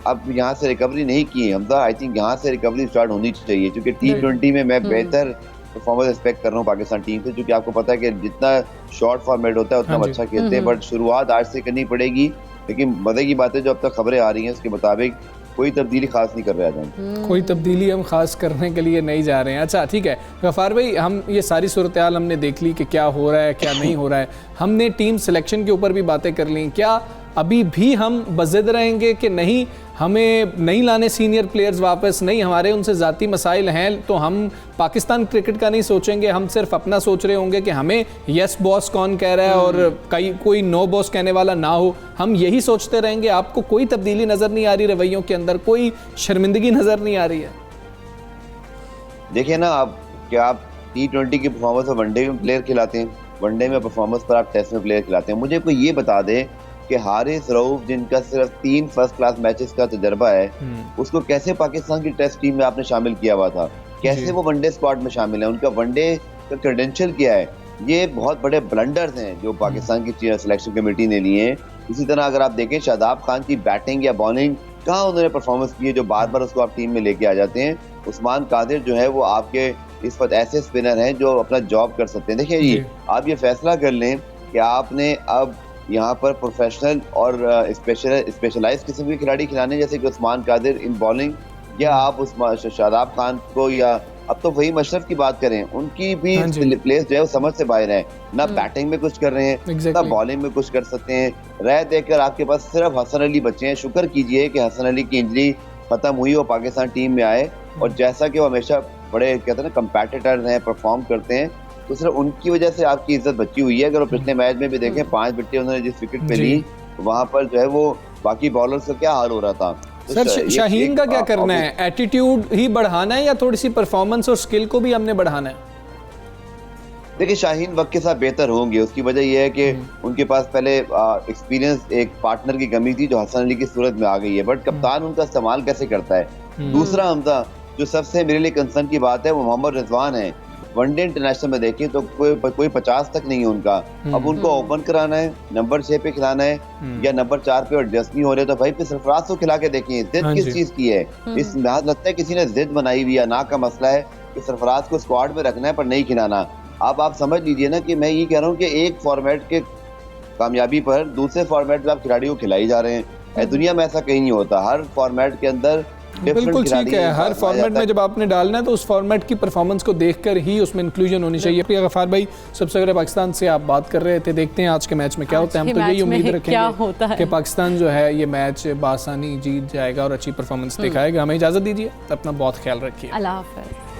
अब यहाँ से रिकवरी नहीं की है हमजा, आई थिंक यहाँ से रिकवरी स्टार्ट होनी चाहिए, क्योंकि T20 में मैं बेहतर परफॉर्मेंस एक्सपेक्ट कर रहा हूँ पाकिस्तान टीम से, क्योंकि आपको पता है कि जितना शॉर्ट फॉर्मेट होता है उतना अच्छा खेलते हैं। बट शुरुआत आज से करनी पड़ेगी। लेकिन मजे की बात है, जो अब तक खबरें आ रही हैं उसके मुताबिक कोई तब्दीली खास नहीं कर रहे हैं। कोई तब्दीली हम खास करने के लिए नहीं जा रहे हैं। अच्छा ठीक है गफ़ार भाई, हम ये सारी सूरत हाल हमने देख ली कि क्या हो रहा है क्या नहीं हो रहा है। हमने टीम सिलेक्शन के ऊपर भी बातें कर ली। क्या अभी भी हम बज़िद रहेंगे कि नहीं हमें नहीं लाने सीनियर प्लेयर्स वापस, नहीं हमारे उनसे ज़ाती मसाइल हैं तो हम पाकिस्तान क्रिकेट का नहीं सोचेंगे, हम सिर्फ अपना सोच रहे होंगे कि हमें यस बॉस कौन कह रहा है और कोई नो बॉस कहने वाला ना हो, हम यही सोचते रहेंगे? आपको कोई तब्दीली नज़र नहीं आ रही रवैयों के अंदर? कोई शर्मिंदगी नज़र नहीं आ रही है? देखिए ना, आप क्या आप T20 की परफॉर्मेंस पर वनडे में प्लेयर खिलाते हैं, वनडे में परफॉर्मेंस पर आप टेस्ट में प्लेयर खिलाते हैं? मुझे कोई ये बता दे कि हारिस रऊफ जिनका सिर्फ 3 फर्स्ट क्लास मैचेस का तजर्बा है, उसको कैसे पाकिस्तान की टेस्ट टीम में आपने शामिल किया हुआ था? कैसे वो वनडे स्क्वाड में शामिल है? उनका वनडे का क्रेडेंशियल क्या है? ये बहुत बड़े ब्लंडर्स हैं जो पाकिस्तान की सिलेक्शन कमेटी ने लिए हैं। इसी तरह अगर आप देखें शादाब खान की बैटिंग या बॉलिंग, कहाँ उन्होंने परफॉर्मेंस की है जो बार बार उसको आप टीम में लेके आ जाते हैं? उस्मान कादिर जो है वो आपके इस वक्त ऐसे स्पिनर हैं जो अपना जॉब कर सकते हैं। देखिए जी, आप ये फैसला कर लें कि आपने अब यहाँ पर प्रोफेशनल और स्पेशलाइज किस्म के खिलाड़ी खिलाने, जैसे कि उस्मान कादिर इन बॉलिंग, या आप उस शादाब खान को, या अब तो वही मशरफ की बात करें, उनकी भी प्लेस जो है वो समझ से बाहर है। ना बैटिंग में कुछ कर रहे हैं ना बॉलिंग में कुछ कर सकते हैं। रह देकर आपके पास सिर्फ हसन अली बचे हैं। शुक्र कीजिए कि हसन अली की इंजरी खत्म हुई, वो पाकिस्तान टीम में आए, और जैसा कि वो हमेशा बड़े कहते हैं ना कंपेटिटर्स हैं, परफॉर्म करते हैं, तो सिर्फ उनकी वजह से आपकी इज्जत बची हुई है। अगर पिछले मैच में भी देखें 5 विकेट उन्होंने जिस विकेट पे ली, वहां पर जो है वो बाकी बॉलर्स का क्या हाल हो रहा था। तो सर शाहीन का क्या करना है? एटीट्यूड ही बढ़ाना है या थोड़ी सी परफॉर्मेंस और स्किल को भी हमने बढ़ाना है? देखिए, शाहीन वक्त के साथ बेहतर होंगे। उसकी वजह यह है कि उनके पास पहले एक्सपीरियंस एक पार्टनर की कमी थी जो हसन अली की सूरत में आ गई है, बट कप्तान उनका इस्तेमाल कैसे करता है। दूसरा हमजा जो सबसे मेरे लिए कंसर्न की बात है वो मोहम्मद रिजवान है। वनडे इंटरनेशनल में देखें तो कोई 50 तक नहीं है उनका। अब उनको ओपन कराना है, नंबर 6 पे खिलाना है या नंबर 4 पे एडजस्ट नहीं हो रहे, तो भाई फिर सरफराज को खिला के देखें। जिद किस चीज की है? इस लिहाज लगता है किसी ने जिद बनाई हुई है, ना का मसला है कि सरफराज को स्क्वाड में रखना है पर नहीं खिलाना। अब आप समझ लीजिए ना कि मैं ये कह रहा हूँ कि एक फॉर्मेट के कामयाबी पर दूसरे फॉर्मेट में आप खिलाड़ियों को खिलाई जा रहे हैं। दुनिया में ऐसा कहीं नहीं होता। हर फॉर्मेट के अंदर बिल्कुल ठीक है, हर फॉर्मेट में जब आपने डालना है तो उस फॉर्मेट की परफॉर्मेंस को देखकर ही उसमें इंक्लूजन होनी चाहिए। गफ्फार भाई, सबसे पहले पाकिस्तान से आप बात कर रहे थे, देखते हैं आज के मैच में क्या होता है। हम तो यही उम्मीद रखेंगे कि पाकिस्तान जो है ये मैच बासानी जीत जाएगा और अच्छी परफॉर्मेंस दिखाएगा। हमें इजाज़त दीजिए, अपना बहुत ख्याल रखिए। अल्लाह हाफ़िज़।